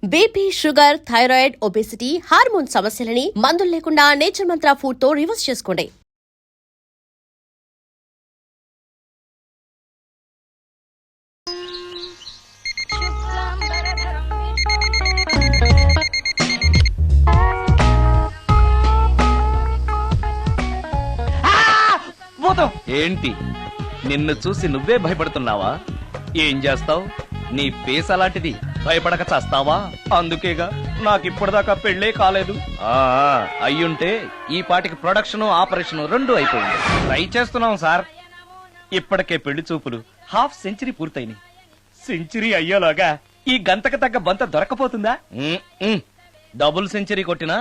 BP, sugar, thyroid, obesity, hormone సమస్యలని మందులు లేకుండా నేచర్ మంత్ర ఫుడ్ తో రివర్స్ చేసుకోండి. ఏంటి నిన్ను చూసి నువ్వే భయపడుతున్నావా? ఏం చేస్తావు? నీ ఫేస్ అలాంటిది, భయపడక చేస్తావా? అందుకేగా నాకిప్పటిదాకా పెళ్లే కాలేదు. అయ్యుంటే ఈ పాటికి ప్రొడక్షన్, ఆపరేషన్ రెండు అయిపోయింది. ట్రై చేస్తున్నాం సార్. ఇప్పటికే పెళ్లి చూపులు హాఫ్ సెంచరీ పూర్తయినాయి. సెంచరీ అయ్యేలాగా ఈ గంతకు తగ్గ బంత దొరకపోతుందా? డబుల్ సెంచరీ కొట్టినా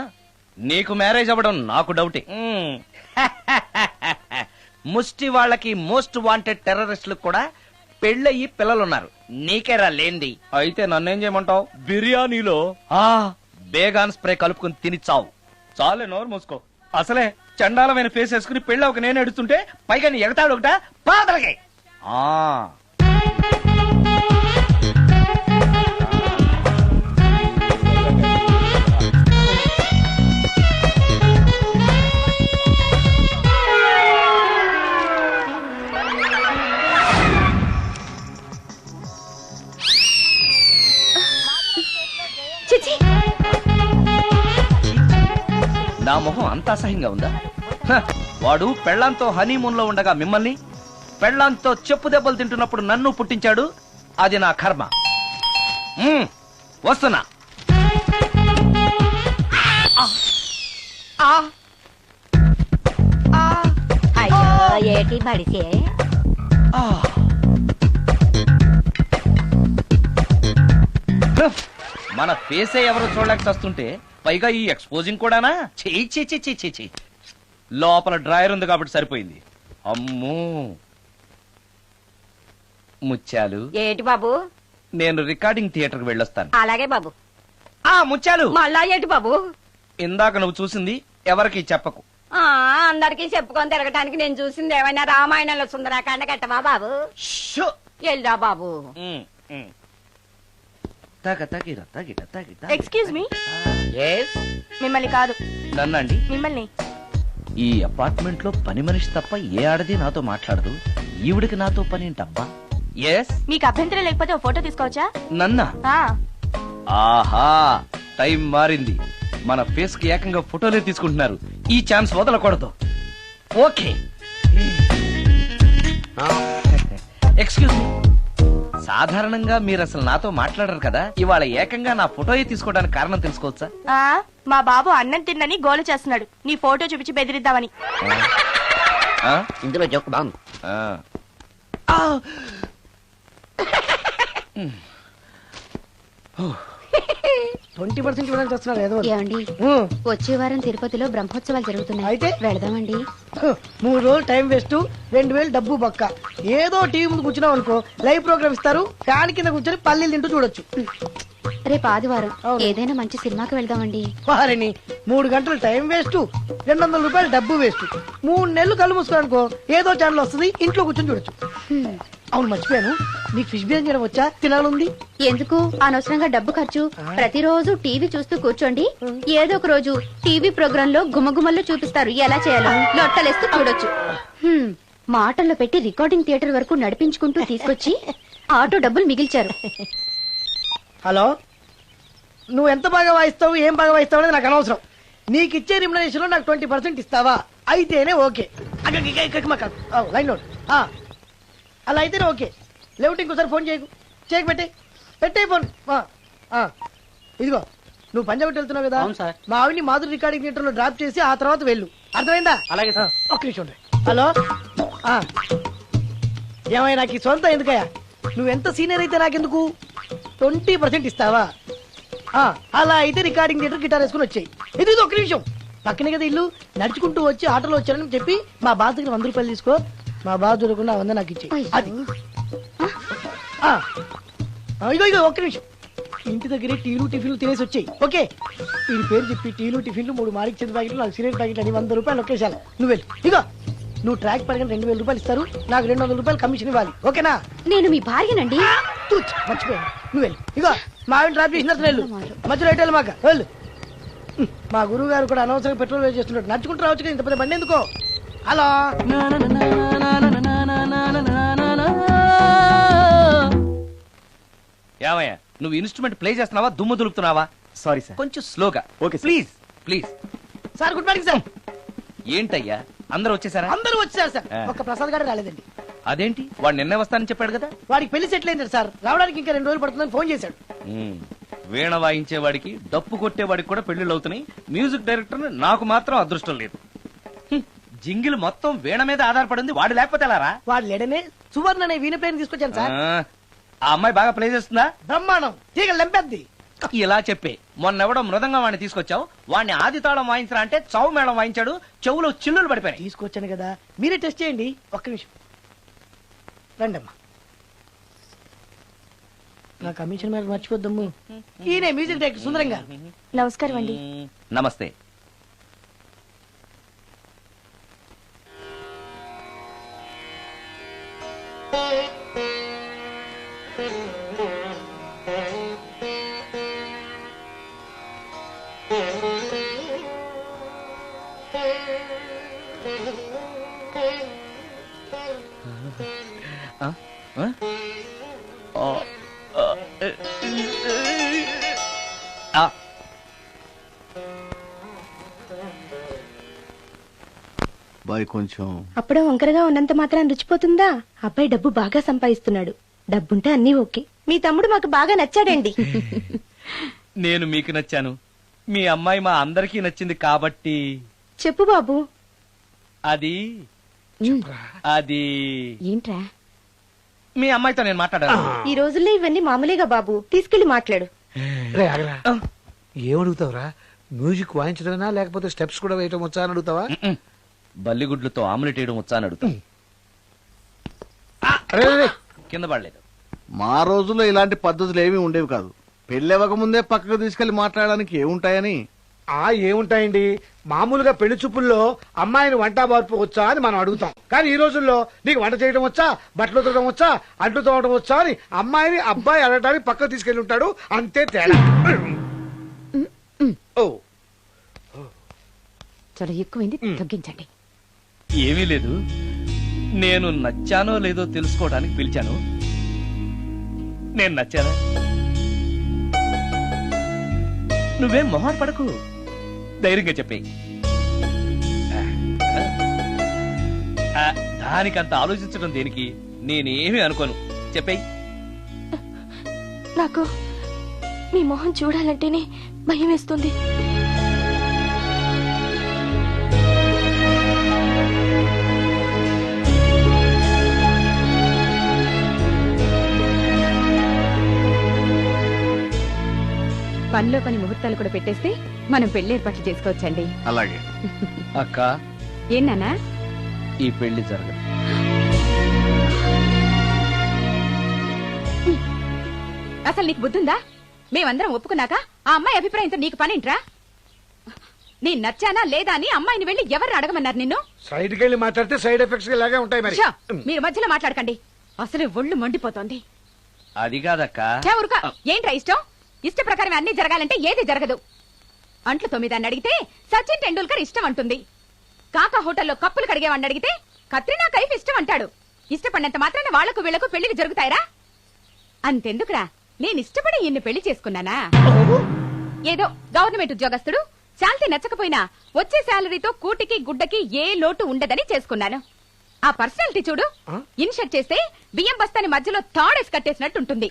నీకు మ్యారేజ్ అవ్వడం నాకు డౌటే. ముష్టి వాళ్ళకి మోస్ట్ వాంటెడ్ టెర్రరిస్టులకు కూడా పెళ్ళయి పిల్లలున్నారు. నీకేరా లేంది. అయితే నన్నేం చేయమంటావు? బిర్యానీలో బేగాన్ స్ప్రే కలుపుకుని తిని చావు. చాలే, నోరు మూసుకో. అసలే చండాలమైన ఫేస్ వేసుకుని పెళ్ళి ఒక నేను ఎడుతుంటే పైగా నీ ఎగతాడు ఒకట పాదలకే. నా మొహం అంత అసహ్యంగా ఉందా? వాడు పెళ్లాంతో హనీమూన్ లో ఉండగా మిమ్మల్ని, పెళ్లాంతో చెప్పు దెబ్బలు తింటున్నప్పుడు నన్ను పుట్టించాడు. అది నా కర్మ. వస్తున్నా. ఏటి బడిసే మన ఫేసే ఎవరు చూడలేక వస్తుంటే పైగా ఈ ఎక్స్పోజింగ్ కూడానా? చెయ్యి. లోపల డ్రాయర్ ఉంది కాబట్టి సరిపోయింది. అమ్మో ముత్యాలు. ఏటి బాబు? నేను రికార్డింగ్ థియేటర్ కి వెళ్ళొస్తాను. అలాగే బాబు. ముత్యాలు, మళ్ళా ఏటి బాబు? ఇందాక నువ్వు చూసింది ఎవరికి చెప్పకు. అందరికి చెప్పుకొని తిరగటానికి నేను చూసింది ఏమైనా రామాయణంలో సుందరాకాండ కట్టవా బాబు? ఎల్దా బాబు. Excuse me. మిమ్మల్ని కాదు. నన్నండి. మిమ్మల్ని. ఈ అపార్ట్మెంట్ లో పని మనిషి తప్ప ఏ ఆడది నాతో మాట్లాడదు. ఈవిడికి నాతో పని ఏంటబ్బా? ఎస్. మీకు అభ్యంతరం లేకపోతే ఓ ఫోటో తీసుకోవచ్చా? నన్నా? ఆహా, టైం మారింది. మన ఫేస్ కి ఏకంగా ఫోటోలే తీసుకుంటున్నారు. ఈ ఛాన్స్ వదలకూడదు. ఓకే. Excuse me. సాధారణంగా మీరు అసలు నాతో మాట్లాడరు కదా. ఇవాళ ఏకంగా నా ఫోటోయే తీసుకోవడానికి కారణం తెలుసుకోవచ్చా? మా బాబు అన్నం తిన్నని గోల చేస్తున్నాడు. నీ ఫోటో చూపించి బెదిరిద్దామని. ఇందులో జోక్ బాగుంది. 20% ఇవ్వడానికి వస్తున్నారు ఏదో. ఏమండి, వచ్చే వారం తిరుపతిలో బ్రహ్మోత్సవాలు జరుగుతున్నాయి. అయితే వెళదామండి. 3 రోజులు టైం వేస్ట్, 2000 డబ్బు బొక్క. ఏదో టీవీ ముందు కూర్చున్నాం అనుకో, లైవ్ ప్రోగ్రామ్ ఇస్తారు. ఫ్యాన్ కింద కూర్చొని పల్లీలు తింటూ చూడొచ్చు. రేపు ఆదివారం ఏదైనా మంచి సినిమాకి వెళ్దామండి. వారిని 3 గంటలు టైం వేస్ట్, 200 రూపాయలు డబ్బు వేస్ట్. 3 నెలలు కళ్ళు మూసుకోనుకో, ఏదో ఛానల్ వస్తుంది, ఇంట్లో కూర్చొని చూడొచ్చు. అవును, మర్చిపోయాను, నీకు ఫిష్ బిర్యానీ చేయడం వచ్చా? తినాలుంది. ఎందుకు అనవసరంగా డబ్బు ఖర్చు? ప్రతిరోజు టీవీ చూస్తూ కూర్చోండి. ఏదో ఒక రోజు టీవీ ప్రోగ్రామ్ లో గుమ్మగుమ్మల్లో చూపిస్తారు ఎలా చేయాలో. లొట్టలేస్తూ చూడొచ్చు. మాటల్లో పెట్టి రికార్డింగ్ థియేటర్ వరకు నడిపించుకుంటూ తీసుకొచ్చి ఆటో డబ్బులు మిగిల్చారు. హలో, నువ్వు ఎంత బాగా వాయిస్తావు, ఏం బాగా వాయిస్తావు అనేది నాకు అనవసరం. నీకు ఇచ్చే రిమ్యునరేషన్ లో నాకు 20% ఇస్తావా? అయితేనే ఓకే. Line note. అలా అయితేనే ఓకే. లేవుటి ఇంకోసారి ఫోన్ చేయకు పెట్టే ఫోన్. ఇదిగో, నువ్వు పంజాబ్ వెళ్తున్నావు కదా, మా ఆవిడ్ని మాధురి రికార్డింగ్ థియేటర్ లో డ్రాప్ చేసి ఆ తర్వాత వెళ్ళు. అర్థమైందా? అలాగే. ఒక్క నిమిషం ఉండే. హలో, ఏమైనా నాకు ఈ సొంత ఎందుకయ్యా? నువ్వెంత సీనియర్ అయితే నాకెందుకు? 20% ఇస్తావా? అలా అయితే రికార్డింగ్ థియేటర్ గిటార్ వేసుకుని వచ్చాయి. ఇది ఒక్క నిమిషం. పక్కనే కదా ఇల్లు, నడుచుకుంటూ వచ్చి ఆటోలో వచ్చానని చెప్పి మా బాధ దగ్గర 100 రూపాయలు తీసుకో. మా బాధ దొరకకుండా 100 నాకు ఇచ్చి. అది ఇగో ఒక్క నిమిషం. ఇంటి దగ్గరే టీలు టిఫిన్లు తినేసి వచ్చాయి. ఓకే, వీడి పేరు చెప్పి టీలు టిఫిన్లు 3 మారికి చెంది ప్యాకెట్లు, 4 సిగరెట్ ప్యాకెట్లు అని 100 రూపాయలు ఒకేసారి. నువ్వు వెళ్ళు. ఇగో, నువ్వు ట్రాక్ పడగానే 2000 రూపాయలు ఇస్తారు, నాకు 200 రూపాయలు కమిషన్ ఇవ్వాలి. ఓకేనా? నేను మీ భార్యనండి. మర్చిపోయాను. నువ్వు వెళ్ళు. ఇగో, మా ఆవిడ డ్రాప్ చేసిన వెళ్ళు మధ్యలో ఎటు మాక వెళ్ళు. మా గురువు గారు కూడా అనవసరంగా పెట్రోల్ వేస్ట్ చేస్తున్నాడు. నడుచుకుంటూ రావచ్చు కదా, ఇంత పెద్ద బండి ఎందుకో. హలో ఏమయ్యా నువ్వు ఇన్స్ట్రుమెంట్ ప్లే చేస్తున్నావా దుమ్ము దులుపుతున్నావా? Sorry sir. కొంచెం స్లోగా. Okay sir. Please please. Sir, good morning sir. ఏంటయ్యా అందరూ వచ్చేసారా? అందరూ వచ్చారు సార్, ఆ. ఒక్క ప్రసాద్ గారు రాలేదండి. అదేంటి వాడు నిన్నే వస్తానని చెప్పాడు కదా. వాడికి పెళ్లి సెటిల్ అయింది సార్, రావడానికి ఇంకా 2 రోజులు పడుతుందని ఫోన్ చేశాడు. వీణ వాయించేవాడికి డప్పు కొట్టేవాడికి కూడా పెళ్లిళ్ళు అవుతున్నాయి. మ్యూజిక్ డైరెక్టర్ నాకు మాత్రం అదృష్టం లేదు. జింగిల్ మొత్తం వీణ మీద ఆధారపడింది. వాడు లేకపోతే ఎలారా? వాడు లేడనే సువర్ణ అనే వీణ ప్లేని తీసుకొచ్చాను సార్. ఆ అమ్మాయి బాగా ప్లే చేస్తుందా? బ్రహ్మాండం, తీగ లెంపెద్ది. ఇలా చెప్పే మొన్నెవడో మృదంగం వాడిని తీసుకొచ్చావు. వాడిని ఆది తాళం వాయించరా అంటే చౌ మేళం వాయించాడు. చెవులో చిల్లులు పడిపోయాయి. తీసుకొచ్చాను కదా, మీరే టెస్ట్ చేయండి. ఒక్క నిమిషం రండమ్మా. నా కమిషన్ మీద మర్చిపోద్దమ్ము. ఈయనే మ్యూజిక్ డైరెక్టర్ సుందరం గారు. నమస్కారం అండి. నమస్తే. బాయ్ కొంచెం అప్పుడే వంకరగా ఉన్నంత మాత్రం రుచిపోతుందా? అబ్బాయి డబ్బు బాగా సంపాదిస్తున్నాడు. డబ్బుంటే అన్నీ ఓకే. మీ తమ్ముడు మాకు బాగా నచ్చాడండి. నేను మీకు నచ్చాను. మీ అమ్మాయి మా అందరికీ నచ్చింది కాబట్టి. చెప్పు బాబు. అది అది ఏంట్రా? మీ అమ్మాయితో నేను మాట్లాడాను. ఈ రోజుల్లో ఇవన్నీ మామూలుగా బాబు. తీసుకెళ్లి మాట్లాడు. ఏమడుగుతావురా? మ్యూజిక్ వాయించడమేనా లేకపోతే స్టెప్స్ కూడా వేయటం వచ్చా అని అడుగుతావా? బల్లిగుడ్లతో ఆమ్లెట్ వేయడం వచ్చా అని అడుగుతా. కింద పడలేదు. మా రోజుల్లో ఇలాంటి పద్ధతులు ఏమీ ఉండేవి కాదు. పెళ్ళవక ముందే పక్కకు తీసుకెళ్లి మాట్లాడడానికి ఏముంటాయని. ఏముంటాయండి, మామూలుగా పెళ్లి చూపుల్లో అమ్మాయిని వంట బార్పు వచ్చా అని మనం అడుగుతాం. కానీ ఈ రోజుల్లో నీకు వంట చేయడం వచ్చా, బట్టలు ఉతకడం వచ్చా, అంట్లు తోమడం వచ్చా అని అమ్మాయిని అబ్బాయి అడగడానికి పక్కకు తీసుకెళ్లి ఉంటాడు. అంతే తేడా. ఓ చాలా ఎక్కువైంది, తగ్గించండి. ఏమీ లేదు. నేను నచ్చానో లేదో తెలుసుకోవడానికి పిలిచాను. నేను నచ్చానా? నువ్వేం మొహం పడకు, ధైర్యంగా చెప్పే. దానికంత ఆలోచించడం దేనికి? నేనేమీ అనుకోను, చెప్పేయి. నాకు మీ మొహం చూడాలంటేనే భయం వేస్తుంది. పనిలో పని ముహూర్తాలు కూడా పెట్టేస్తే మనం పెళ్లి ఏర్పాట్లు చేసుకోవచ్చండి. అలాగే అక్క, ఏనానా ఈ పెళ్లి జరగదు. అసలు నీకు బుద్ధుందా? మేమందరం ఒప్పుకున్నాక ఆ అమ్మాయి అభిప్రాయంతో నీకు పనేంట్రా? నేను నచ్చానా లేదా అని అమ్మాయిని వెళ్ళి ఎవరు అడగమన్నారు నిన్ను? సైడ్కి వెళ్ళి మాట్లాడితే సైడ్ ఎఫెక్ట్స్ ఇలాగే ఉంటాయి. మరి ఛ! మీరు మధ్యలో మాట్లాడకండి. అసలు ఒళ్ళు మండిపోతోంది. అది కాదక్క. ఛే, ఊరుకో. ఏంట్రా ఇష్టం? ఇష్ట ప్రకారం అన్ని జరగాలంటే ఏది జరగదు. అంట్లు 9 అని అడిగితే సచిన్ టెండూల్కర్ ఇష్టం అంటుంది. కాకా హోటల్లో కప్పులు కడిగేవాడిని అడిగితే కత్రినా కైఫ్ ఇష్టం అంటాడు. ఇష్టపడినంత మాత్రాన వాళ్లకు వీళ్లకు పెళ్లికి జరుగుతాయిరా? అంతెందుకురా, నేను ఇష్టపడి ఈయన్ని పెళ్లి చేసుకున్నానా? ఏదో గవర్నమెంట్ ఉద్యోగస్తుడు, శాలరీ నచ్చకపోయినా వచ్చే శాలరీతో కూటికి గుడ్డకి ఏ లోటు ఉండదని చేసుకున్నాను. ఆ పర్సనాలిటీ చూడు, ఇన్షర్ట్ చేస్తే బియ్యం బస్తాని మధ్యలో తాడేసి కట్టేసినట్టుంటుంది.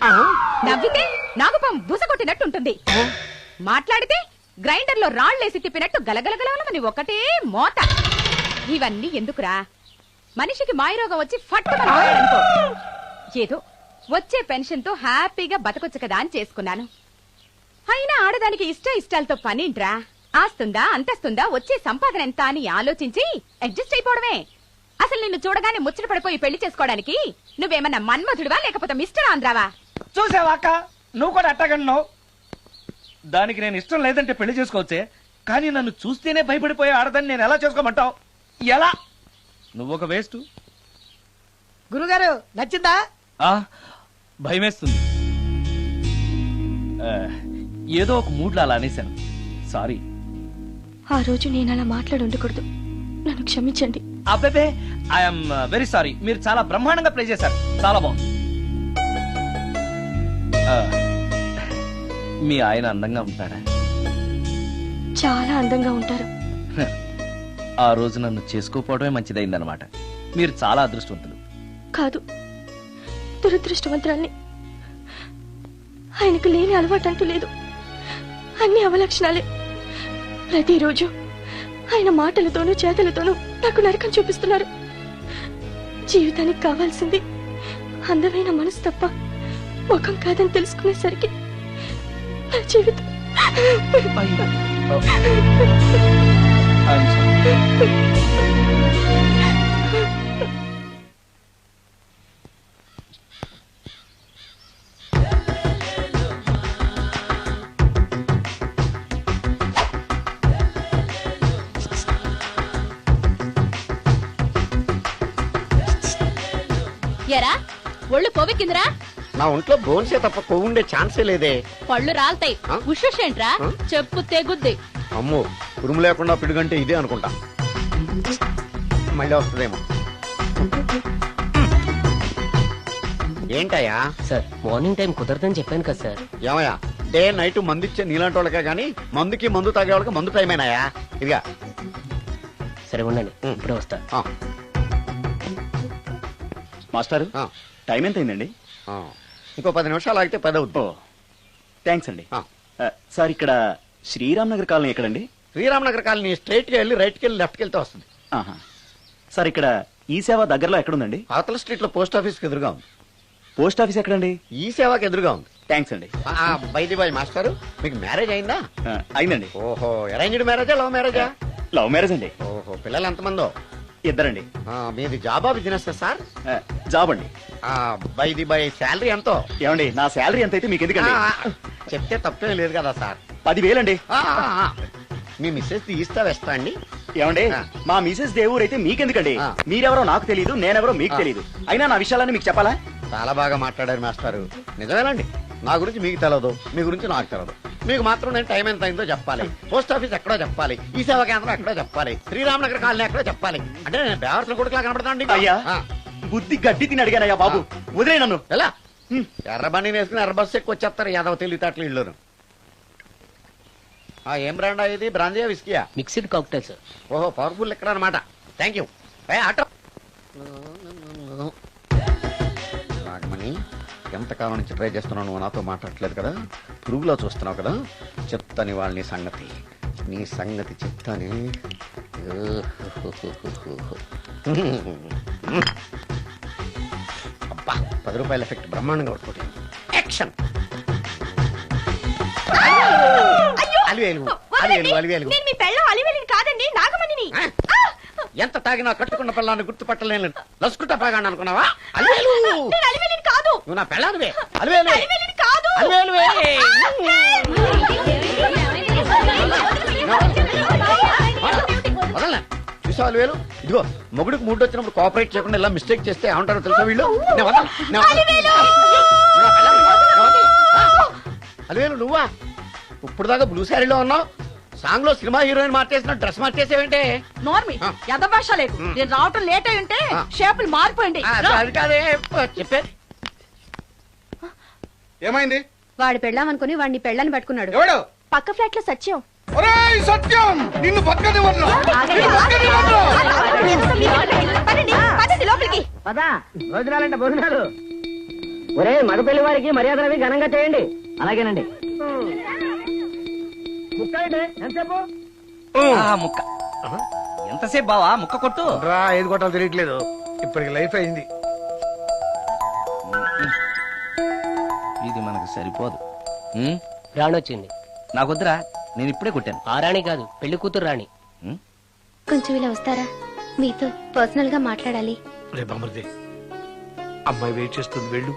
నవ్వితే నాగుపం బుసగొట్టినట్టుంటుంది. మాట్లాడితే గ్రైండర్ లో రాళ్లేసి తిప్పినట్టు గలగలగలమని ఒకటే మోత. ఇవన్నీ ఎందుకురా? మనిషికి మాయరోగం వచ్చి ఫట్టుమని పోయాడనుకో, ఏదో వచ్చే పెన్షన్ తో హ్యాపీగా బతకొచ్చు కదా అని చేసుకున్నాను. అయినా ఆడదానికి ఇష్టాలతో పనింట్రా? ఆస్తుందా, అంతస్తుందా, వచ్చే సంపాదన ఎంత అని ఆలోచించి అడ్జస్ట్ అయిపోవడమే. అసలు నిన్ను చూడగానే ముచ్చట పడిపోయి పెళ్లి చేసుకోవడానికి నువ్వేమన్నా మన్మధుడివా లేకపోతే మిస్టర్ ఆంధ్రావా? చూసావా అక్క, నువ్వు కూడా అట్టగన్నావు. దానికి నేను ఇష్టం లేదంటే పెళ్లి చేసుకోవచ్చే, కానీ నన్ను చూస్తేనే భయపడిపోయే ఆడదని నేను ఎలా చేసుకోమంటావు? ఎలా? నువ్వు ఒక వేస్ట్. గురుగారు నచ్చిందా? భయమేస్తుంది. ఏదో ఒక మూడ్లో అలా అనేశాను, సారీ. ఆ రోజు నేను అలా మాట్లాడి ఉండకూడదు, నన్ను క్షమించండి. అబ్బే, ఐఎమ్ వెరీ సారీ. మీరు చాలా బ్రహ్మాండంగా ప్లే చేశారు, చాలా బాగుంది. మీ ఆయన అందంగా ఉంటాడా? చాలా అందంగా ఉంటారు. ఆ రోజు నన్ను చేసుకోపోవడమే మంచిదైందనమాట. మీరు చాలా అదృష్టవంతులు. కాదు, దురదృష్టవంతురాల్ని. ఆయనకు లేని అలవాటు అంటూ లేదు, అన్ని అవలక్షణాలే. ప్రతిరోజు ఆయన మాటలతోనూ చేతలతోనూ నాకు నరకం చూపిస్తున్నారు. జీవితానికి కావాల్సింది అందమైన మనసు తప్ప ముఖం కాదని తెలుసుకునేసరికి నా జీవితం I'm sorry. ఎరా ఒళ్ళు కొవ్వెక్కిందిరా? నా ఒంట్లో బోన్సే తప్ప కొవ్వుండే ఛాన్సే లేదే. పళ్ళు రాల్తాయి. ఆ? ఉషేంట్రా? చెప్పు తెగుద్ది. అమ్మో, ఉరుము లేకుండా పిడుగంటే ఇదే అనుకుంటా. మళ్ళీ వస్తుందేమో. ఏంటయ్యా? సార్ మార్నింగ్ టైం కుదరదని చెప్పాను కదా సార్. ఏమయ్యా, డే నైట్ మందు ఇచ్చే నీలాంటి వాళ్ళకే గానీ మందుకి మందు తాగే వాళ్ళకి మందు టైమేనాయా? ఇదిగా సరే ఉండండి, ఇప్పుడే వస్తా. మాస్టర్, టైం ఎంత అయిందండి? ఇంకో 10 నిమిషాలు ఆగితే 10 అవుతుంది. థ్యాంక్స్ అండి. సార్, ఇక్కడ శ్రీరామ్ నగర్ కాలనీ ఎక్కడండి? శ్రీరామ్ నగర్ కాలనీ స్ట్రైట్ గా వెళ్ళి రైట్ కి వెళ్ళి లెఫ్ట్ కి వెళ్తే వస్తుంది. సార్, ఇక్కడ ఈ సేవ దగ్గరలో ఎక్కడుందండి? అవతల స్ట్రీట్ లో పోస్ట్ ఆఫీస్ కి ఎదురుగా ఉంది. పోస్ట్ ఆఫీస్ ఎక్కడండి? ఈ సేవకి ఎదురుగా ఉంది. థ్యాంక్స్ అండి. బైది బాయ్ మాస్టారు, మీకు మ్యారేజ్ అయిందా? అయిందండి. ఓహో, అరేంజ్డ్ మ్యారేజా లవ్ మ్యారేజా? లవ్ మ్యారేజ్ అండి. ఓహో, పిల్లలు ఎంతమందో? ఇద్దరండి. మీది జాబా బిజినెస్ సార్? జాబ్ అండి. బైది బై శాలరీ ఎంతో? ఏమండి, నా శాలరీ ఎంత అయితే మీకు ఎందుకండి? చెప్తే తప్పే లేదు కదా సార్. 10,000 అండి. మీ మిస్సెస్ తీస్తా వేస్తా అండి. ఏమండి, మా మిసెస్ దేవూర్ అయితే మీకెందుకండి? మీరెవరో నాకు తెలియదు, నేనెవరో మీకు తెలియదు. అయినా నా విషయాలన్నీ మీకు చెప్పాలా? చాలా బాగా మాట్లాడారు మాస్టారు. నిజమేనండి, నా గురించి మీకు తెలదు, మీ గురించి నాకు తెలదు. మీకు మాత్రం నేను టైం ఎంత అయిందో చెప్పాలి, పోస్ట్ ఆఫీస్ ఎక్కడో చెప్పాలి, ఈ సేవా కేంద్రం ఎక్కడో చెప్పాలి, శ్రీరామ్ నగర్ కాలనీ ఎక్కడో చెప్పాలి. అంటే నేను బేవర్సన కొడుకులా కనబడతానండి. అయ్యా, బుద్ధి గడ్డి తిని అడిగానయ్యా బాబు, వదిలే నన్ను. ఎలా ఎర్రబండి వేసుకుని ఎర్ర బస్సు ఎక్కువ వచ్చేస్తారు యాదవ తెలివితేటలు ఇళ్ళను. ఏం బ్రాండ్ ఇది? బ్రాంజియా విస్కియా? Mixed cocktail sir. ఓహో, పవర్ఫుల్ ఎక్కడ అనమాట. Thank you. ఆటో నాగమణి, ఎంతకాలం నుంచి ట్రై చేస్తున్నావు, నువ్వు నాతో మాట్లాడట్లేదు కదా, పురుగులో చూస్తున్నావు కదా, చెప్తాను వాళ్ళ నీ సంగతి చెప్తాను. అబ్బా, 10 రూపాయల ఎఫెక్ట్ బ్రహ్మాండంగా పడుతుంది. యాక్షన్. ఎంత తాగినా కట్టుకున్న పిల్లాన్ని గుర్తుపట్టలేను. లసుకుంటా పాగాను అనుకున్నావా? అలివేలు నువ్వు నా పిల్లానివే. అలివేలు వదలనా? చూసావు అలివేలు? ఇదిగో, మొగుడికి మూడు వచ్చినప్పుడు కోఆపరేట్ చేయకుండా ఇలా మిస్టేక్ చేస్తే ఏమంటారో తెలుసా వీళ్ళు? అలివేలు నువ్వా? ఇప్పుడు దాకా బ్లూ శారీలో ఉన్నావు, సాంగ్ లో సినిమా హీరోయిన్ మార్చేసిన డ్రెస్ మార్చేసేవంటే? నోర్మి భాష లేదు. నేను రావటం లేట్ అయి ఉంటే షేపులు మారిపోయింది. అది కాదే చెప్పేది. ఏమైంది? వాడు పెళ్ళామనుకుని వాడిని పెళ్ళని పట్టుకున్నాడు. ఎవడు? పక్క ఫ్లాట్ లో సత్యం. ఒరేయ్ సత్యం, నిన్ను పక్కనే వదలను. లోపలికి పదా భోజనాలంటే భోజనాలు. ఒరే మగ పెళ్లి వారికి మర్యాదలవి ఘనంగా చేయండి. అలాగేనండి. ఎంతసేపు? ముక్క ఎంతసేపు బావా? ముక్క కొట్టు. ఏది కొట్టాలో తెలియట్లేదు, ఇప్పటికి లైఫ్ అయింది. ఇది మనకు సరిపోదు. రాణి వచ్చింది. నాకొద్దురా, నేను ఇప్పుడే కొట్టాను. ఆ రాణి కాదు, పెళ్లి కూతురు రాణి. కొంచెం ఇలా వస్తారా? మీతో పర్సనల్ గా మాట్లాడాలి. రే బామర్ది, అమ్మాయి వెయిట్ చేస్తుంది, వెళ్ళు.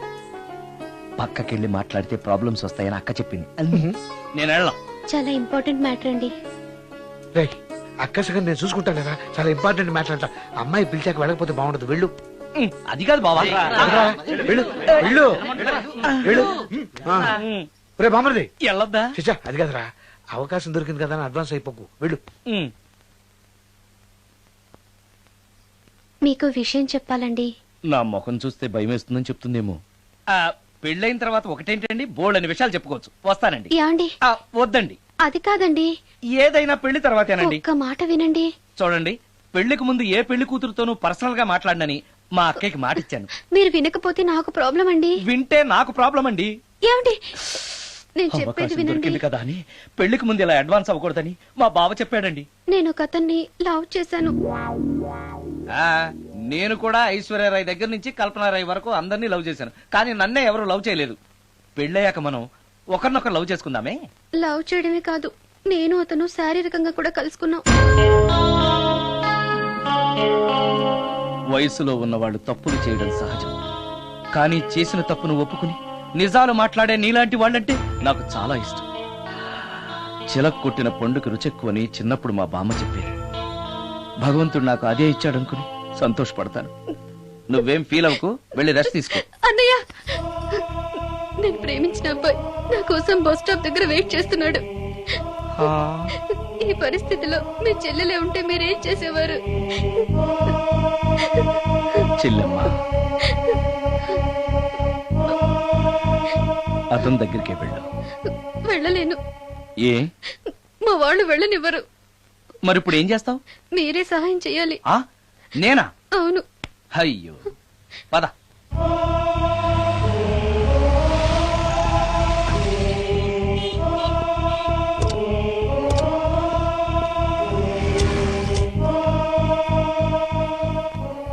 పక్కకెళ్ళి మాట్లాడితే ప్రాబ్లమ్స్ వస్తాయని అక్క చెప్పింది. నేను వెళ్ళాం. చాలా ఇంపార్టెంట్ మ్యాటర్ అండి. రే అక్కసగా నేను చూసుకుంటాను కదా, చాలా ఇంపార్టెంట్ మ్యాటర్ అంట. అమ్మాయి పిలిచాక వెళ్ళకపోతే బాగుండదు, వెళ్ళు. అది కాదు బావా, వెళ్ళు వెళ్ళు వెళ్ళు. రే బామర్ది వెళ్ళొద్దా? చిచ్చా అది కదరా, అవకాశం దొరికింది కదా అని అడ్వాన్స్ అయిపోకు, వెళ్ళు. ఉమ్. మీకు విషయం చెప్పాలండి. నా ముఖం చూస్తే భయం వేస్తుందని చెప్తుందేమో. పెళ్ళైన తర్వాత ఒకటేంటండి, బోల్డ్ అని విషయాలు చెప్పుకోవచ్చు. వస్తానండి. యాండి వద్దండి, అది కాదండి, ఏదైనా పెళ్లి తర్వాతేనండి. ఒక్క మాట వినండి. చూడండి, పెళ్లికి ముందు ఏ పెళ్లి కూతురుతోనూ పర్సనల్ గా మాట్లాడనని మా అక్కకి మాట ఇచ్చాను. మీరు వినకపోతే నాకు ప్రాబ్లం అండి. వింటే నాకు ప్రాబ్లం అండి. ఏమండి, నేను చెప్పేది అవకాశం వినండి. దొరికింది కదా అని పెళ్లికి ముందు ఇలా అడ్వాన్స్ అవ్వకూడదని మా బావ చెప్పాడండి. నేను ఒక అతన్ని లవ్ చేశాను. నేను కూడా ఐశ్వర్యరాయ్ దగ్గర నుంచి కల్పనారాయ్ వరకు అందరినీ లవ్ చేశాను, కానీ నన్నే ఎవరు లవ్ చేయలేదు. పెళ్ళయ్యాక మనం ఒకరినొకరు లవ్ చేసుకుందామే. లవ్ చేయడమే కాదు, నేను అతను శారీరకంగా కూడా కలుసుకున్నాం. వయసులో ఉన్నవాళ్ళు తప్పులు చేయడం సహజం, కానీ చేసిన తప్పును ఒప్పుకుని నిజాలు మాట్లాడే నీలాంటి వాళ్ళంటే నాకు చాలా ఇష్టం. చిలక కొట్టిన పండుగ రుచెక్కువని చిన్నప్పుడు మా బామ్మ చెప్పేది. భగవంతుడు నాకు అదే ఇచ్చాడనుకుని సంతోషపడతాను. నువ్వేం ఫీల్ అవ్వకు, వెళ్ళి రెస్ట్ తీసుకో. అన్నయ్య, నేను ప్రేమించిన అబ్బాయి నా కోసం బస్ స్టాప్ దగ్గర వెయిట్ చేస్తున్నాడు. ఈ పరిస్థితిలో మీ చెల్లెలే ఉంటే మీరేం చేసేవారు? చెల్లెమ్మ, అతని దగ్గరికే వెళ్ళు. వెళ్ళలేను. ఏ? మా వాళ్ళు వెళ్ళనివ్వరు. మరి ఇప్పుడు ఏం చేస్తావు? మీరే సహాయం చేయాలి. నేనా? అవును. అయ్యో, పద.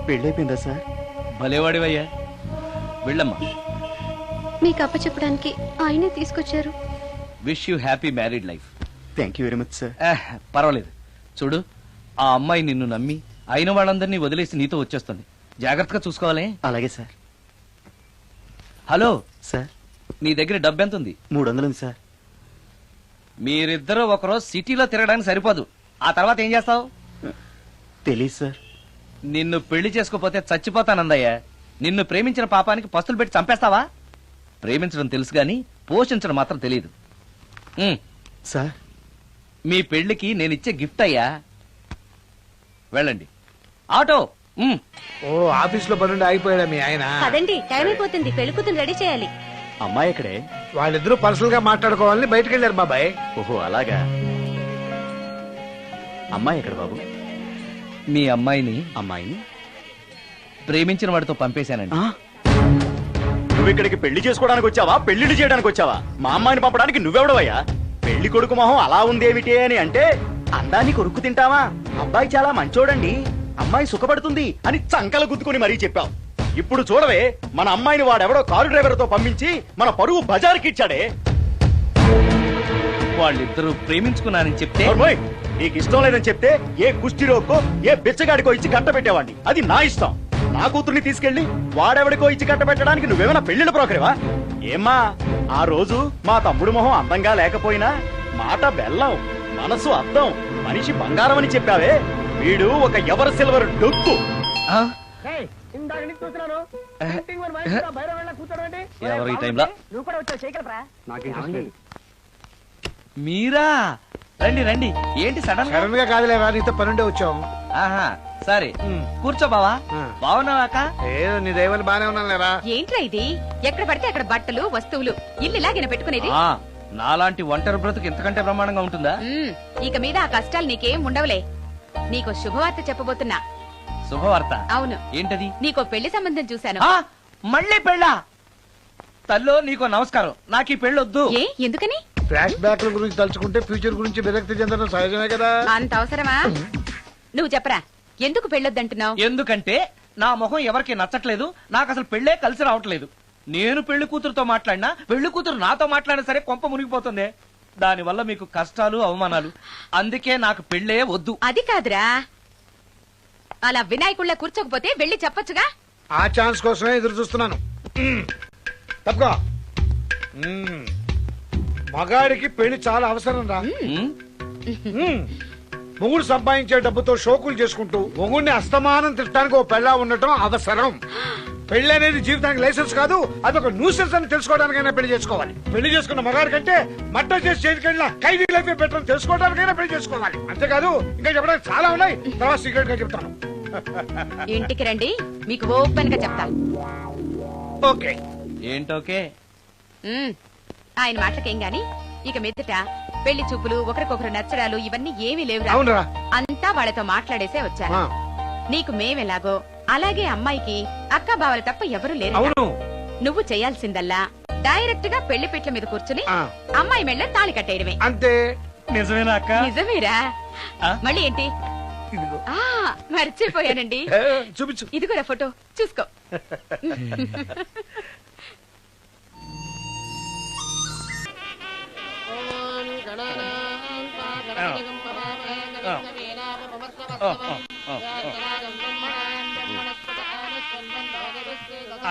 పెళ్ళైపోయిందా సార్? భలేవాడివయ్యా, వెళ్ళమ్మా. మీకు అప్పచెప్పడానికి ఆయనే తీసుకొచ్చారు. Wish you happy married life. Thank you very much sir. పర్వాలేదు. చూడు, ఆ అమ్మాయి నిన్ను నమ్మి అయిన వాళ్ళందరినీ వదిలేసి నీతో వచ్చేస్తుంది. జాగ్రత్తగా చూసుకోవాలి. అలాగే సార్. హలో సార్, నీ దగ్గర డబ్బు ఎంత ఉంది? 300 ఉంది సార్. మీరిద్దరూ ఒకరోజు సిటీలో తిరగడానికి సరిపోదు. ఆ తర్వాత ఏం చేస్తావు? తెలీదు సార్. నిన్ను పెళ్లి చేసుకోపోతే చచ్చిపోతానందయ్యా. నిన్ను ప్రేమించిన పాపానికి పస్తులు పెట్టి చంపేస్తావా? ప్రేమించడం తెలుసు గాని పోషించడం మాత్రం తెలియదు. సార్, మీ పెళ్లికి నేనిచ్చే గిఫ్ట్ అయ్యా. వెళ్ళండి. ఆటో. ఓ, ఆఫీస్ లో పనుండి ఆగిపోయాడా మీ ఆయన? అదండి, టైం అయిపోతుంది, పెళ్లి కూతురు రెడీ చేయాలి. అమ్మాయి ఎక్కడే? వాళ్ళిద్దరూ పర్సనల్ గా మాట్లాడుకోవాలని బయటకు వెళ్ళారు బాబాయ్. ఓహో, అలాగా. అమ్మాయి ఎక్కడ బాబు? మీ అమ్మాయిని అమ్మాయిని ప్రేమించిన వాడితో పంపేశానండి. నువ్వు ఇక్కడికి పెళ్లి చేసుకోవడానికి వచ్చావా, పెళ్లిళ్ళు చేయడానికి వచ్చావా? మా అమ్మాయిని పంపడానికి నువ్వెవడవయ్యా? పెళ్లి కొడుకు మొహం అలా ఉందేమిటి అని అంటే, అందాన్ని కొరుక్కు తింటావా? అబ్బాయి చాలా మంచోడండి, అమ్మాయి సుఖపడుతుంది అని చంకలు గుద్దుకుని మరీ చెప్పావు. ఇప్పుడు చూడవే, మన అమ్మాయిని వాడెవడో కారు డ్రైవర్ తో పంపించి మన పరువు బజార్కి ఇచ్చాడే. వాళ్ళిద్దరూ ప్రేమించుకున్నారని చెప్తే, నీకు ఇష్టం లేదని చెప్తే ఏ కుష్టిరోకో ఏ బిచ్చగాడికో ఇచ్చి కట్ట పెట్టేవాడిని. అది నా ఇష్టం. నా కూతుర్ని తీసుకెళ్లి వాడెవడికో ఇచ్చి కట్ట పెట్టడానికి నువ్వేమైనా పెళ్లిళ్ళ బ్రోకరేవా? ఏమ్మా, ఆ రోజు మా తమ్ముడు మొహం అందంగా లేకపోయినా మాట బెల్లం, మనసు అద్దం, మనిషి బంగారం అని చెప్పావే. వీడు ఒక ఎవరు సిల్వర్ డొక్కు. ఎవరు ఈ టైంలో? మీరా? రండి రండి. ఏంటి సడన్ సడన్ గా కాదులేవా, నీతో పనుండే వచ్చాం. సరే కూర్చో బావా. బావున్నావాక? ఏదో నీ దైవాన్ని బానే ఉన్నాను లేరా. ఏంట్రా ఇది? ఎక్కడ పడితే అక్కడ బట్టలు వస్తువులు ఇల్లు ఇలాగైనా పెట్టుకునేది? నాలాంటి ఒంటరి బ్రతుకు ఇంతకంటే బ్రహ్మాండంగా ఉంటుందా? ఇక మీద ఆ కష్టాలు నీకేం ఉండవులే. నీకో శుభవార్త చెప్పబోతున్నా. శుభవార్త? అవును. ఏంటది? నీకో పెళ్లి సంబంధం చూశాను. మళ్ళీ పెళ్ళా? తల్లో నీకో నమస్కారం, నాకు ఈ పెళ్ళొద్దు. ఏ, ఎందుకని? ఫ్లాష్ బ్యాక్ల గురించి తలుచుకుంటే ఫ్యూచర్ గురించి విరక్తి చెందడం సహజమే కదా. అంత అవసరమా? నువ్వు చెప్పరా, ఎందుకు పెళ్ళొద్దంటున్నావు? ఎందుకంటే నా ముఖం ఎవరికి నచ్చట్లేదు, నాకు అసలు పెళ్ళే కలిసి రావట్లేదు. నేను పెళ్లి కూతురుతో మాట్లాడినా, పెళ్లి కూతురు నాతో మాట్లాడినా సరే కొంప మునిగిపోతుంది. దానివల్ల మీకు కష్టాలు, అవమానాలు. అందుకే నాకు పెళ్ళే వద్దు. అది కాదురా, అలా వినాయకుళ్ళ కూర్చోకపోతే వెళ్ళి చెప్పొచ్చుగా. ఆ ఛాన్స్ కోసమే ఎదురు చూస్తున్నాను. తప్పుకో. మగాడికి పెళ్లి చాలా అవసరం రా. మొగుడు సంపాదించే డబ్బుతో షోకులు చేసుకుంటూ మొగుడిని అస్తమానం తిట్టడానికి ఓ పెళ్ళా ఉండటం అవసరం. పెళ్లి అనేది జీవితానికి లైసెన్స్ కాదు, అదొక న్యూసెన్స్ అని తెలుసుకోవడానికైనా పెళ్లి చేసుకోవాలి. పెళ్లి చేసుకున్న మగాడి కంటే మట్ట చేసి చేయడానికి ఖైదీ లైఫ్ బెటర్ అని తెలుసుకోవడానికైనా పెళ్లి చేసుకోవాలి. అంతేకాదు ఇంకా చెప్పడానికి చాలా ఉన్నాయి, తర్వాత సీక్రెట్ గా చెప్తాను. ఇంటికి రండి, మీకు ఓపెన్ గా చెప్తా. ఓకే. ఏంటోకే? ఆయన మాటలకేం గాని ఇక మీదట పెళ్లి చూపులు, ఒకరికొకరు నచ్చడాలు ఇవన్నీ ఏమీ లేవు. అవునరా? అంతా వాళ్ళతో మాట్లాడేసే వచ్చాను. నీకు మేమెలాగో అలాగే అమ్మాయికి అక్క బావలు తప్ప ఎవరు లేరు. అవును. నువ్వు చేయాల్సిందల్లా డైరెక్ట్ గా పెళ్లి పీటల మీద కూర్చుని అమ్మాయి మెళ్ళ తాళి కట్టేయడమే. అంతే. నిజమేనా అక్క? నిజమేరా? మళ్ళీ ఏంటి? మర్చిపోయానండి. చూపించు. ఇదిగోరా ఫోటో, చూసుకో.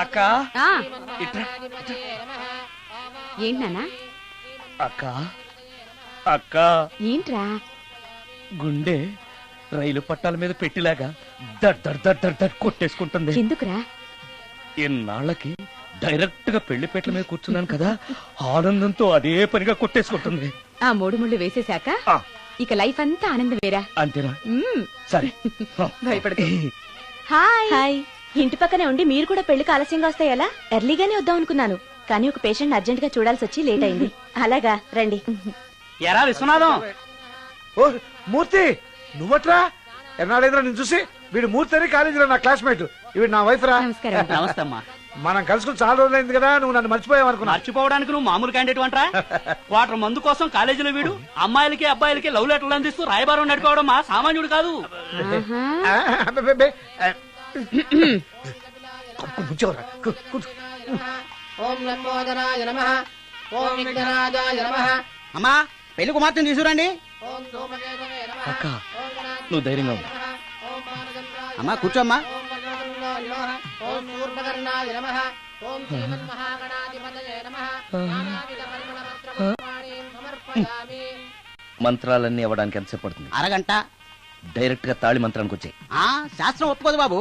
అక్క ఏంటన్నా? అక్క అక్క ఏంట్రా? గుండె రైలు పట్టాల మీద పెట్టిలాగా దడ్ దడ్ దడ్ దడ్ దడ్ కొట్టేసుకుంటుంది. ఎందుకురా? ఇన్నాళ్ళకి డైరెక్ట్ గా పెళ్లిపేటల మీద కూర్చున్నాను కదా, ఆనందంతో అదే పనిగా కొట్టేసుకుంటుంది. ఆ 3 ముళ్ళు వేసేశాక ఇక లైఫ్ అంతా ఆనందం వేరా. అంతేనా? సరే. భయపడదు. హాయ్. ఇంటి పక్కనే ఉండి మీరు కూడా పెళ్లికి ఆలస్యంగా వస్తే ఎలా? ఎర్లీగానే వద్దాం అనుకున్నాను, కానీ ఒక పేషెంట్ అర్జెంట్ గా చూడాల్సి వచ్చి లేట్ అయింది. అలాగా రండి. ఎరా విశ్వనాథం. ఓ మూర్తి, నువ్వట్రా? ఎన్నాడైందిరా నేను చూసి? వీడు మూర్తి అని కాలేజీలో నా క్లాస్మేట్, వీడు నా వైఫ్ రా. నమస్కారం. నమస్తే అమ్మా. మనం కలుసుకుని చాలా రోజులైంది కదా, నువ్వు నన్ను మర్చిపోయావు అనుకున్నా. మర్చిపోవడానికి నువ్వు మామూలు క్యాండిడేట్ అంటరా? క్వార్టర్ మందు కోసం కాలేజీలో వీడు అమ్మాయిలకి అబ్బాయిలకి లవ్ లెటర్లు అందిస్తూ రాయబారం నడుకోవడం మా సామాన్యుడు కాదు. అమ్మా పెళ్లి కుమార్తెను తీసుకురండి. అక్క నువ్వు ధైర్యంగా ఉండు. అమ్మా కూర్చోమ్మా. మంత్రాలన్నీ అవ్వడానికి ఎంతసేపు పడుతుంది? అరగంట. డైరెక్ట్ గా తాళి మంత్రానికి వచ్చాయి. శాస్త్రం ఒప్పుకోదు బాబు.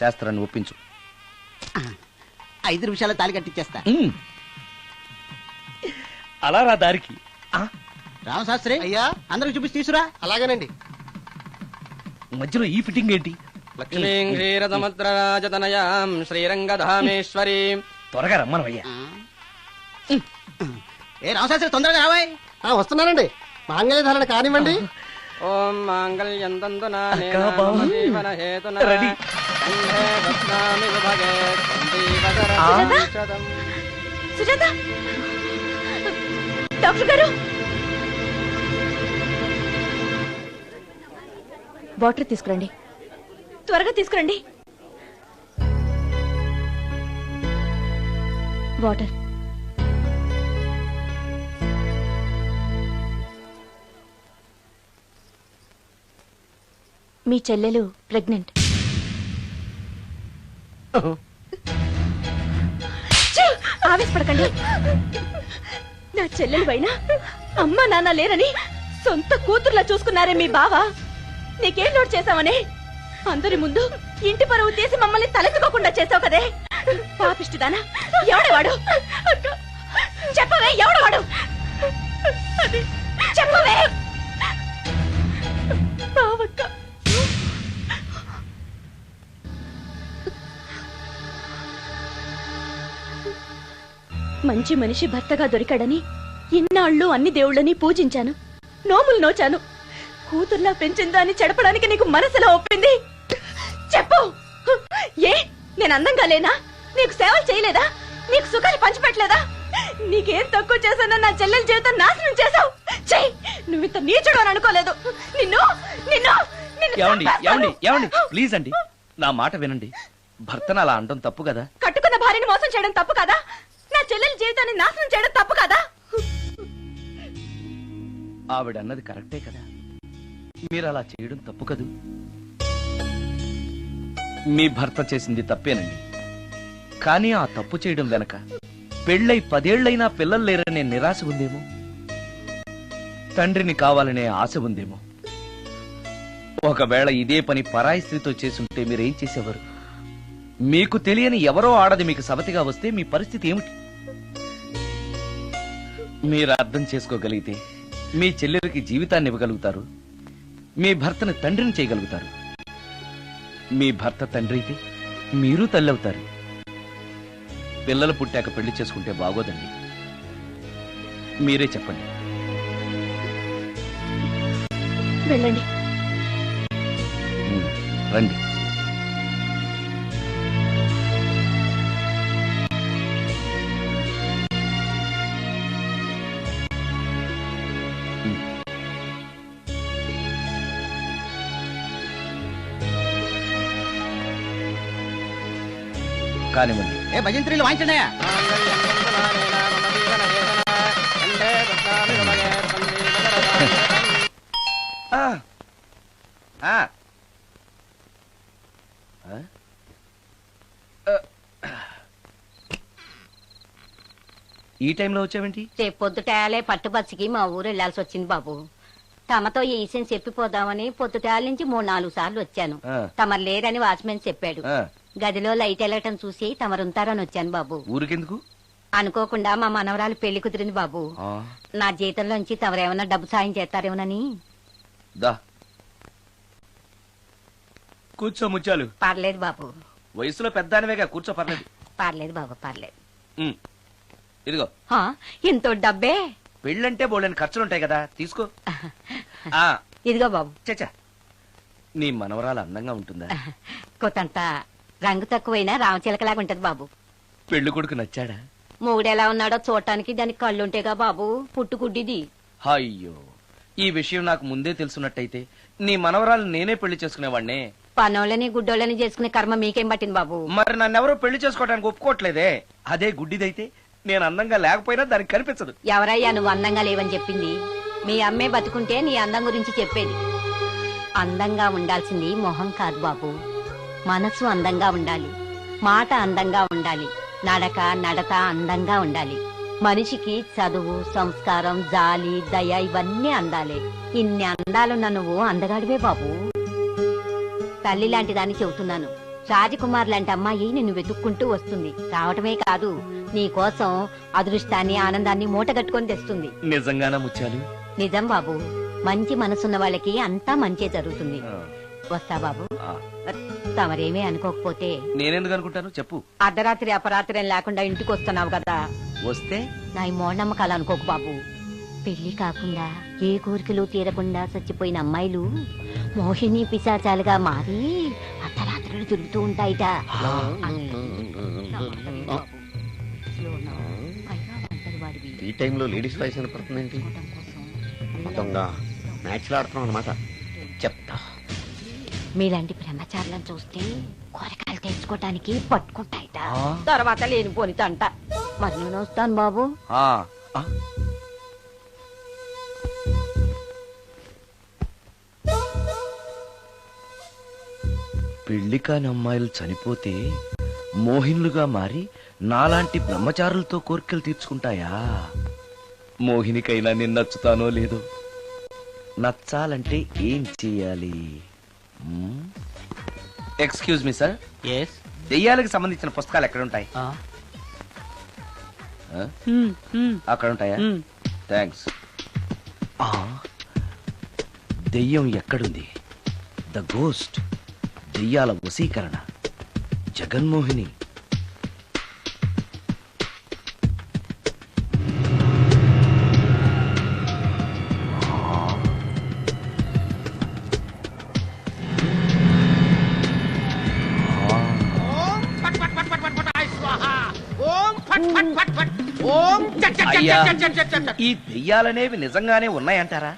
శాస్త్రాన్ని ఒప్పించు. 5 నిమిషాలు తాళి కట్టించేస్తా. అలా రా దారికి. రామశాస్త్రి అయ్యా, అందరికి చూపించి తీసురా. అలాగేనండి. మధ్యలో ఈ ఫిట్టింగ్ ఏంటి? లక్ష్మీం క్షీరసముద్రరాజతనయాం శ్రీరంగధామేశ్వరీ. త్వరగా రమ్మనవయ్యా. ఏ రామశాస్త్రి తొందరగా రావాయ్. వస్తున్నానండి. మాంగళ్యధారణ కానివ్వండి. ఓం మాంగళ్యం తంతునా జీవన హేతునా రెడీ. సుజాత, డాక్టర్ గారు, వాటర్ తీసుకురండి. త్వరగా తీసుకురండి. వాటర్. మీ చెల్లెలు ప్రెగ్నెంట్. ఆవేశపడకండి. నా చెల్లెలు పైన అమ్మ నాన్న లేరని సొంత కూతుర్లా చూసుకున్నారే మీ బావ. నీకేం లోటు చేశావనే అందరి ముందు ఇంటి పరువు తీసి మమ్మల్ని తలెత్తుకోకుండా చేసావు కదే. పాపిష్టిదానా, ఎవడేవాడు? చెప్పవే, ఎవడవాడు? చెప్పవే. బావక్క, మంచి మనిషి భర్తగా దొరికాడని ఇన్నాళ్ళు అన్ని దేవుళ్ళని పూజించాను, నోములు నోచాను. కూతుర్లా పెంచిందా అని చెడపడానికి నీకు మనసులో ఒప్పింది. చెప్పు, ఏ నేను అందంగా లేనా? నీకు సేవలు చేయలేదా? నీకు సుఖాలు పంచిపెట్టలేదా? నీకేం తక్కువ చేశానో నా చెల్లెల జీవితం నాశనం చేశావు. చెయ్యి, నువ్వు ఇంత నీచుడు అని అనుకోలేదు. నిన్ను నిన్ను ప్లీజ్ అండి, నా మాట వినండి. భర్తను అలా అనడం తప్పు కదా. కట్టుకున్న భార్యని మోసం చేయడం తప్పు కదా? నా చెల్లెల జీవితాన్ని నాశనం చేయడం తప్పు కదా? ఆవిడన్నది కరెక్టే కదా. మీరు అలా చేయడం తప్పు కదూ. మీ భర్త చేసింది తప్పేనండి. కానీ ఆ తప్పు చేయడం వెనక పెళ్ళై 10 ఏళ్లైనా పిల్లలు లేరనే నిరాశ ఉందేమో, తండ్రిని కావాలనే ఆశ ఉందేమో. ఒకవేళ ఇదే పని పరాయి స్త్రీతో చేసుంటే మీరేం చేసేవారు? మీకు తెలియని ఎవరో ఆడది మీకు సవతిగా వస్తే మీ పరిస్థితి ఏమిటి? మీరు అర్థం చేసుకోగలిగితే మీ చెల్లెలకి జీవితాన్ని ఇవ్వగలుగుతారు, మీ భర్తను తండ్రిని చేయగలుగుతారు. మీ భర్త తండ్రి అయితే మీరు తల్లి అవుతారు. పిల్లలు పుట్టాక పెళ్లి చేసుకుంటే బాగోదండి. మీరే చెప్పండి. వెళ్ళండి. రండి. కానివ్వండి. ఏ భజంత్రీలు వాయించండి. ఆ. ఆ. ఆ? ఈ టైంలో వచ్చావేంటి? రేపు పొద్దుటాలే పట్టుబచ్చికి మా ఊరు వెళ్లాల్సి వచ్చింది బాబు. తమతో ఈ విషయం చెప్పిపోదామని పొద్దుటాల నుంచి 3-4 సార్లు వచ్చాను. ఆ. తమరు లేరని వాచ్మెన్ చెప్పాడు. ఆ. గదిలో లైట్ వెళ్ళటం చూసి తమరుంటారని వచ్చాను బాబు. ఊరికెందుకు? అనుకోకుండా మా మనవరాలు పెళ్లి కుదిరింది బాబు. ఆ. నా జీతంలోంచి తమరేమన్నా డబ్బు సాయం చేస్తారేమోనని. దా కూర్చో ముచ్చాలు. పర్లేదు బాబు, వయసులో పెద్దానివేగా, కూర్చో. పర్లేదు. పర్లేదు బాబు, పర్లేదు. ఇదిగో హా, ఇంతో డబ్బే. పెళ్ళంటే బోళ్ళని ఖర్చులుంటాయి కదా, తీసుకో. ఆ ఇదిగో బాబు. చచ్చా, నీ మనవరాలు అందంగా ఉంటుందా? కొత్తంత రంగు తక్కువైనా రామచిలకలాగా ఉంటది బాబు. పెళ్లి కొడుకు నచ్చాడా? మూడెలా ఉన్నాడో చూడటానికి దానికి కళ్ళుంటేగా బాబు, పుట్టుకుడ్డిది. అయ్యో, ఈ విషయం నాకు ముందే తెలుసున్నట్టయితే నీ మనవరాలు నేనే పెళ్లి చేసుకునేవాడినే. పనోళ్ళని గుడ్డోళ్ళని చేసుకునే కర్మ మీకేం పట్టింది బాబు? మరి నన్నెవరూ పెళ్లి చేసుకోవడానికి ఒప్పుకోవట్లేదే. అదే గుడ్డిదైతే నేను అందంగా లేకపోయినా దానికి కనిపించదు. ఎవరయ్యా నువ్వు అందంగా లేవని చెప్పింది? మీ అమ్మే బతుకుంటే నీ అందం గురించి చెప్పేది. అందంగా ఉండాల్సింది మొహం కాదు బాబు, మనసు అందంగా ఉండాలి, మాట అందంగా ఉండాలి, నడక నడత అందంగా ఉండాలి. మనిషికి చదువు, సంస్కారం, జాలి, దయ ఇవన్నీ అందాలే. ఇన్ని అందాలున్న నువ్వు అందగాడివే బాబు. తల్లి లాంటి దాన్ని చెబుతున్నాను. రాజకుమార్ లాంటి అమ్మాయి నిన్ను వెతుక్కుంటూ వస్తుంది. రావటమే కాదు, నీ కోసం అదృష్టాన్ని, ఆనందాన్ని మూటగట్టుకొని తెస్తుంది. నిజంగానా ముత్యాలు? నిజం బాబు, మంచి మనసున్న వాళ్ళకి అంతా మంచే జరుగుతుంది. వస్తా బాబు. తమరేమీ అనుకోకపోతే. నేనెందుకు అనుకుంటాను చెప్పు. అర్ధరాత్రి అపరాత్రి లేకుండా ఇంటికి వస్తున్నావు కదా, వస్తే నా ఈ మూఢనమ్మకాలు అనుకోకు బాబు. పెళ్లి కాకుండా ఏ కోరికలు తీరకుండా చచ్చిపోయిన అమ్మాయిలు మోహిని పిశాచాలుగా మారి అర్ధరాత్రులు తిరుగుతూ ఉంటాయిట. ఈ టైంలో లేడీస్ వాయిస్ వినపడుతుందేంటి? మొత్తంగా మ్యాచ్లు ఆడుతున్నాం అనమాట. చెప్తా. మీలాంటి బ్రహ్మచారులను చూస్తే కోరికలు తెచ్చుకోవటానికి పట్టుకుంటాయిట. తర్వాత లేనిపోని తంట. మరి నేను వస్తాను బాబు. పెళ్లి కాని అమ్మాయిలు చనిపోతే మోహినులుగా మారి నాలాంటి బ్రహ్మచారులతో కోరికలు తీర్చుకుంటాయా? మోహినికైనా నేను నచ్చుతానో లేదో. నచ్చాలంటే ఏం చెయ్యాలి? Excuse me sir. దెయ్యాలకు సంబంధించిన పుస్తకాలు ఎక్కడుంటాయి? అక్కడ ఉంటాయా? థ్యాంక్స్. దెయ్యం ఎక్కడుంది? ద గోస్ట్, దెయ్యాల వశీకరణ, జగన్మోహిని. అయ్యా, ఈ దెయ్యాలనేవి నిజంగానే ఉన్నాయంటారా?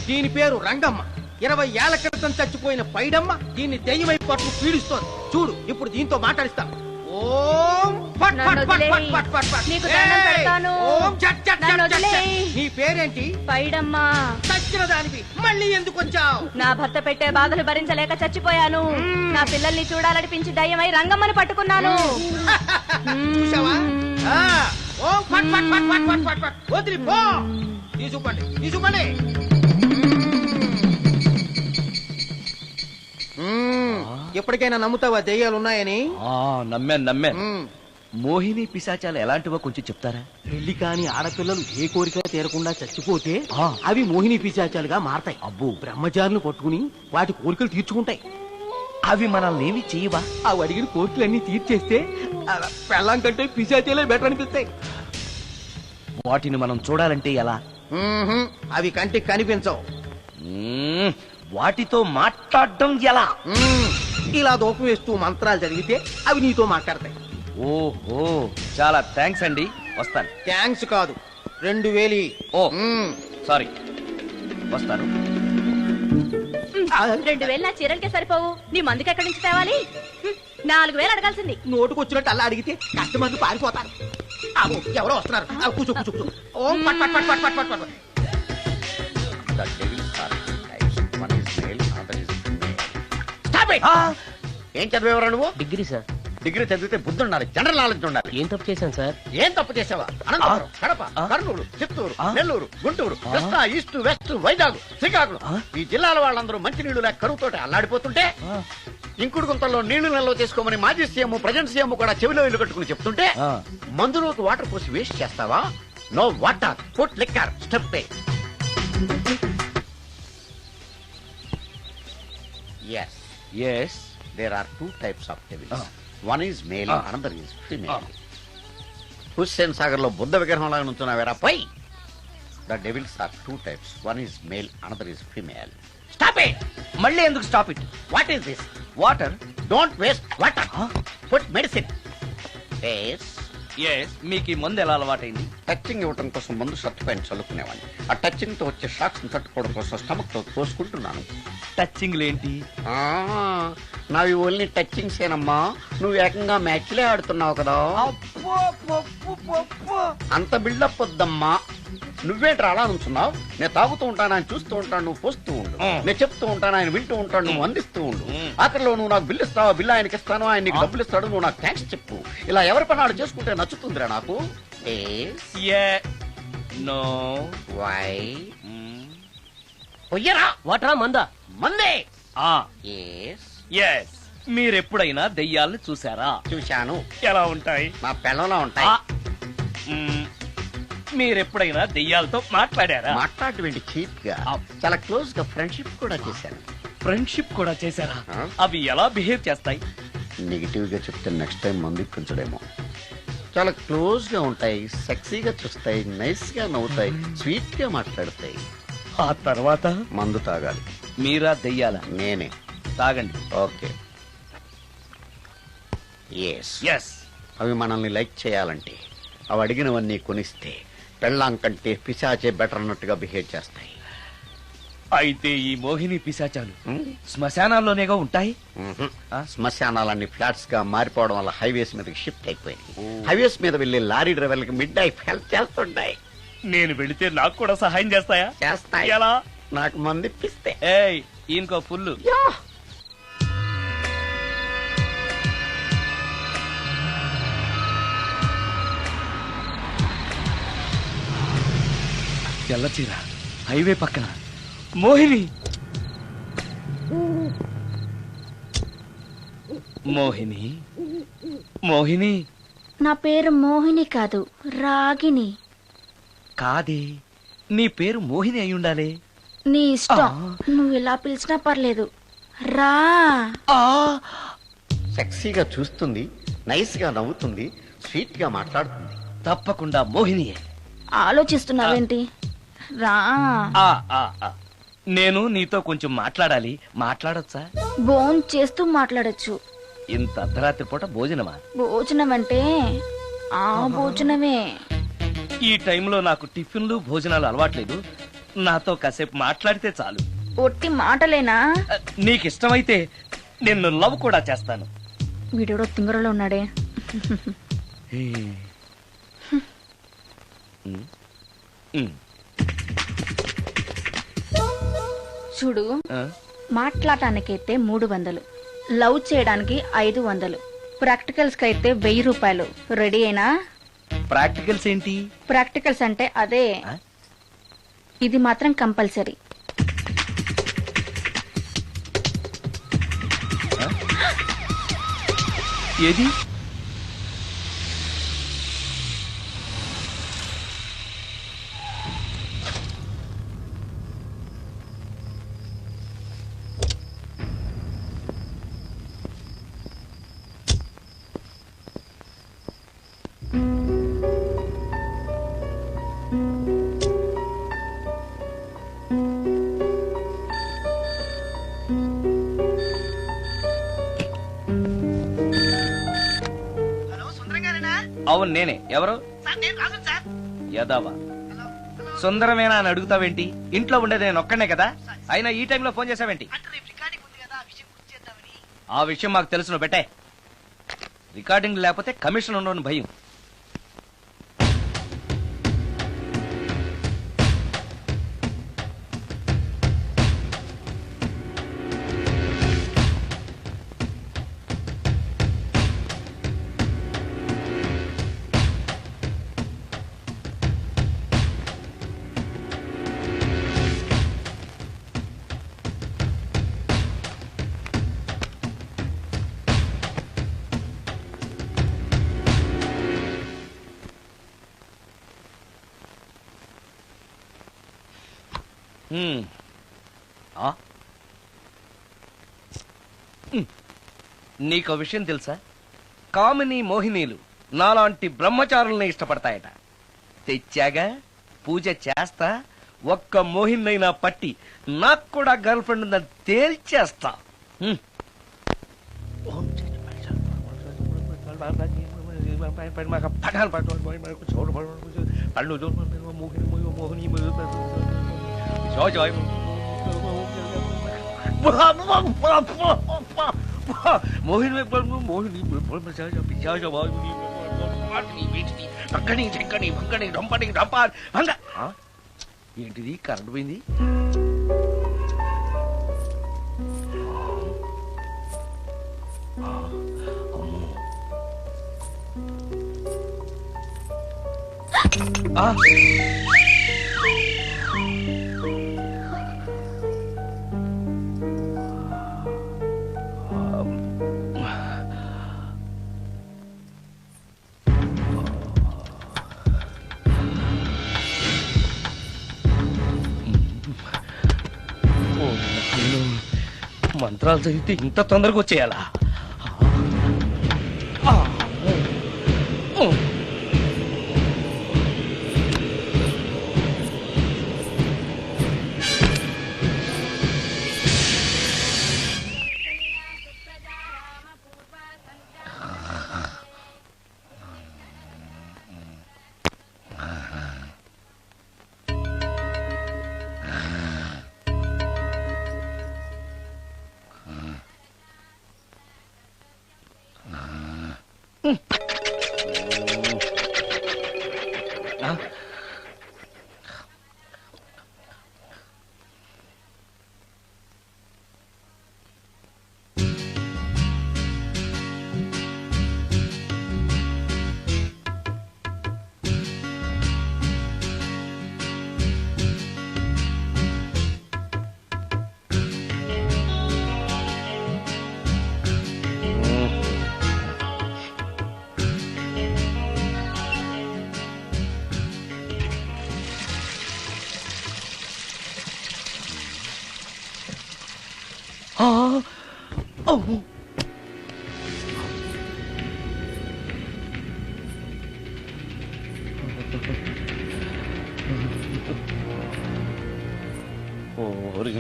దీని పేరు రంగమ్మ. 20 ఏళ్ల క్రితం చచ్చిపోయిన పైడమ్మ దీన్ని దెయ్యమై పట్టు పీడిస్తోంది. చూడు, ఇప్పుడు దీంతో మాట్లాడిస్తా. ఓం ఫట్ ఫట్ ఫట్ ఫట్ ఫట్ ఫట్ ఫట్. నీకు దండం పెడతాను. ఓం చట్ చట్ నన్ను చట్ వదిలేయ్. చట్. నీ పేరేంటి? పైడమ్మా. చచ్చిన దానివి మళ్ళీ ఎందుకు వచ్చావు? నా భర్త పెట్టే బాధలు భరించలేక చచ్చిపోయాను. నా పిల్లల్ని చూడాలనిపించి దయ్యమై రంగమ్మని పట్టుకున్నాను. చూసావా? ఓం ఫట్ ఫట్ ఫట్ ఫట్ ఫట్ ఫట్ ఫట్. వదిలి పో. తీసుకుపండి, తీసుకుపండి. ఎప్పటికైనా నమ్ముతావా దెయ్యాలు ఉన్నాయని? నమ్మాను. మోహిని పిశాచాలు ఎలాంటివో కొంచెం చెప్తారా? పెళ్లి కాని ఆడపిల్లలు ఏ కోరిక తీరకుండా చచ్చిపోతే అవి మోహిని పిశాచాలుగా మారతాయి. అబ్బో. బ్రహ్మచారులు పట్టుకుని వాటి కోరికలు తీర్చుకుంటాయి. అవి మనల్ని ఏమి చెయ్యవా? అవి అడిగిన కోరికలన్నీ తీర్చేస్తే పెళ్ళం కంటే పిశాచాలే బెటర్ అనిపిస్తాయి. వాటిని మనం చూడాలంటే ఎలా? అవి కంటికి కనిపించవు. వాటితో మాట్లాడడం ఎలా? ఇలా దూపం వేస్తూ మంత్రాలు చదివితే అవి నీతో మాట్లాడతాయి. ఓహో, చాలా థ్యాంక్స్ అండి, వస్తాను. థ్యాంక్స్ కాదు, 2000. ఓ సారీ, వస్తాను. 2000 నా చీరలకే సరిపోవు, నీ మందుకి ఎక్కడి నుంచి తేవాలి? 4000 అడగాల్సింది. నోటుకొచ్చినట్టు అలా అడిగితే కస్టమర్లు పారిపోతారు. ఎవరో వస్తున్నారు. కూర్చో కూర్చో కూర్చో. ఓం పట్ పట్ పట్ పట్ పట్ పట్ పట్. The devil's are types. One is male, other is female. Stop it! ఏం చదివేవరా నువ్వు? Degree sir. డిగ్రీ చదివితే బుద్ధి ఉండాలి, జనరల్ నాలెడ్జ్ ఉండాలి. ఏం తప్పు చేశాను సార్? ఏం తప్పు చేసావా? అనంతపురం, కడప, కర్నూలు, చిత్తూరు, నెల్లూరు, గుంటూరు, కృష్ణా, ఈస్ట్, వెస్ట్, వైజాగ్, శ్రీకాకుళం ఈ జిల్లాల వాళ్ళందరూ మంచి నీళ్లు లేక కరువుతోటి అల్లాడిపోతుంటే ఇంకుడు గుంతల్లో నీళ్లు నిల్వ చేసుకోమని మాజీ సీఎం, ప్రజెంట్ సీఎం కూడా చెవిలో ఇల్లు కట్టుకుని చెప్తుంటే మందులోకి వాటర్ పోసి వేస్ట్ చేస్తావా? No water, put liquor, step A. Yes. Yes. There are two types of devils. One is male, another is female. Hussain Sagar లో బుద్ధ విగ్రహం లాగా నుంచున్నావేరా పై. The devils are two types. One is male, another is female. Stop it! మళ్ళీ ఎందుకు stop it? What is this? Water. Don't waste water. Put medicine. Yes. Yes, మీకు ఈ మందు ఎలా అలవాటైంది? టచింగ్ ఇవ్వడం కోసం ముందు షర్ట్ పైన చల్లుకునేవాడిని. ఆ టచింగ్ తో వచ్చే షాక్స్ ని తట్టుకోవడం కోసం స్టమక్ తో కోసుకుంటున్నాను. టచింగ్ లేంటి? నావి ఓన్లీ టచింగ్స్ ఏనమ్మా. నువ్వు ఏకంగా మ్యాచ్లే ఆడుతున్నావు కదా. అంత బిల్డప్ వద్దమ్మా. నువ్వేంట్రా అలా నుంచున్నావు? నేను తాగుతూ ఉంటాను, ఆయన చూస్తూ ఉంటాను, నువ్వు పోస్తూ ఉండు. నేను చెప్తూ ఉంటాను, ఆయన వింటూ ఉంటాడు, నువ్వు అందిస్తూ ఉండు. ఆఖరిలో నువ్వు నాకు బిల్లు ఇస్తావా, బిల్లు ఆయనకి ఇస్తాను, ఆయన నీకు డబ్బులు ఇస్తాడు, నువ్వు నాకు థ్యాంక్స్ చెప్పు. ఇలా ఎవరి పనాడు చేసుకుంటే నచ్చుతుందిరా నాకు. నో. వై? పొయ్యరా. వాటరా మందా? మందే. ఎస్. మీరెప్పుడైనా దెయ్యాలను చూసారా? చూశాను. ఎలా ఉంటాయి? నా పెళ్ళంలా ఉంటాయి. మీరెప్పుడైనా దెయ్యాలతో మాట్లాడారా? మాట్లాడేంటి చీప్ గా, చాలా క్లోజ్ గా ఫ్రెండ్షిప్ కూడా చేశాను. ఫ్రెండ్షిప్ కూడా చేశారా? అవి ఎలా బిహేవ్ చేస్తాయి? నెగిటివ్ గా చెప్తే నెక్స్ట్ టైం మందు ఇప్పించడేమో. చాలా క్లోజ్ గా ఉంటాయి, సెక్సీగా చూస్తాయి, నైస్ గా నవ్వుతాయి, స్వీట్ గా మాట్లాడతాయి. ఆ తర్వాత మందు తాగాలి. మీరా దెయ్యాలా? నేనే. తాగండి. ఓకే. ఎస్. ఎస్. అవి మనల్ని లైక్ చేయాలంటే అవి అడిగినవన్నీ కొనిస్తే పెళ్ళాం కంటే పిశాచే బెటర్ అన్నట్టుగా బిహేవ్ చేస్తాయి. అయితే ఈ మోహిని పిశాచాలు శ్మశానాల్లోనేగా ఉంటాయి? శ్మశానాలన్నీ ఫ్లాట్స్ గా మారిపోవడం వల్ల హైవేస్ మీదకి షిఫ్ట్ అయిపోయింది. హైవేస్ మీద వెళ్లి లారీ డ్రైవర్లకి మిడ్ నైట్ హెల్ప్ చేస్తుంటాయి. నేను వెళితే నాకు కూడా సహాయం చేస్తాయా? చేస్తాయి. ఎలా? నాకు మంది ఇప్పిస్తే. ఏయ్, ఈయనకో ఫుల్. తెల్లచీర, హైవే పక్కన మోహిని. మోహిని, మోహిని. నా పేరు మోహిని కాదు, రాగిని. కాదే, నీ పేరు మోహిని అయి ఉండాలి. నీ ఇష్టం, నువ్వు ఇలా పిలిచినా పర్లేదు. రా. సెక్సీగా చూస్తుంది, నైస్ గా నవ్వుతుంది, స్వీట్ గా మాట్లాడుతుంది. తప్పకుండా మోహినియే. ఆలోచిస్తున్నావేంటి? రా. నేను నీతో కొంచెం మాట్లాడాలి. మాట్లాడొచ్చా? భోజనం చేస్తూ మాట్లాడొచ్చు. ఇంత అర్ధరాత్రి పూట భోజనమా? భోజనం అంటే ఆ భోజనమే. ఈ టైంలో నాకు టిఫిన్లు భోజనాలు అలవాట్లేదు. నాతో కాసేపు మాట్లాడితే చాలు. ఒట్టి మాటలేనా? నీకిష్టమైతే నిన్ను లవ్ కూడా చేస్తాను. వీడెవడో తింగరలో ఉన్నాడే. చూడు, మాట్లాడటానికైతే 300, లవ్ చేయడానికి 500, ప్రాక్టికల్స్ కి అయితే 1000 రూపాయలు. రెడీ అయినా? ప్రాక్టికల్స్ ఏంటి? ప్రాక్టికల్స్ అంటే అదే. ఇది మాత్రం కంపల్సరీ. ఏది అవును నేనే. ఎవరు? యదావా సుందరమేనా అని అడుగుతావేంటి? ఇంట్లో ఉండేది నేను ఒక్కనే కదా. అయినా ఈ టైంలో ఫోన్ చేసావేంటి? ఆ విషయం మాకు తెలుసు, నువ్వు పెట్టే. రికార్డింగ్ లేకపోతే కమిషన్ ఉండవని భయం. నీకో విషయం తెలుసా? కామిని మోహినీలు నాలాంటి బ్రహ్మచారుల్ని ఇష్టపడతాయట. తెచ్చాగా, పూజ చేస్తా, ఒక్క మోహినైనా పట్టి నాకు కూడా గర్ల్ ఫ్రెండ్ ఉందని తేల్చేస్తా. ఏంటిది? కరెంట్ పోయింది. మంత్రాలు చదివితే ఇంత తొందరగా వచ్చేయాలా?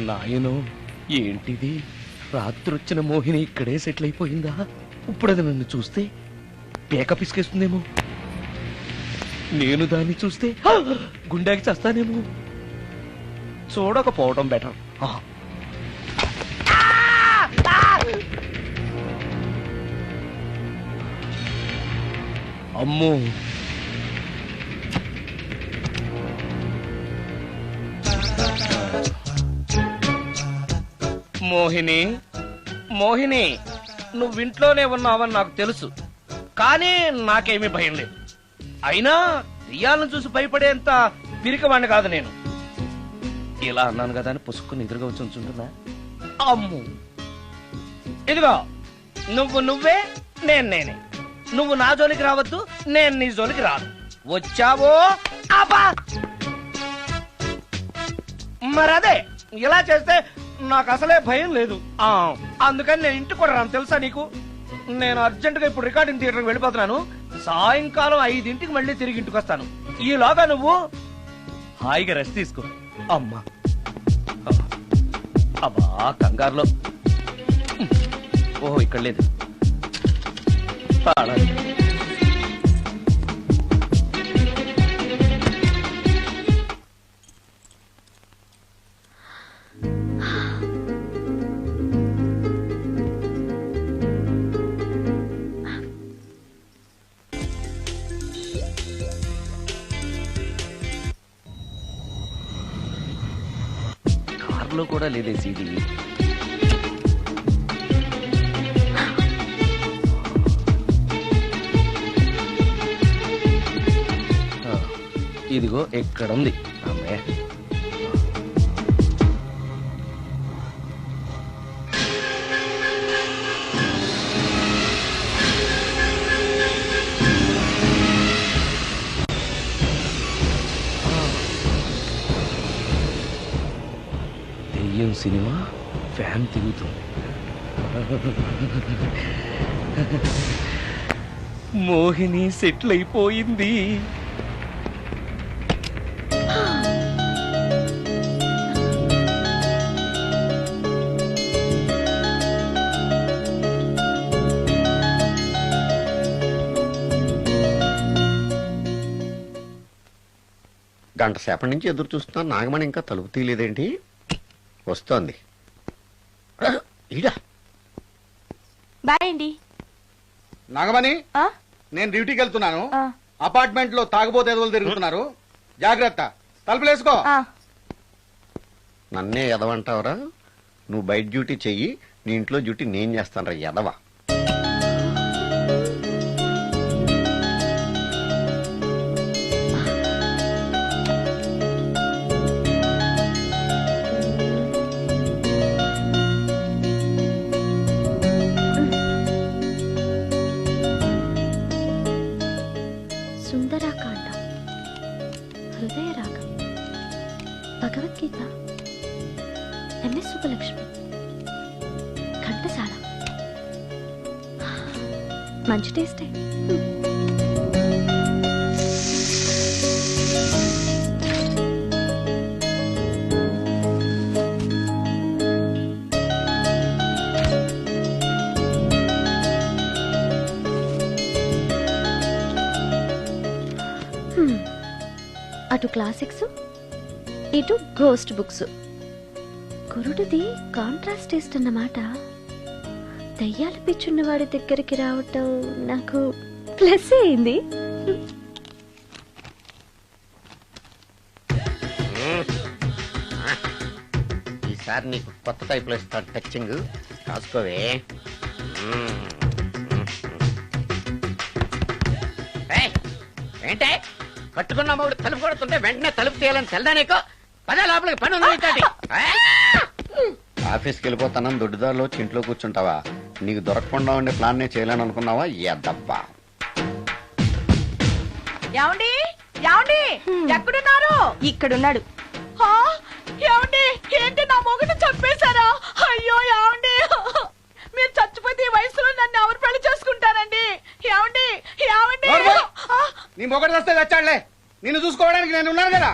నాయను, ఏంటిది? రాత్రొచ్చిన మోహిని ఇక్కడే సెటిల్ అయిపోయిందా? ఇప్పుడు అది నన్ను చూస్తే పేక పిసికేస్తుందేమో. నేను దాన్ని చూస్తే గుండెకి చేస్తానేమో. చూడకపోవడం బెటర్. అమ్మో, మోహిని, మోహిని, నువ్వింట్లోనే ఉన్నావని నాకు తెలుసు, కానీ నాకేమీ భయం లేదు. అయినా రియాలను చూసి భయపడేంత పిరికవాణ్ణి కాదు నేను. ఇలా అన్నాను కదా అని పుసుక్కుని ఎదురుగా వచ్చి ఉంచుంటున్నా. అమ్ము, ఇదిగో నువ్వే నేనే. నువ్వు నా జోలికి రావద్దు, నేను నీ జోలికి రాను. వచ్చావో అబ్బా! మరదే ఇలా చేస్తే నాకు అసలే భయం లేదు. అందుకని నేను ఇంటికి కూడా రాను, తెలుసా నీకు? నేను అర్జెంట్ గా ఇప్పుడు రికార్డింగ్ థియేటర్కి వెళ్ళిపోతున్నాను. సాయంకాలం 5 మళ్ళీ తిరిగి ఇంటికి వస్తాను. ఈలోగా నువ్వు హాయిగా రెస్ట్ తీసుకో. అమ్మా అబ్బా కంగారులో. ఓహో ఇక్కడ లేదు. తాళాలు. కార్లో కూడా లేదే సీడీ. ఇదిగో ఎక్కడ ఉంది. అమ్మే దెయ్యం సినిమా ఫ్యాన్ తిరుగుతుంది. మోహిని సెటిల్ అయిపోయింది. గంట సేపటి నుంచి ఎదురు చూస్తున్నాను. నాగమణి ఇంకా తలుపు తీయలేదేంటి? వస్తోంది. ఈడా బాయ్ అండి. నాగమణి, నేను డ్యూటీకి వెళ్తున్నాను. అపార్ట్మెంట్ లో తాగుబోతే ఎదుగులు తిరుగుతున్నారు, జాగ్రత్త. తలుపులేసుకో. నన్నే ఎదవంటావురా? నువ్వు బయట డ్యూటీ చెయ్యి, నీ ఇంట్లో డ్యూటీ నేను చేస్తాను రా ఎదవా. సుందరాకాండ, హృదయ రాగం, భగవద్గీత, ఎంఎస్ సుబ్బలక్ష్మి, ఘంటసాల. మంచి టేస్టే. అటు క్లాసిక్స్, ఇటు గోస్ట్ బుక్స్. కురుడిది కాంట్రాస్ట్ టేస్ట్ అన్నమాట. దయ్యాలు పిచ్చున్న వాడి దగ్గరికి రావటం నాకు ప్లస్ అయింది. ఈసారి నీకు కొత్త టైప్ లో ఇస్తాను టచ్చింగ్, రాసుకోవే. ఏంటే కట్టుకున్న మూడు తలుపు కొడుతుంటే వెంటనే తలుపు తీయాలని తెల్దా నీకు? పదే లోపలికి పని ఉంది. ఆఫీస్కి వెళ్ళిపోతానని దొడ్డుదారిలో ఇంట్లో కూర్చుంటావా? నీకు దొరకకుండా ఉండే ప్లాన్ నే చేయాలని అనుకున్నావా? ఎద్దబ్బా. ఏమండి ఏమండి ఎక్కడున్నారు? ఇక్కడున్నాడు. ఏమండి ఏంటి నా మొగుడు చంపేశారా? అయ్యో ఏమండి, మీరు చచ్చిపోతే ఈ వయసులో నన్ను ఎవరు పెళ్లి చేసుకుంటారండి? ఏమండి ఏమండి. నీ మొగడు వస్తే వచ్చాడులే, నిన్ను చూసుకోవడానికి నేను ఉన్నాను కదా.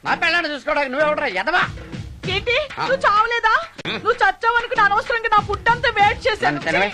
నా పిల్లని చూసుకోవడానికి నువ్వెవడరా ఎదవా? ఏంటి నువ్వు చావలేదా? నువ్వు చచ్చావనుకుని అనవసరంగా నా ఫుడ్ అంతా వేట్ చేశాను.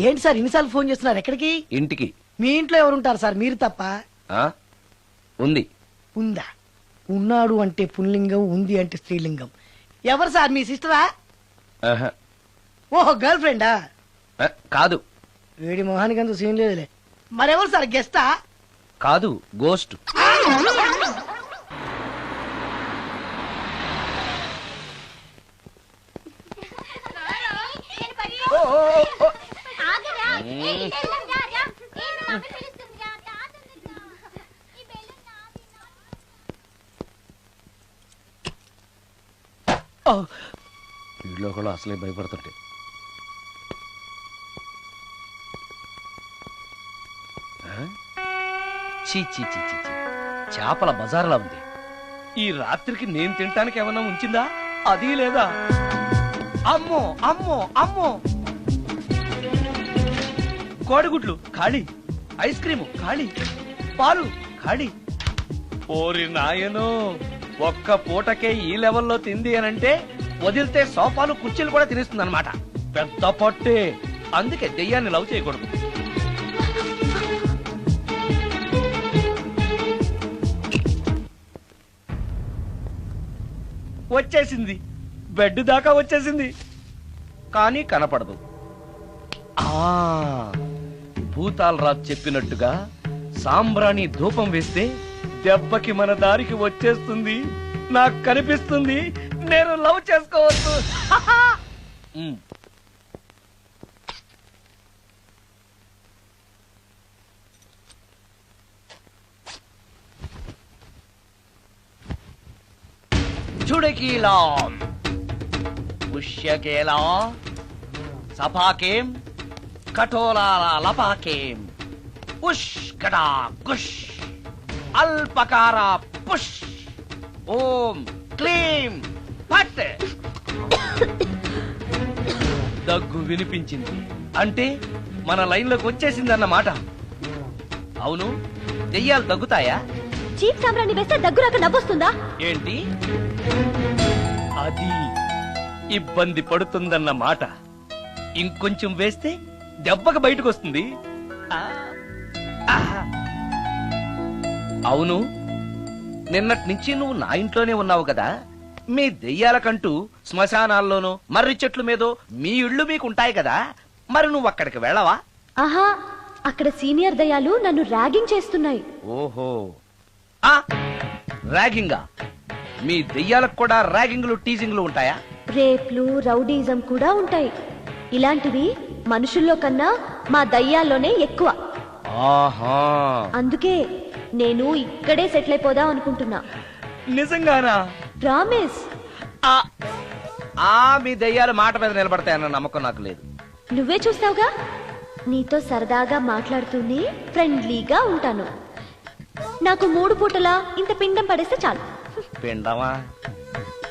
ఏంటి సార్ ఇన్నిసార్లు ఫోన్ చేస్తున్నారు? ఎక్కడికి? ఇంటికి. మీ ఇంట్లో ఎవరుంటారు సార్, మీరు తప్ప? ఉంది. ఉందా? ఉన్నాడు అంటే పుల్లింగం, ఉంది అంటే స్త్రీలింగం. ఎవరు సార్ మీ సిస్టరా? ఆహా. ఓహో గర్ల్ ఫ్రెండా? కాదు. వీడి మొహానికి అంత సీన్ లేదులే. మరెవరు సార్ గెస్టా? కాదు, గోస్ట్. వీళ్ళు కూడా అసలే భయపడుతుంటే. చీ చీ చీ చీ చీ. చేపల బజార్లా ఉంది. ఈ రాత్రికి నేను తినటానికి ఏమన్నా ఉంచిందా? అది లేదా? అమ్మో అమ్మో అమ్మో, కోడిగుడ్లు ఖాళీ, ఐస్ క్రీము ఖాళీ, పాలు ఖాళీ. ఓరి నాయనో, ఒక్క పూటకే ఈ లెవెల్లో తింది అనంటే వదిలితే సోఫాలు కుర్చీలు కూడా తినేస్తుంది అనమాట. పెద్ద పొట్టే. అందుకే దెయ్యాన్ని లవ్ చేయకూడదు. వచ్చేసింది, బెడ్ దాకా వచ్చేసింది, కానీ కనపడదు. భూతాలరాజు చెప్పినట్టుగా సాంబ్రాణి ధూపం వేస్తే దెబ్బకి మన దారికి వచ్చేస్తుంది. నాకు కనిపిస్తుంది, నేను లవ్ చేసుకోవచ్చు. చుడకీలా పుష్యకేలా సపాకేం కఠోరాల లపాకేం పుష్కటా కుష్ అల్పకార పుష్ ఓం క్లీం పట్. దగ్గు వినిపించింది అంటే మన లైన్లోకి వచ్చేసిందన్నమాట. అవును, దెయ్యాలు దగ్గుతాయా? చీప్ సాంబ్రాన్ని వేస్తే దగ్గురాక నవ్వొస్తుందా? ఏంటి అది? ఇబ్బంది పడుతుందన్న మాట. ఇంకొంచెం వేస్తే దెబ్బకి బయటకు వస్తుంది. అవును, నిన్నటి నుంచి నువ్వు నా ఇంట్లోనే ఉన్నావు కదా. మీ దెయ్యాలకంటూ శ్మశానాల్లోనూ మర్రి చెట్ల మీదో మీ ఇళ్ళు మీకుంటాయి కదా, మరి నువ్వు అక్కడికి వెళ్ళవా? ఆహా, అక్కడ సీనియర్ దయాలు నన్ను ర్యాగింగ్ చేస్తున్నాయి. ఓహో, ర్యాగింగా? మీ దెయ్యాలకు కూడా ర్యాగింగ్లు టీజింగ్లు ఉంటాయా? రేప్లు, రౌడీజం కూడా ఉంటాయి. ఇలాంటివి మనుషుల్లో కన్నా మా దయ్యాల్లోనే ఎక్కువ. ఆహా, అందుకే నేను ఇక్కడే సెటిల్ అయిపోదాం అనుకుంటున్నా. నిజంగానా? ప్రామిస్. మీ దెయ్యాలు మాట మీద నిలబడతాయన్న నమ్మకం నాకు లేదు. నువ్వే చూస్తావుగా. నీతో సరదాగా మాట్లాడుతూనే ఫ్రెండ్లీగా ఉంటాను. నాకు 3 పూటలా ఇంత పిండం పడేస్తే చాలు. పిండమా?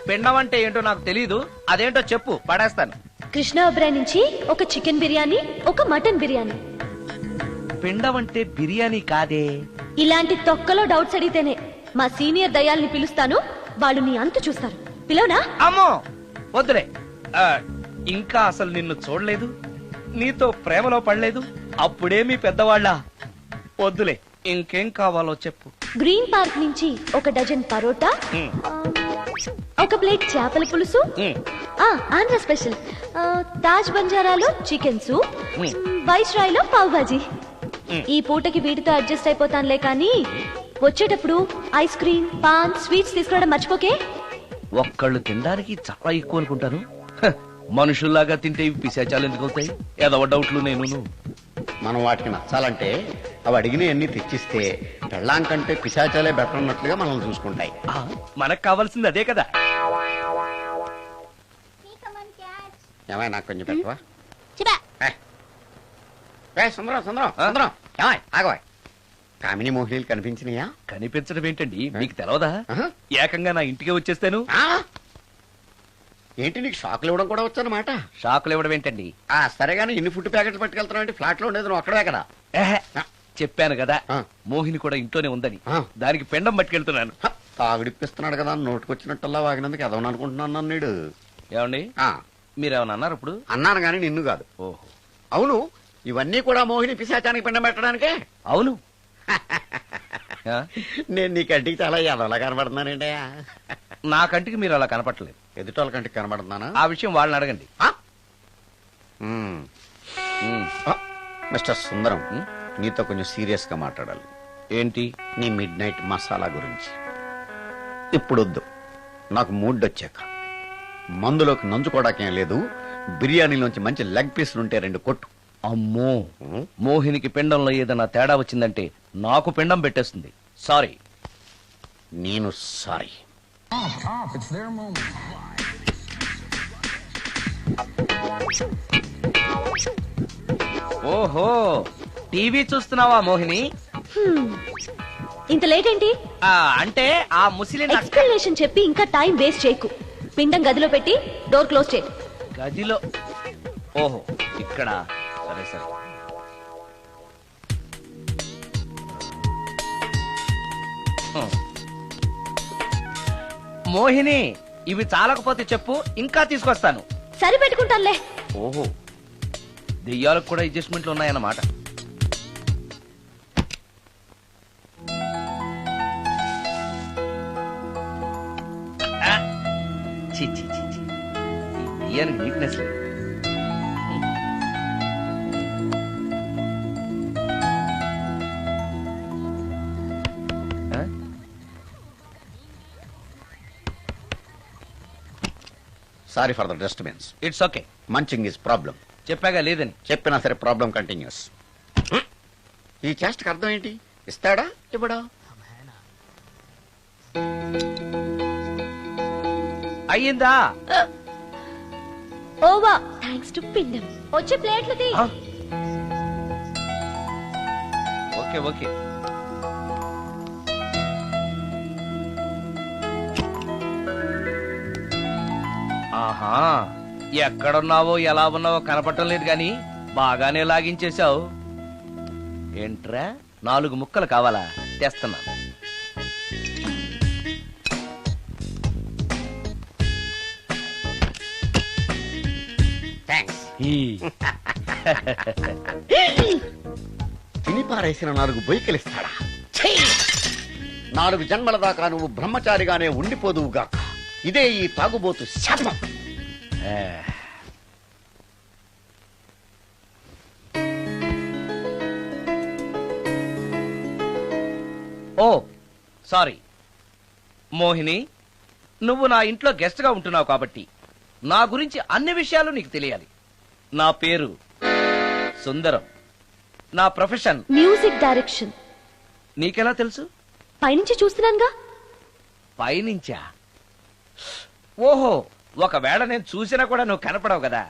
పిండం అంటే ఏంటో నాకు తెలీదు. అదేంటో చెప్పు, పడేస్తాను. కృష్ణ ఒబ్రాయ్ నుంచి ఒక చికెన్ బిర్యానీ, ఒక మటన్ బిర్యానీ. పిండం అంటే బిర్యానీ కాదే. ఇలాంటి తొక్కలో డౌట్స్ అడిగితేనే మా సీనియర్ దయాల్ని పిలుస్తాను. వాళ్ళు నీ అంతు చూస్తారు. పిలవనా? అమ్మో వద్దులే. ఇంకా అసలు నిన్ను చూడలేదు, నీతో ప్రేమలో పడలేదు. అప్పుడే మీ పెద్దవాళ్ళ. వద్దులే, ఇంకేం కావాలో చెప్పు. గ్రీన్ పార్క్ నుంచి ఒక డజన్ పరోటా, ఒక ప్లేట్ చేపల పులుసు, ఆంధ్ర స్పెషల్ తాజ్ బంజారాలో చికెన్ సూప్, వైస్ రాయ్ లో పావ్ భాజీ. ఈ పూటకి వీటితో అడ్జస్ట్ అయిపోతానులే, కానీ వచ్చేటప్పుడు ఐస్ క్రీమ్, పాన్, స్వీట్స్ తీసుకురావడం మర్చిపోకే. ఒక్కళ్ళు తినడానికి చాలా ఎక్కువ అనుకుంటాను. మనుషుల్లాగా తింటే ఇవి పిశాచాలు ఎందుకు అవుతాయి? ఏదో డౌట్లు నేను. మనం వాటికి నచ్చాలంటే అవి అడిగినవన్నీ తెచ్చిస్తే పెళ్ళాం కంటే పిశాచాలే బెటర్ అన్నట్లుగా మనల్ని చూసుకుంటాయి. మనకు కావాల్సింది అదే కదా. ఏమై నాకు కొంచెం పెట్టవా? సుందరం సుందరం సుందరం, ఏమై ఆగవా? కామిని మోహినీలు కనిపించినాయా? కనిపించడం ఏంటండి, మీకు తెలవదా? ఏకంగా నా ఇంటికి వచ్చేస్తాను. ఏంటి, నీకు షాకులు ఇవ్వడం కూడా వచ్చానమాట? షాకులు ఇవ్వడం ఏంటండి? సరేగాని ఇన్ని ఫుడ్ ప్యాకెట్లు పట్టుకెళ్తావు? ఫ్లాట్ లో ఉండేది నువ్వు అక్కడే కదా. చెప్పాను కదా, మోహిని కూడా ఇంట్లోనే ఉందని. దానికి పెండం పట్టుకెళ్తున్నాను. తాగుడిప్పిస్తున్నాడు కదా, నోటుకొచ్చినట్టల్లా వాగినందుకు ఎదవని అనుకుంటున్నాను నీడు. ఏమండి, మీరేమన్నా అన్నారు ఇప్పుడు? అన్నాను గాని నిన్ను కాదు. ఓహో, అవును, ఇవన్నీ కూడా మోహిని పిశాచానికి పిండం పెట్టడానికే? అవును. ఆ? నేను నీ కంటికి చాలా ఎదవలా కనబడుతున్నానండి. నా కంటికి మీరు అలా కనపట్లేదు. ఎదుటోళ్ళ కంటికి కనబడుతున్నానా? ఆ విషయం వాళ్ళని అడగండి. మ్మ్. ఉమ్. మిస్టర్ సుందరం, నీతో కొంచెం సీరియస్ గా మాట్లాడాలి. ఏంటి? నీ మిడ్ నైట్ మసాలా గురించి. ఇప్పుడు వద్దు, నాకు మూడ్ వచ్చాక. మందులోకి నంచుకోవడాకేం లేదు, బిర్యానీలోంచి మంచి లెగ్ పీసులు ఉంటే 2 కొట్టు. అమ్మో, మోహినికి పిండంలో ఏదైనా తేడా వచ్చిందంటే నాకు పిండం పెట్టేస్తుంది. సారీ. నేను సారీ. ఓహో, టీవీ చూస్తున్నావా మోహిని? ఇంత లేట్ ఏంటి? అంటే ఆ ముసిలి ఎక్స్ప్లెనేషన్ చెప్పి ఇంకా టైం వేస్ట్ చేయకు. పిండం గదిలో పెట్టి డోర్ క్లోజ్ చేయి. గదిలో? ఓహో, ఇక్కడ. సరే సరే. మోహిని, ఇవి చాలకపోతే చెప్పు, ఇంకా తీసుకొస్తాను. సరి పెట్టుకుంటానులే. ఓహో, దెయ్యాలకు కూడా అడ్జస్ట్మెంట్లు ఉన్నాయన్నమాట. ఛీ, ఛీ, ఛీ, ఛీ. ఈ దెయ్యానికి నీట్నెస్ లేదు. Sorry for the disturbance. It's okay. Munching is problem. చెప్పాగా లేదని. చెప్పినా సరే ప్రాబ్లం కంటిన్యూస్. ఈ చేష్టకి అర్థం ఏంటి? ఇస్తాడా ఇవ్వడా? అయ్యిందా? ఓవా, థ్యాంక్స్ టు పిండం. వచ్చే ప్లేట్లు తీ. Okay okay. ఆహా, ఎక్కడున్నావో ఎలా ఉన్నావో కనపడటం లేదు గాని బాగానే లాగించేశావు. ఏంట్రా, 4 ముక్కలు కావాలా? తెస్తున్నాను. థ్యాంక్స్. ఈ. తిని పారేసిన 4 బొయ్యకిలిస్తాడా? 4 జన్మల దాకా నువ్వు బ్రహ్మచారిగానే ఉండిపోదువుగాక. ఇదే ఈ తాగుబోతు శాపం. ఓ సారీ మోహిని, నువ్వు నా ఇంట్లో గెస్ట్ గా ఉంటున్నావు కాబట్టి నా గురించి అన్ని విషయాలు నీకు తెలియాలి. నా పేరు సుందరం. నా ప్రొఫెషన్ మ్యూజిక్ డైరెక్షన్. నీకెలా తెలుసు? పైనుంచి చూస్తున్నానుగా. పైనుంచా? ఓహో, ఒకవేళ నేను చూసినా కూడా నువ్వు కనపడవు కదా.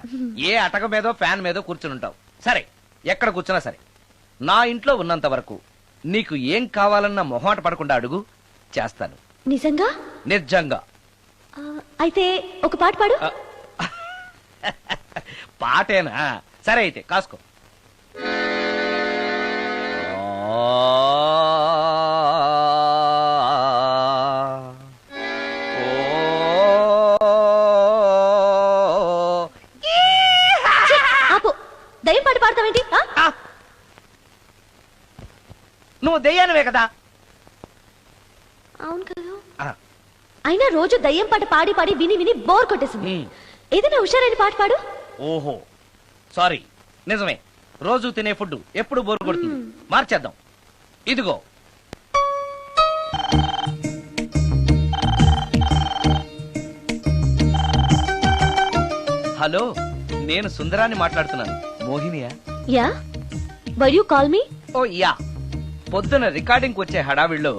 ఏ అటక మీదో ఫ్యాన్ మీదో కూర్చుంటావు. సరే, ఎక్కడ కూర్చున్నా సరే, నా ఇంట్లో ఉన్నంత వరకు నీకు ఏం కావాలన్నా మొహాట పడకుండా అడుగు, చేస్తాను. నిజంగా? నిజంగా. అయితే ఒక పాట పాడు. పాటేనా? సరే అయితే కాసుకో. ఆపు, దయ్యం పాట పాడతావేంటి? నువ్వు దెయ్యానివే కదా. అవును కదా. అయినా రోజు దయ్యం పాట పాడి పాడి విని విని బోర్ కొట్టేసింది. ఏదైనా హుషారైన పాట పాడు. ఓహో సారీ, నిజమే. రోజు తినే ఫుడ్ ఎప్పుడు బోరు కొడుతుంది. మార్చేద్దాం. ఇదిగో. హలో, నేను సుందరాన్ని మాట్లాడుతున్నాను. మోహినియా? Yeah, why you call me? ఓ యా, పొద్దున రికార్డింగ్ వచ్చే హడావిడిలో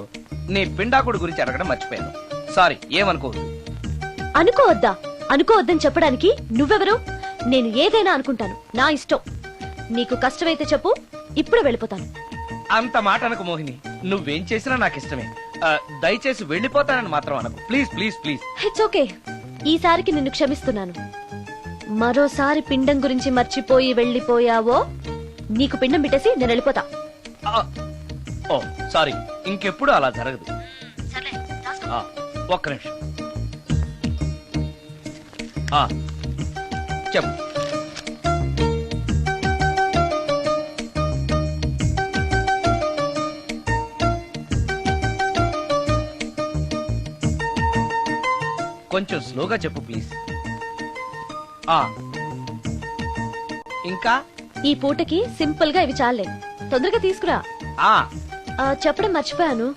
నీ పిండాకుడు గురించి అడగడం మర్చిపోయాను. సారీ, ఏమనుకోవద్దు. అనుకోవద్దా? అనుకోవద్దని చెప్పడానికి నువ్వెవరు? నేను ఏదైనా అనుకుంటాను, నా ఇష్టం. నీకు కష్టమైతే చెప్పు, ఇప్పుడు వెళ్ళిపోతాను. అంత మాట అనకు మోహిని, నువ్వేం చేసినా నాకు ఇష్టమే. దయచేసి వెళ్ళిపోతానని మాత్రం అనకు. Please please please. It's okay, ఈసారికి నిన్ను క్షమిస్తున్నాను. మరోసారి పిండం గురించి మర్చిపోయి వెళ్ళిపోయావో నీకు పిండం పెట్టేసి నేను వెళ్ళిపోతా. ఓ సారీ, ఇంకెప్పుడు అలా జరగదు. ఒక్క నిమిషం. చెప్పు. కొంచెం స్లోగా చెప్పు ప్లీజ్. ఇంకా ఈ పూటకి సింపుల్ గా ఇవి చాలే. తొందరగా తీసుకురా. ఆ చెప్పడం మర్చిపోయాను,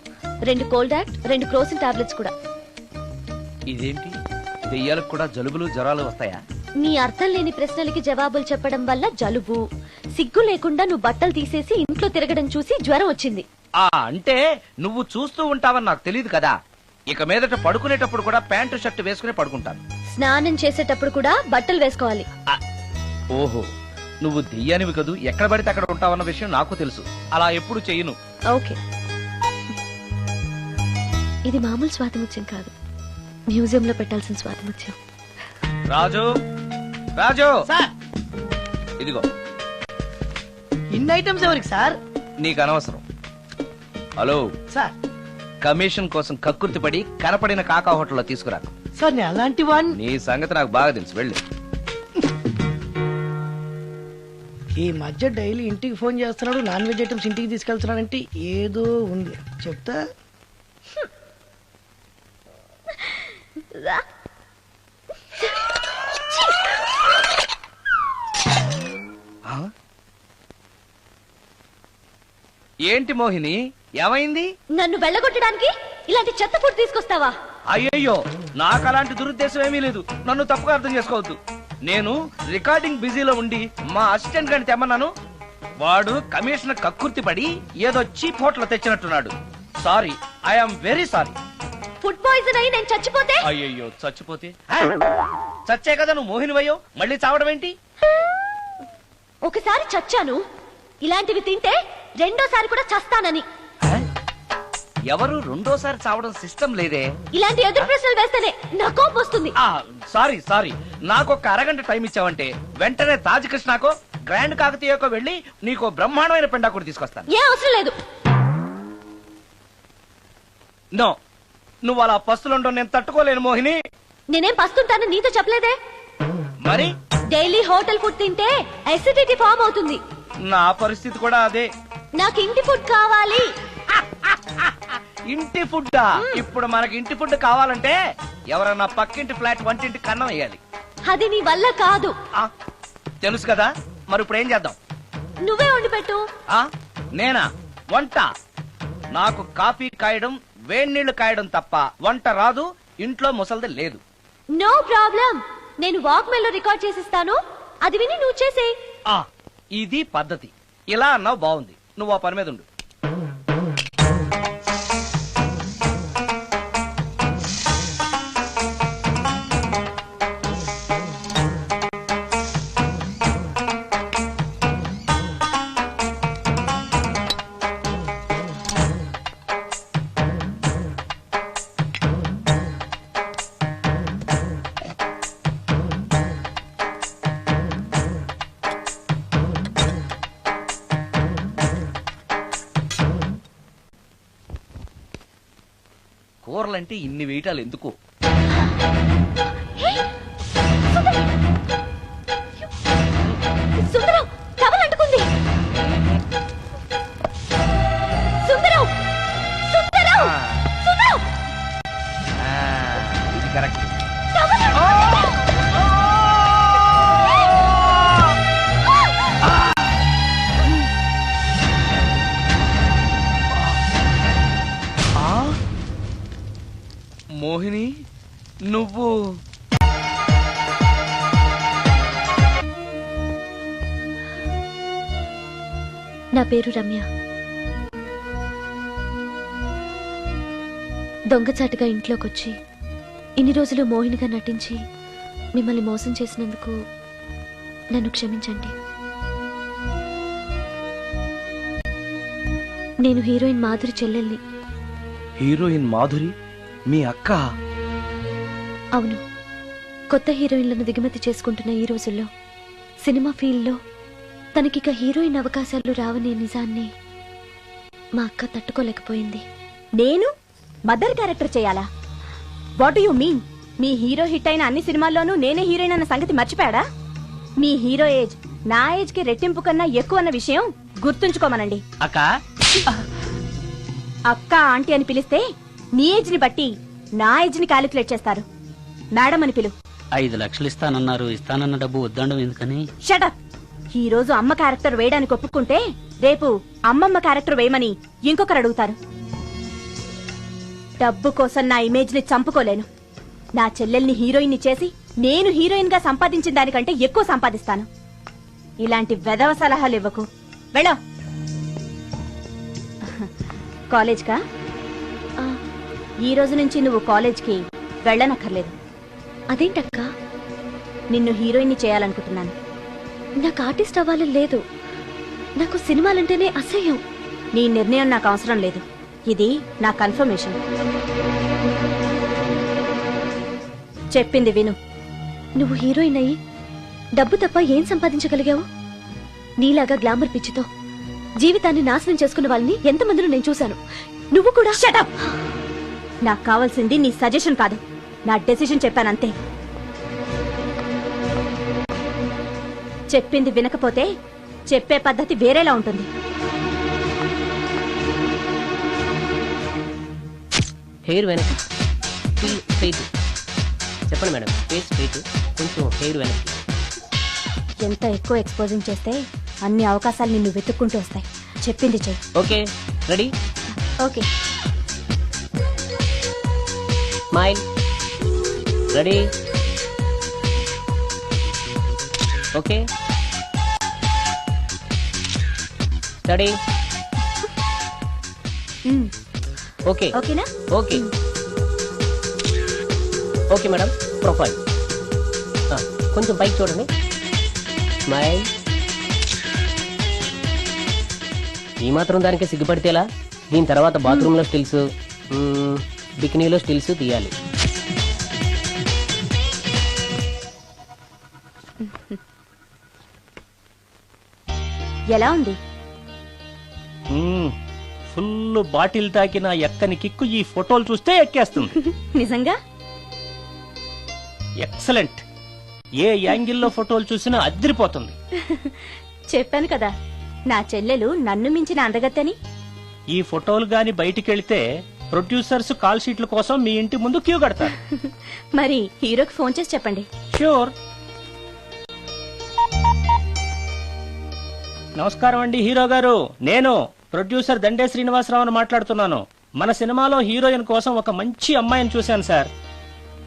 2 కోల్డ్ యాక్ట్, 2 క్రోసిన్ టాబ్లెట్స్ కూడా. ఇదేంటి, దెయ్యాలకు కూడా జలుబులు జ్వరాలు వస్తాయా? నీ అర్థం లేని ప్రశ్నలకి జవాబులు చెప్పడం వల్ల జలుబు, సిగ్గు లేకుండా నువ్వు బట్టలు తీసేసి ఇంట్లో తిరగడం చూసి జ్వరం వచ్చింది. అంటే నువ్వు చూస్తూ ఉంటావని నాకు తెలియదు కదా. ఇక మీదట పడుకునేటప్పుడు కూడా ప్యాంటు షర్ట్ వేసుకుని పడుకుంటాను. స్నానం చేసేటప్పుడు కూడా బట్టలు వేసుకోవాలి. ఓహో, నువ్వు దెయ్యానివి కదూ, ఎక్కడ పడితే అక్కడ ఉంటావన్న విషయం నాకు తెలుసు. అలా ఎప్పుడు చెయ్యను. ఓకే, ఇది మామూలు స్వాతిముత్యం కాదు, మ్యూజియం లో పెట్టాల్సిన స్వాతిముత్యం. రాజు, రాజు సార్, ఇదిగో. ఇన్ని ఐటమ్స్ ఎవరికి సార్? నీకు అనవసరం. హలో సార్, కమిషన్ కోసం కక్కుర్తి పడి కనపడిన కాకా హోటల్లో తీసుకురా. సార్ నేను అలాంటి వాడిని. నీ సంగతి నాకు బాగా తెలుసు, వెళ్ళు. ఈ మధ్య డైలీ ఇంటికి ఫోన్ చేస్తున్నాడు, నాన్ వెజ్ ఐటమ్స్ ఇంటికి తీసుకెళ్తున్నాడంటే ఏదో ఉంది, చెప్తా. ఏంటి మోహిని, ఏమైంది? నన్ను వెళ్ళగొట్టడానికి ఇలాంటి చెత్త ఫుడ్ తీసుకొస్తావా? అయ్యయ్యో, నాకు అలాంటి దురుద్దేశం ఏమీ లేదు, నన్ను తప్పుగా అర్థం చేసుకోవద్దు. నేను రికార్డింగ్ బిజీలో ఉండి మా అసిస్టెంట్ గారిని తెమ్మన్నాను. వాడు కమిషనర్ కక్కుర్తి పడి ఏదో చీప్ హోటల్ తెచ్చినట్టున్నాడు. Sorry, I'm very sorry. Food poison అయి నేను చచ్చిపోతే? అయ్యయ్యో, చచ్చిపోతే? చచ్చే కదా నువ్వు మోహినివయ్యో, మళ్ళీ చావడం ఏంటి? ఒకసారి చచ్చాను, ఇలాంటివి తింటే రెండోసారి కూడా చస్తానని. ఎవరు రెండోసారి చావడం సిస్టం లేదే. ఇలాంటి ఎదురు ప్రశ్నలు వేస్తేనే నా కోపం వస్తుంది. సారీ సారీ, నాకు ఒక అరగంట టైం ఇచ్చావంటే వెంటనే తాజ్ కృష్ణకో గ్రాండ్ కాకతీయకో వెళ్ళి నీకు బ్రహ్మాండమైన పెండాకుడు తీసుకొస్తాను. ఏ అవసరం లేదు. నో, నువ్వు అలా పస్తులుండో నేను తట్టుకోలేను మోహిని. నేనేం పస్తుంటాను నీతో చెప్పలేదే. మరి డైలీ హోటల్ ఫుడ్ తింటే అసిడిటీ ఫామ్ అవుతుంది. నా పరిస్థితి కూడా అదే. నాకు ఇంటి ఫుడ్ కావాలి. ఇంటి ఫుడ్? ఇప్పుడు మనకి ఇంటి ఫుడ్ కావాలంటే ఎవరన్నా పక్కింటి ఫ్లాట్ వంటింటి కన్నం వేయాలి. అది నీ వల్ల కాదు. తెలుసు కదా, మరి ఇప్పుడు ఏం చేద్దాం? నువ్వే వండి పెట్టు. నేనా వంట? నాకు కాఫీ కాయడం, వేడి నీళ్లు కాయడం తప్ప వంట రాదు. ఇంట్లో ముసల్ది లేదు. నో ప్రాబ్లం, నేను వాక్మెన్ లో రికార్డ్ చేసిస్తాను, అది విని నువ్వు చేసే. ఇది పద్ధతి. ఇలా అన్నావు, బాగుంది. నువ్వు ఆ పని మీద ఉండు. కూరలంటే ఇన్ని వేయటాలు ఎందుకు? సుందరం, టవల్ అంటుకుంది. సుందరం, సుందరం, సుందరం. ఇది కరెక్ట్. మోహిని, నువ్వు నా పేరు రమ్య. దొంగచాటుగా ఇంట్లోకొచ్చి ఇన్ని రోజులు మోహినిగా నటించి మిమ్మల్ని మోసం చేసినందుకు నన్ను క్షమించండి. నేను హీరోయిన్ మాధురి చెల్లెల్ని. హీరోయిన్ మాధురి మీ అక్క? అవును. కొత్త హీరోయిన్లను దిగుమతి చేసుకుంటున్న ఈ రోజుల్లో సినిమా ఫీల్డ్లో తనకిక హీరోయిన్ అవకాశాలు రావనే నిజాన్ని మా అక్క తట్టుకోలేకపోయింది. నేను మదర్ క్యారెక్టర్ చేయాలా? What you mean? Me hero hit అయిన అన్ని సినిమాల్లోనూ నేనే హీరోయిన్ అన్న సంగతి మర్చిపోయాడా? మీ హీరో ఏజ్ నా ఏజ్ కి రెట్టింపు కన్నా ఎక్కువ అన్న విషయం గుర్తుంచుకోమనండి. అక్క అక్క ఆంటీ అని పిలిస్తే నీ ఏజ్ ని బట్టి నా ఏజ్ ని క్యాలిక్యులేట్ చేస్తారు. మేడం అని పిలు. 5 లక్షలు ఇస్తానన్నారు, ఇస్తానన్న డబ్బు వద్దండం ఎందుకని? షటప్. ఈ రోజు అమ్మ క్యారెక్టర్ వేయడానికి ఒప్పుకుంటే రేపు అమ్మమ్మ క్యారెక్టర్ వేయమని ఇంకొకరు అడుగుతారు. డబ్బు కోసం నా ఇమేజ్ ని చంపుకోలేను. నా చెల్లెల్ని హీరోయిన్ చేసి నేను హీరోయిన్ గా సంపాదించిన దానికంటే ఎక్కువ సంపాదిస్తాను. ఇలాంటి వెధవ సలహాలు ఇవ్వకు. వెళ్ళో. కాలేజ్కా? ఈ రోజు నుంచి నువ్వు కాలేజ్కి వెళ్ళనక్కర్లేదు. అదేంటక్క? నిన్ను హీరోయిన్ చేయాలనుకుంటున్నాను. నాకు ఆర్టిస్ట్ అవ్వాలని లేదు. నాకు సినిమాలంటేనే అసహ్యం. నీ నిర్ణయం నాకు అవసరం లేదు. ఇది నా కన్ఫర్మేషన్. చెప్పింది విను. నువ్వు హీరోయిన్ అయ్యి డబ్బు తప్ప ఏం సంపాదించగలిగావు? నీలాగా గ్లామర్ పిచ్చితో జీవితాన్ని నాశనం చేసుకున్న వాళ్ళని ఎంతమందిలో నేను చూశాను. నువ్వు కూడా. షటప్. నాకు కావాల్సింది నీ సజెషన్ కాదు, నా డెసిషన్ చెప్పానంతే. చెప్పింది వినకపోతే చెప్పే పద్ధతి వేరేలా ఉంటుంది. హెయిర్ వెనక్కి, స్ట్రైట్. చెప్పండి మేడం. ఫేస్ స్ట్రైట్, కొంచెం హెయిర్ వెనక్కి. ఎంత ఎక్కువ ఎక్స్పోజింగ్ చేస్తే అన్ని అవకాశాలు నిన్ను వెతుక్కుంటూ వస్తాయి. చెప్పింది చెయ్యి. Okay, ready? Okay. Smile. Ready? Okay. Study. Okay. ఓకేనా? ఓకే. Okay madam. ప్రొఫైల్ కొంచెం పైకి చూడండి. స్మైల్. ఈ మాత్రం దానికి సిగ్గుపడితేలా? దీని తర్వాత బాత్రూంలో స్టిల్స్, బికినీలో స్టిల్స్ తీయాలి. ఎలా ఉంది? ఫుల్ బాటిల్ తాకిన ఎక్కని కిక్కు ఈ ఫోటోలు చూస్తే ఎక్కేస్తుంది. నిజంగా ఎక్సలెంట్. ఏ యాంగిల్లో ఫోటోలు చూసినా అదిరిపోతుంది. చెప్పాను కదా నా చెల్లెలు నన్ను మించిన అందగత్తని. ఈ ఫోటోలు గాని బయటికెళ్తే ప్రొడ్యూసర్స్ కాల్ షీట్ల కోసం మీ ఇంటి ముందు క్యూ కడతారు. మరి హీరోకి ఫోన్ చేసి చెప్పండి. ష్యూర్. నమస్కారం అండి హీరో గారు. నేను ప్రొడ్యూసర్ దండే శ్రీనివాసరావుని మాట్లాడుతున్నాను. మన సినిమాలో హీరోయిన్ కోసం ఒక మంచి అమ్మాయిని చూశాను సార్.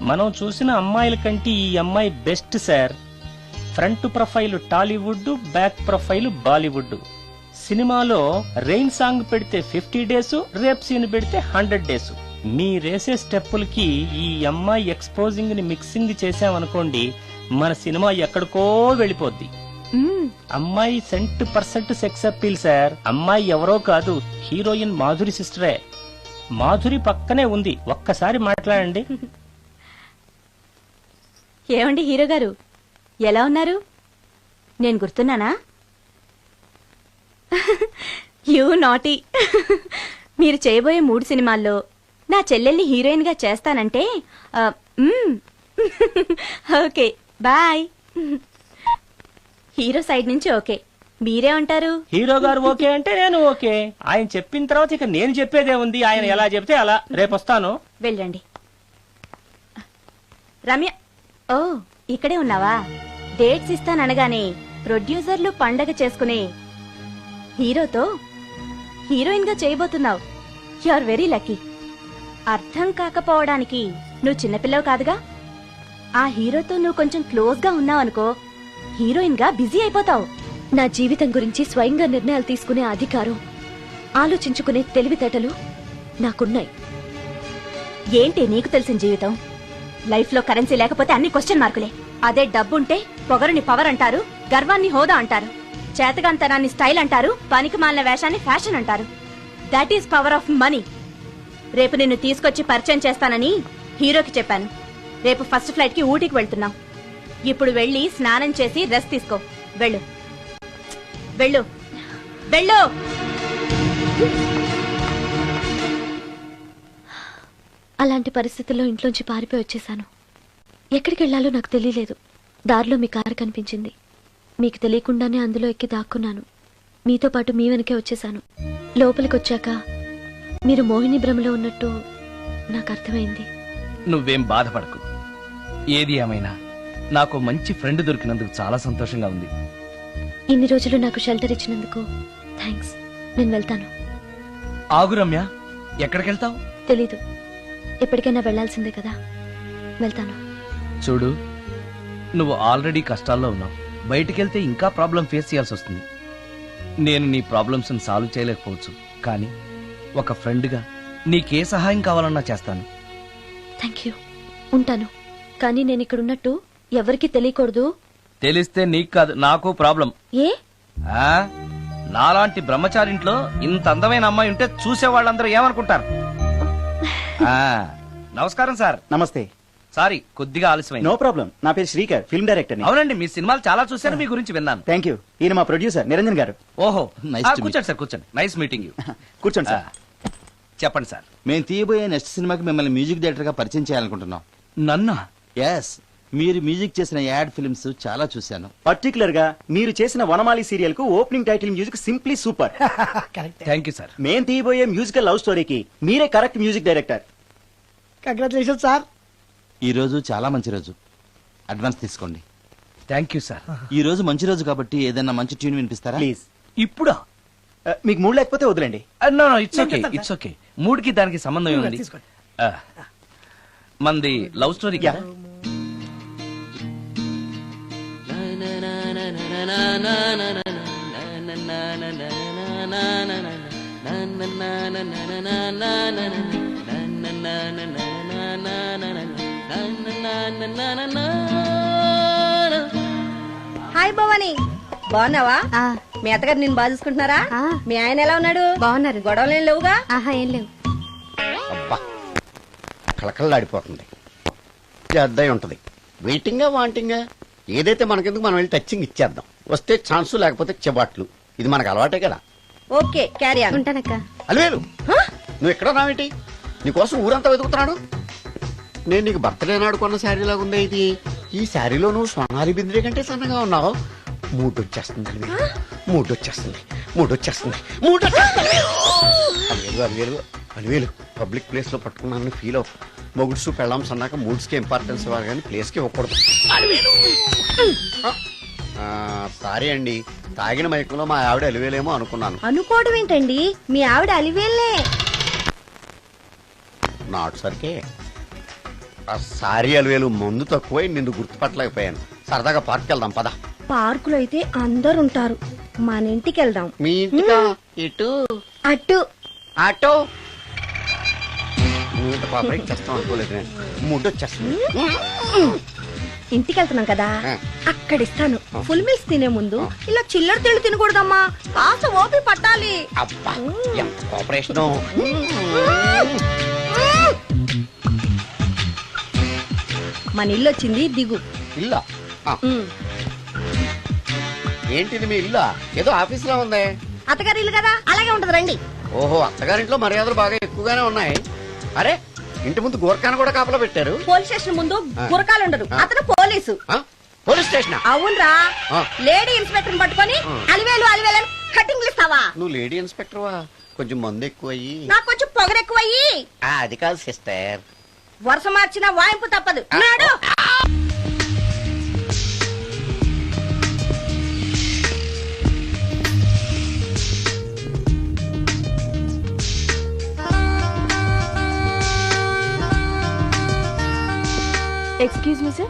మనం చూసిన అమ్మాయిల కంటే ఈ అమ్మాయి best sir. Front profile Tollywood, back profile Bollywood. సినిమాలో రెయిన్ సాంగ్ పెడితే 50 డేస్, రేప్ సీన్ పెడితే 100 డేస్. మీరేసే స్టెప్పులకి ఈ అమ్మాయి ఎక్స్పోజింగ్ ని మిక్సింగ్ చేసామనుకోండి, మన సినిమా ఎక్కడికో వెళ్ళిపోద్ది. అమ్మాయి 100% సెక్స్ అప్పీల్ సార్. అమ్మాయి ఎవరో కాదు, హీరోయిన్ మాధురి సిస్టరే. మాధురి పక్కనే ఉంది, ఒక్కసారి మాట్లాడండి. ఏమండి హీరో గారు, ఎలా ఉన్నారు? నేను గుర్తున్నానా? You naughty. మీరు చేయబోయే 3 సినిమాల్లో నా చెల్లెల్ని హీరోయిన్ గా చేస్తానంటే ఓకే బాయ్. హీరో సైడ్ నుంచి ఓకే, మీరే ఉంటారు? హీరో గారు ఓకే అంటే నేను ఓకే. ఆయన చెప్పిన తర్వాత ఇక నేను చెప్పేదే ఉంది. ఆయన ఎలా చెప్తే అలా. రేపు వస్తాను. వెళ్ళండి. రమ్య, ఓ ఇక్కడే ఉన్నావా? డేట్స్ ఇస్తాననగానే ప్రొడ్యూసర్లు పండగ చేసుకునే హీరోతో హీరోయిన్ గా చేయబోతున్నావు. You are very lucky. అర్థం కాకపోవడానికి నువ్వు చిన్నపిల్లవు కాదుగా. ఆ హీరోతో నువ్వు కొంచెం క్లోజ్ గా ఉన్నావు అనుకో, హీరోయిన్ గా బిజీ అయిపోతావు. నా జీవితం గురించి స్వయంగా నిర్ణయాలు తీసుకునే అధికారం, ఆలోచించుకునే తెలివితేటలు నాకున్నాయి. ఏంటి నీకు తెలిసిన జీవితం? లైఫ్ లో కరెన్సీ లేకపోతే అన్ని క్వశ్చన్ మార్కులే. అదే డబ్బుంటే పొగరుని పవర్ అంటారు, గర్వాన్ని హోదా అంటారు, చేతగాంతనాన్ని స్టైల్ అంటారు, పనికి మాలిన వేషాన్ని ఫ్యాషన్ అంటారు. That is power of money. రేపు నిన్ను తీసుకొచ్చి పరిచయం చేస్తానని హీరోకి చెప్పాను. రేపు ఫస్ట్ ఫ్లైట్ కి ఊటీకి వెళ్తున్నాం. ఇప్పుడు వెళ్ళి స్నానం చేసి రెస్ట్ తీసుకో. వెళ్ళు వెళ్ళు వెళ్ళు. అలాంటి పరిస్థితుల్లో ఇంట్లోంచి పారిపోయి వచ్చేసాను. ఎక్కడికి వెళ్లాలో నాకు తెలియలేదు. దారిలో మీ కారు కనిపించింది. మీకు తెలియకుండానే అందులో ఎక్కి దాక్కున్నాను. మీతో పాటు మీ వెనకే వచ్చేసాను. లోపలికి వచ్చాక మీరు మోహిని భ్రమలో ఉన్నట్టు నాకు అర్థమైంది. నువ్వేం బాధపడకు. ఏది ఏమైనా నాకు మంచి ఫ్రెండ్ దొరికినందుకు చాలా సంతోషంగా ఉంది. ఇన్ని రోజులు నాకు షెల్టర్ ఇచ్చినందుకు థ్యాంక్స్. నేను వెళ్తాను. ఆగు రమ్య, ఎక్కడికెళ్తావు? తెలీదు, ఎప్పటికైనా వెళ్లాల్సిందే కదా. వెళ్తాను. చూడు, నువ్వు ఆల్రెడీ కష్టాల్లో ఉన్నావు. బయటికెళ్తే ఇంకా ప్రాబ్లం ఫేస్ చేయాల్సి వస్తుంది. నేను నీ ప్రాబ్లమ్స్ సాల్వ్ చేయలేకపోవచ్చు, కానీ ఒక ఫ్రెండ్గా నీకే సహాయం కావాలన్నా చేస్తాను. Thank you. ఉంటాను. కానీ నేను ఇక్కడ ఉన్నట్టు ఎవరికి తెలియకూడదు. తెలిస్తే నీకు కాదు, నాకు ప్రాబ్లం. ఏ? నాలాంటి బ్రహ్మచారింట్లో ఇంత అందమైన అమ్మాయి ఉంటే చూసే వాళ్ళందరూ ఏమనుకుంటారు? నమస్కారం సార్. నమస్తే. సారీ, కొద్దిగా ఆలస్యమైంది. No problem. నా పేరు శ్రీకర్, ఫిల్మ్ డైరెక్టర్. అవునండి, మీ సినిమాలు చాలా చూశాను, మీ గురించి విన్నాను. Thank you. ఈయన మా ప్రొడ్యూసర్ నిరంజన్ గారు. ఓహో, Nice to meet కూర్చోండి సార్, కూర్చోండి. Nice meeting you. కూర్చోండి సార్. చెప్పండి సార్. మేము తీయబోయే నెక్స్ట్ సినిమాకి మిమ్మల్ని మ్యూజిక్ డైరెక్టర్ గా పరిచయం చేయాలనుకుంటున్నాం. నన్నా? ఎస్, మీరు మ్యూజిక్ చేసిన యాడ్ ఫిల్మ్స్ చాలా చూశాను. పర్టికులర్ గా మీరు చేసిన వనమాలి సీరియల్ కు opening title music simply super. Thank you sir. మేం తీయబోయే మ్యూజికల్ లవ్ స్టోరీకి మీరే correct music director. Congratulation sir. ఈ రోజు చాలా మంచి రోజు, అడ్వాన్స్ తీసుకోండి. Thank you sir. ఈ రోజు మంచి రోజు కాబట్టి ఏదైనా మంచి ట్యూన్ వినిపిస్తారా? ప్లీజ్. ఇప్పుడా? మీకు మూడు లేకపోతే వదిలేండి. No, it's okay, it's okay. మూడుకి దానికి సంబంధం ఏముంది? మంది లవ్ స్టోరీ కదా. హాయ్ భవాని, బాగున్నావా? మీ అత్తగారు నిన్ను బాగా చూసుకుంటున్నారా? మీ ఆయన ఎలా ఉన్నాడు? బాగున్నారు. గొడవలు ఏం లేవుగా? ఆహా, ఏం లేవు. అబ్బా, కళకళలాడిపోతుంది. అద్దయి ఉంటది. వెయిటింగా వాంటింగా ఏదైతే మనకెందుకు, మనం వెళ్ళి టచ్చింగ్ ఇచ్చేద్దాం. వస్తే ఛాన్సు, లేకపోతే చెబాట్లు. ఇది మనకు అలవాటే కదా. Okay, carry on. ఉంటానక్క. అలివేలు, నువ్వు ఎక్కడ రావేంటి? నీకోసం ఊరంతా వెతుకుతున్నాడు. నేను నీకు బర్త్డే నాడు కొన్న శారీ లాగా ఉందే ఇది. ఈ శారీలో నువ్వు సోనాలి బింద్రే కంటే సన్నగా ఉన్నావు. మూడొచ్చేస్తుంది అలివేలు, మూడొచ్చేస్తుంది, మూడొచ్చేస్తుంది, మూడొచ్చేస్తుంది. అలివేలు, అలివేలు, అలివేలు, పబ్లిక్ ప్లేస్ లో పట్టుకున్నాను ఫీల్ అవు. మొగుడ్సు పెళ్ళాంస్ అన్నాక మూడ్స్ కి ఇంపార్టెన్స్ ఇవ్వాలి కానీ ప్లేస్ కి ఇవ్వకూడదు. సారీ అండి, తాగిన మైకంలో మా ఆవిడ అలివేలేమో అనుకున్నాను. అనుకోవడం ఏంటండి, మీ ఆవిడ అలివేలే. నాట్ సరికే. సారీ అలివేలు, మందు తక్కువై నిన్ను గుర్తుపట్టలేకపోయాను. సరదాగా పార్క్ వెళ్దాం పద. పార్కులో అయితే అందరు ఉంటారు, మన ఇంటికి వెళ్దాం. మీ ఇంటికా? ఇటు అటు ఆటో. నువ్వు పాపరేట్ చేస్తాం అనుకోలేదు నేను. మూడొచ్చేస్తుంది. ఇంటికి వెళ్తున్నాం కదా, అక్కడ ఇస్తాను. ఫుల్ మీల్స్ తినే ముందు ఇలా చిల్లర తిళ్ళు తినకూడదమ్మా, కాస్త ఓపి పట్టాలి. అబ్బా, ఎంత కోఆపరేషన్. మన ఇల్లు వచ్చింది, దిగు. ఇల్లా? ఏంటిది మీ ఇల్లా? ఏదో ఆఫీస్ లో ఉంది. అత్తగారి ఇల్లు కదా, అలాగే ఉంటది, రండి. ఓహో, అత్తగారింట్లో మర్యాదలు బాగా ఎక్కువగానే ఉన్నాయి. అరే, ఇంటి ముందు గోర్ఖాను కూడా కాపలా పెట్టారు. పోలీస్ స్టేషన్ ముందు గురకాలు ఉండరు, అతను పోలీసు. Police station? అవునరా. లేడీ ఇన్స్పెక్టర్ పట్టుకొని అలివేలు అలివేలు కటింగ్లు ఇస్తావా? నువ్వు లేడీ ఇన్స్పెక్టర్ వా? కొంచెం మందు ఎక్కువయ్యి. నాకు కొంచెం పొగరు ఎక్కువయ్యి. అది కాదు సిస్టర్, వరుస మార్చిన వాయింపు తప్పదు. నాడు ఎక్స్క్యూజ్ మీ సార్,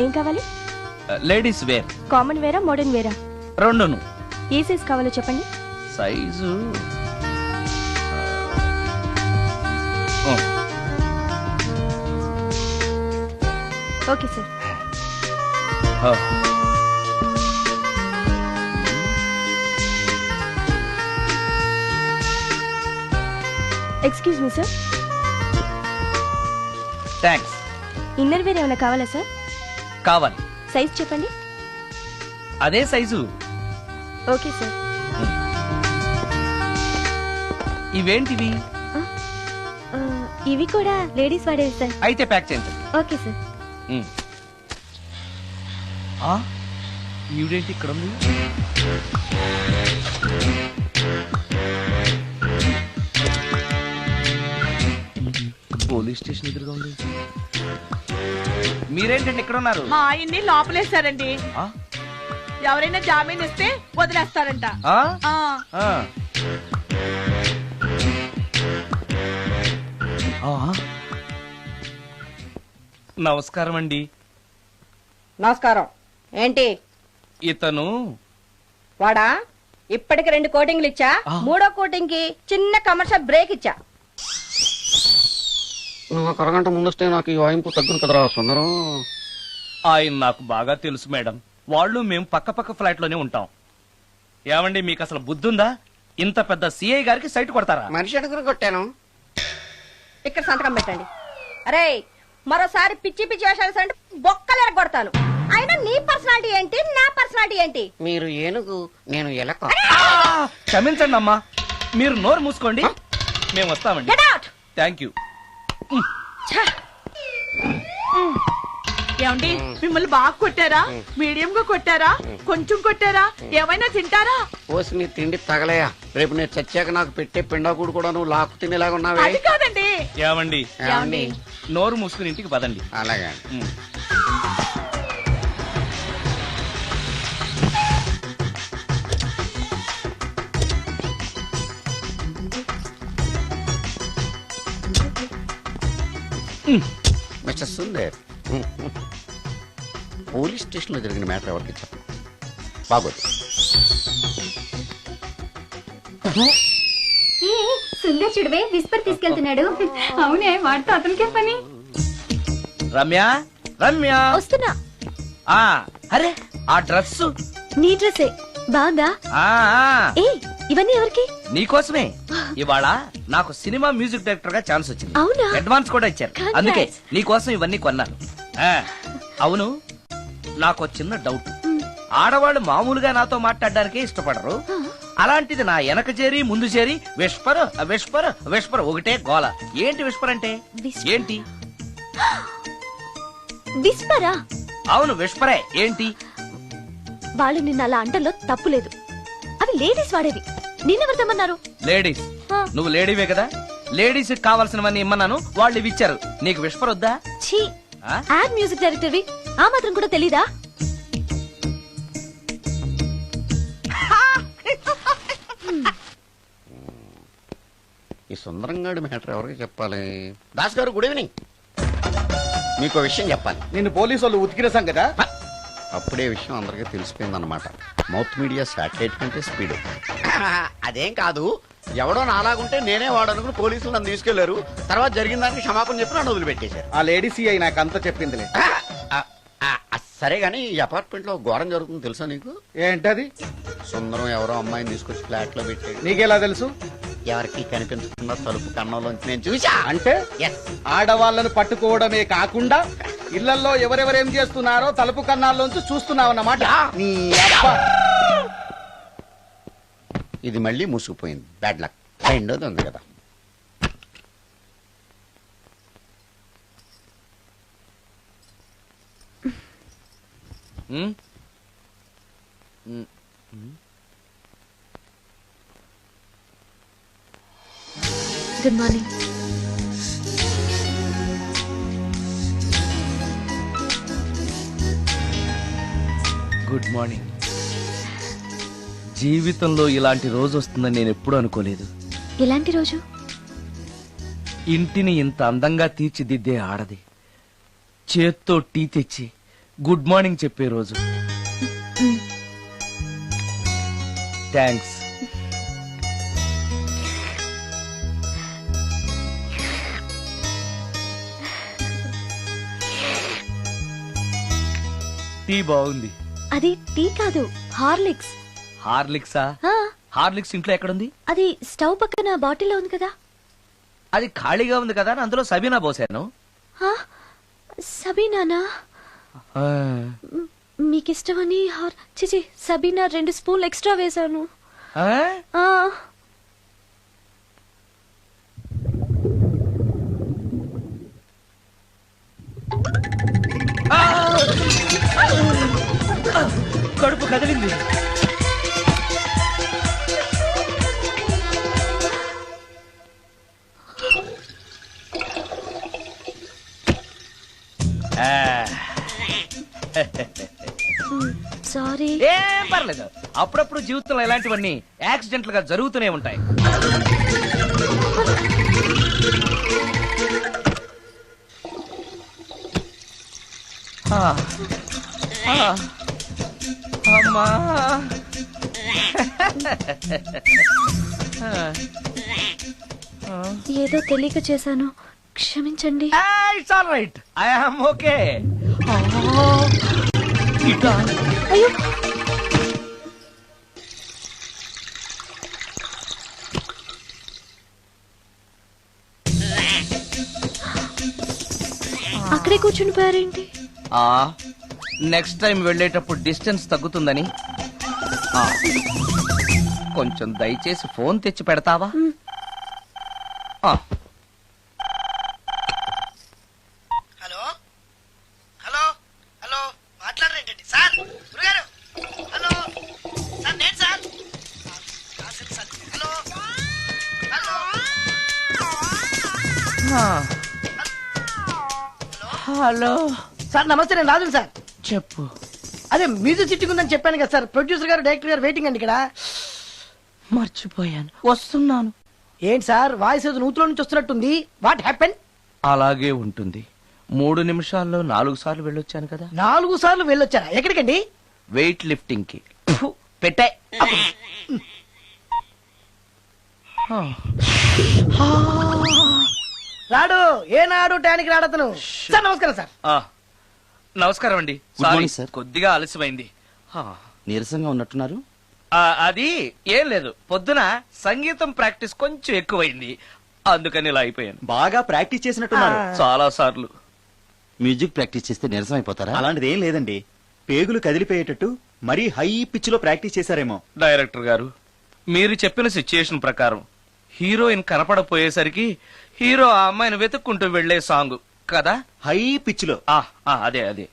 ఏం కావాలి? Ladies wear. కామన్ వేరా, మోడర్న్ వేరా? రెండును. ఏ సైజ్ కావాలో చెప్పండి. Size okay sir. Excuse me sir, thanks. Inner wear ఏమైనా కావాలా సార్? కావాలి. సైజ్ చెప్పండి. అదే సైజు. Okay sir. ఇవేంటివి? ఇవి కూడా లేడీస్ వాడేవి సార్. అయితే ప్యాక్ చేయండి. Okay sir. ఈవిడేంటి ఇక్కడ ఉంది? పోలీస్ స్టేషన్ ఎదురుగా ఉంది. మీరేంటండి ఇక్కడ ఉన్నారు? మా ఆయన్ని లోపలేశారండి. ఆ? ఎవరైనా జామీన్ ఇస్తే వదిలేస్తారంట. ఆ? ఆ. ఆ. ఆ. నమస్కారం అండి. నమస్కారం. ఏంటి ఇతను వాడా? ఇప్పటికి 2 కోటింగ్లు ఇచ్చా, 3వ కోటింగ్ కి చిన్న కమర్షియల్ బ్రేక్ ఇచ్చా. నువ్వు ఒక అరగంట ముందొస్తే నాకు ఈ వాయింపు తగ్గును కదరా సుందరం. ఆయన నాకు బాగా తెలుసు మేడం. వాళ్ళు మేము పక్క ఫ్లాట్ లోనే ఉంటాం. ఏమండి మీకు అసలు బుద్ధుందా? ఇంత పెద్ద సిఐ గారికి సైట్ కొడతారా? మనిషి అడుగురు కొట్టాను. ఇక్కడ సంతకం పెట్టండి. అరే మరోసారి పిచ్చి పిచ్చి వేషాలు అంటే బొక్కలు ఎరగొడతాను. అయినా నీ పర్సనాలిటీ ఏంటి, నా పర్సనాలిటీ ఏంటి? మీరు ఏనుగు, నేను ఎలక. క్షమించండి అమ్మా, మీరు నోరు మూసుకోండి, మేము వస్తామండి. Thank you. ఏమండి మిమ్మల్ని బాగా కొట్టారా, మీడియం గా కొట్టారా, కొంచెం కొట్టారా, ఏమైనా తింటారా? పోసి నీ తిండి తగలయా. రేపు నేను చచ్చాక నాకు పెట్టే పిండాకుడు కూడా నువ్వు లాక్కు తినేలాగా ఉన్నావే. అది కాదండి. ఏమండి నోరు మూసుకుని ఇంటికి పదండి. అలాగే. మిస్టర్ సుందర్, పోలీస్ స్టేషన్ లో జరిగిన మ్యాటర్ ఎవరికి చెప్పండి. బాగోదు. సుందర్ చూడవే విస్పర్ తీసుకెళ్తున్నాడు. అవునే, వాడితో అతనికే పని. రమ్య రమ్య వస్తున్నా. అరే ఆ డ్రెస్ నీ డ్రెస్సే బాగుందా? ఏ ఇవన్నీ ఎవరికి? నీకోసమే. ఇవాళ నాకు సినిమా మ్యూజిక్ డైరెక్టర్ గా ఛాన్స్ వచ్చింది. అవునా? అడ్వాన్స్ కూడా ఇచ్చారు. అందుకే నీకోసం ఇవన్నీ కొన్నాను. అవును, నాకు చిన్న డౌట్. ఆడవాళ్ళు మామూలుగా నాతో మాట్లాడడానికే ఇష్టపడరు. అలాంటిది నా వెనక చేరి ముందు చేరి విస్పర్ విస్పర్ విస్పర్ ఒకటే గోల. ఏంటి విస్పర్ అంటే ఏంటి? విస్పరా? అవును విస్పరే. ఏంటి? వాళ్ళు నిన్న అలా అంటల్లో తప్పులేదు. అవి లేడీస్ వాడేవి. నిన్నెవరు తెమ్మన్నారు? లేడీస్. నువ్వు లేడీవే కదా. లేడీస్ కావాల్సినవన్నీ ఇమ్మన్నాను, వాళ్ళు ఇవి ఇచ్చారు. నీకు విస్పర్ వద్దా? ఛీ, యాడ్ మ్యూజిక్ డైరెక్టర్వి, ఆ మాత్రం కూడా తెలీదా? ఈ సుందరంగాడి మ్యాటర్ ఎవరికి చెప్పాలి? దాస్ గారు గుడ్ ఈవినింగ్. మీకు విషయం చెప్పాలి. నిన్ను పోలీసు వాళ్ళు ఉతికిరేసాం కదా. అప్పుడే విషయం అందరికీ తెలిసిపోయిందన్నమాట. మౌత్ మీడియా శాటిలైట్ కంటే స్పీడ్. అదేం కాదు, ఎవడో నాలాగుంటే నేనే వాడనుకుని పోలీసులు నన్ను తీసుకెళ్లారు. తర్వాత జరిగిన దానికి క్షమాపణ చెప్పి నన్ను వదిలిపెట్టేశారు. ఆ లేడీ సిఐ నాకు అంతా చెప్పిందిలే. సరే గానీ ఈ అపార్ట్మెంట్ లో ఘోరం జరుగుతుంది తెలుసా నీకు? ఏంటది? సుందరం ఎవరో అమ్మాయిని తీసుకొచ్చి ఫ్లాట్ లో పెట్టాడు. నీకెలా తెలుసు? ఎవరికి కనిపించకుండా తలుపు కన్నంలోంచి నేను చూసా. అంటే ఆడవాళ్ళను పట్టుకోవడమే కాకుండా ఇళ్లలో ఎవరెవరేం చేస్తున్నారో తలుపు కన్నాల్లోంచి చూస్తున్నావన్నమాట. ఇది మళ్ళీ మూసుకుపోయింది. Bad luck. రెండోది ఉంది కదా. Good morning. Good morning. జీవితంలో ఇలాంటి రోజు వస్తుందని నేను ఎప్పుడూ అనుకోలేదు. ఎలాంటి రోజు? ఇంటిని ఇంత అందంగా తీర్చిదిద్దే ఆడది చేత్తో టీ తెచ్చి గుడ్ మార్నింగ్ చెప్పే రోజు. థ్యాంక్స్. టీ బాగుంది. అది టీ కాదు, హార్లిక్స్. హార్లిక్సా? హార్లిక్స్ ఇంట్లో ఎక్కడుంది? అది స్టవ్ పక్కన బాటిల్లో ఉంది కదా. అది ఖాళీగా ఉంది కదా, అందులో సబీనా పోసాను. సబీనానా? మీకిష్టమని చిచి సబీనా 2 స్పూన్లు ఎక్స్ట్రా వేశాను. కడుపు కదిలింది. సారీ. ఏం పర్లేదు, అప్పుడప్పుడు జీవితంలో ఇలాంటివన్నీ యాక్సిడెంట్లు గా జరుగుతూనే ఉంటాయి. అమ్మా ఏదో తెలియక చేశాను, క్షమించండి. It's all right, I am okay. అయ్యో, అక్కడే కూర్చుని పోయారేంటి? నెక్స్ట్ టైం వెళ్ళేటప్పుడు డిస్టెన్స్ తగ్గుతుందని. కొంచెం దయచేసి ఫోన్ తెచ్చి పెడతావా? హలో హలో హలో, మాట్లాడరేంటండి సార్? గురుగారు, హలో సార్, నేను sir. Hello hello hello sir, నమస్తే. నేను రాజు సార్. చెప్పు. అదే మ్యూజిక్ సిట్టింగ్ ఉందని చెప్పాను కదా సార్. ప్రొడ్యూసర్ గారు, డైరెక్టర్ గారు వెయిటింగ్ అండి ఇక్కడ. మర్చిపోయాను, వస్తున్నాను. ఏంటి సార్, వాయిస్ ఏదో నూతులో నుంచి వస్తున్నట్టుంది. What happen? అలాగే ఉంటుంది. 3 నిమిషాల్లో 4 సార్లు వెళ్ళొచ్చాను కదా. 4 సార్లు వెళ్ళొచ్చారా? ఎక్కడికండి? వెయిట్ లిఫ్టింగ్ కి. పెట్టే. రాడు, ఏనాడు టానికి రాడతను. సార్ నమస్కారం సార్. నమస్కారం అండి. Good morning, sorry, sir. కొద్దిగా ఆలస్యమైంది. నీరసంగా ఉన్నట్టున్నారు. అది ఏం లేదు, పొద్దున సంగీతం ప్రాక్టీస్ కొంచెం ఎక్కువైంది, అందుకని ఇలా అయిపోయాను. బాగా ప్రాక్టీస్ చేసినట్టున్నారు. చాలా సార్లు. మ్యూజిక్ ప్రాక్టీస్ చేస్తే నీరసం అయిపోతారా? అలాంటిది ఏం లేదండి, పేగులు కదిలిపోయేటట్టు మరీ హై పిచ్ లో ప్రాక్టీస్ చేశారేమో. డైరెక్టర్ గారు, మీరు చెప్పిన సిచ్యుయేషన్ ప్రకారం హీరోయిన్ కనపడపోయేసరికి హీరో ఆ అమ్మాయిని వెతుక్కుంటూ వెళ్లే సాంగ్ కదా. హై పిచ్ లో. అదే అదే.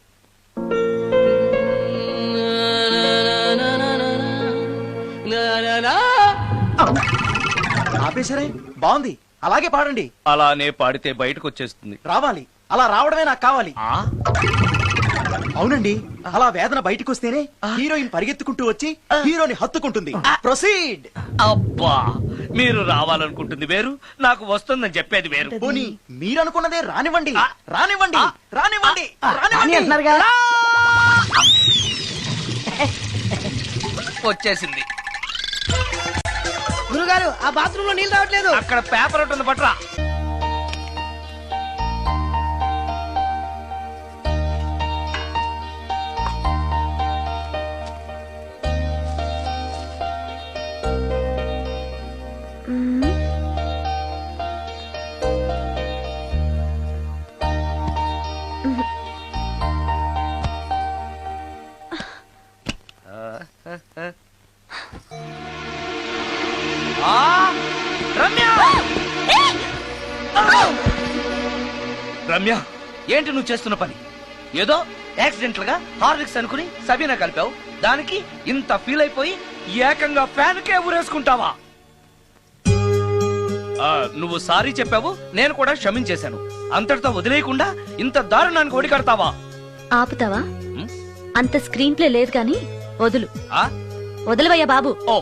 ఆపేశారే, బాగుంది, అలాగే పాడండి. అలానే పాడితే బయటకు వచ్చేస్తుంది. రావాలి, అలా రావడమే నాకు కావాలి. అవునండి, అలా వేదన బయటకు వస్తేనే హీరోయిన్ పరిగెత్తుకుంటూ వచ్చి హీరోని హత్తుకుంటుంది. ప్రొసీడ్. అబ్బా, మీరు రావాలనుకుంటుంది వేరు, నాకు వస్తుందని చెప్పేది వేరు. పోనీ మీరనుకున్నదే రానివ్వండి, రానివ్వండి, రానివ్వండి, రాని రానివ్వండి. అంటున్నారుగా. వచ్చేసింది. గురుగారు, ఆ బాత్రూమ్ లో నీళ్ళు రావట్లేదు. అక్కడ పేపర్ ఉంటుంది, పట్రా. రమ్య, రమ్య, ఏంటి నువ్వు చేస్తున్న పని? ఏదో యాక్సిడెంటల్ గా హార్లిక్స్ అనుకుని సబీనా కలిపావు, దానికి ఇంత ఫీల్ అయిపోయి ఏకంగా ఫ్యాన్ కే ఊరేసుకుంటావా? నువ్వు సారీ చెప్పావు, నేను కూడా క్షమించేశాను. అంతటితో వదిలేయకుండా ఇంత దారుణానికి ఒడికడతావా? ఆపుతావా? అంత స్క్రీన్ ప్లే లేదు కానీ వదులు. ఆ? వదలవయ్యా బాబు. ఓ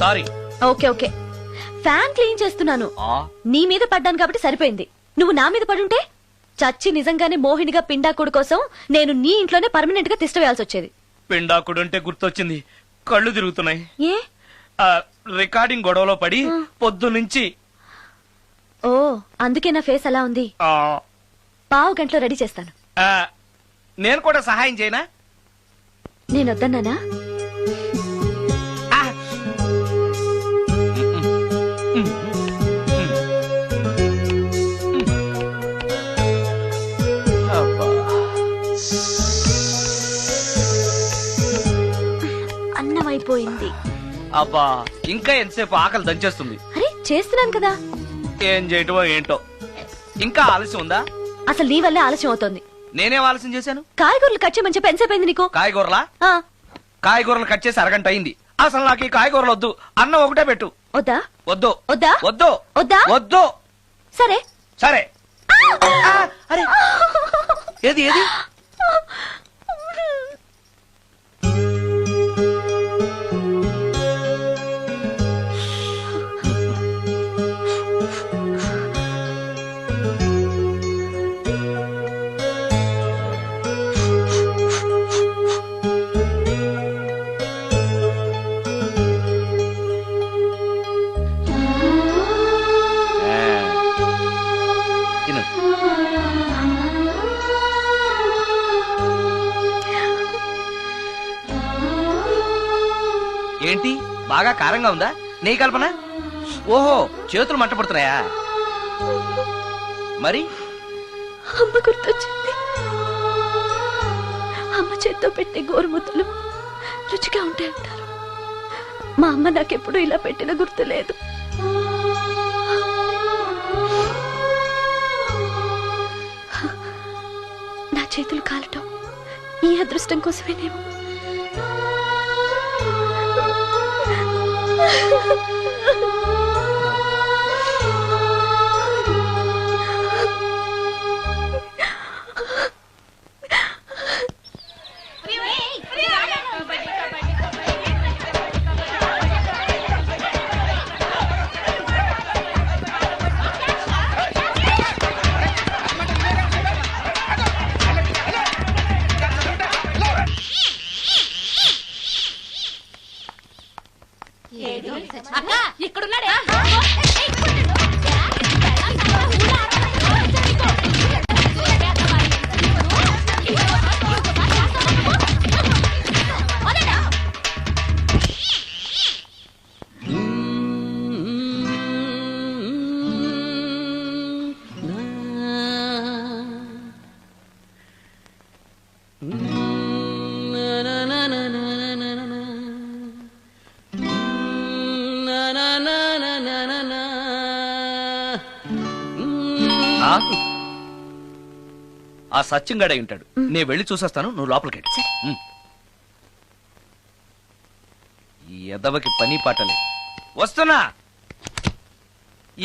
sorry. Okay okay, fan clean చేస్తున్నాను. నీ మీద పడ్డాను కాబట్టి సరిపోయింది. నువ్వు నా మీద పడుంటే చచ్చి నిజంగానే మోహినిగా పిండాకుడు కోసం నేను నీ ఇంట్లోనే పర్మనెంట్ గా తిష్ట వేయాల్సి వచ్చేది. పిండాకుడు అంటే గుర్తొచ్చింది, కళ్ళు తిరుగుతున్నాయి. ఏ? రికార్డింగ్ గొడవలో పడి పొద్దు నుంచి. ఓ, అందుకే నా ఫేస్ అలా ఉంది. పావు గంటలో రెడీ చేస్తాను. నేను కూడా సహాయం చేయనా? నేను వద్దన్నానా? అన్నం అయిపోయింది. అబ్బా, ఇంకా ఎంతసేపు ఆకలి దంచేస్తుంది. అరే చేస్తున్నాను కదా. ఏం చేయటమో ఏంటో, ఇంకా ఆలస్యం ఉందా? అసలు నీ వల్లే ఆలస్యం అవుతోంది. నేనేం ఆలస్యం చేశాను? కాయగూరలు కట్ చేయమని చెప్పి ఎంతసేపు అయింది నీకు? కాయగూరలా? కాయగూరలు కట్ చేసి అరగంట అయింది. అసలు నాకు ఈ కాయగూరలు వద్దు, అన్నం ఒకటే పెట్టు. వద్దా? వద్దు వద్దా? వద్దు వద్దా? వద్దు. సరే సరే. అరే, ఏది ఏది? బాగా కారంగా ఉందా? నెయ్యి కల్పన? ఓహో, చేతులు మంట పడుతున్నాయా? మరి అమ్మ గుర్తొచ్చింది. అమ్మ చేత్తో పెట్టే గోరుముద్దలు రుచిగా ఉంటాయంటారు. మా అమ్మ నాకెప్పుడు ఇలా పెట్టిన గుర్తు లేదు. నా చేతులు కాలటం ఈ అదృష్టం కోసమేనేమో. ఇక్కడున్నాడే. ఆ సత్యంగాడై ఉంటాడు. నేను వెళ్ళి చూసొస్తాను, నువ్వు లోపలికి వెళ్ళు. ఈ ఎదవకి పని పాటలే. వస్తున్నా.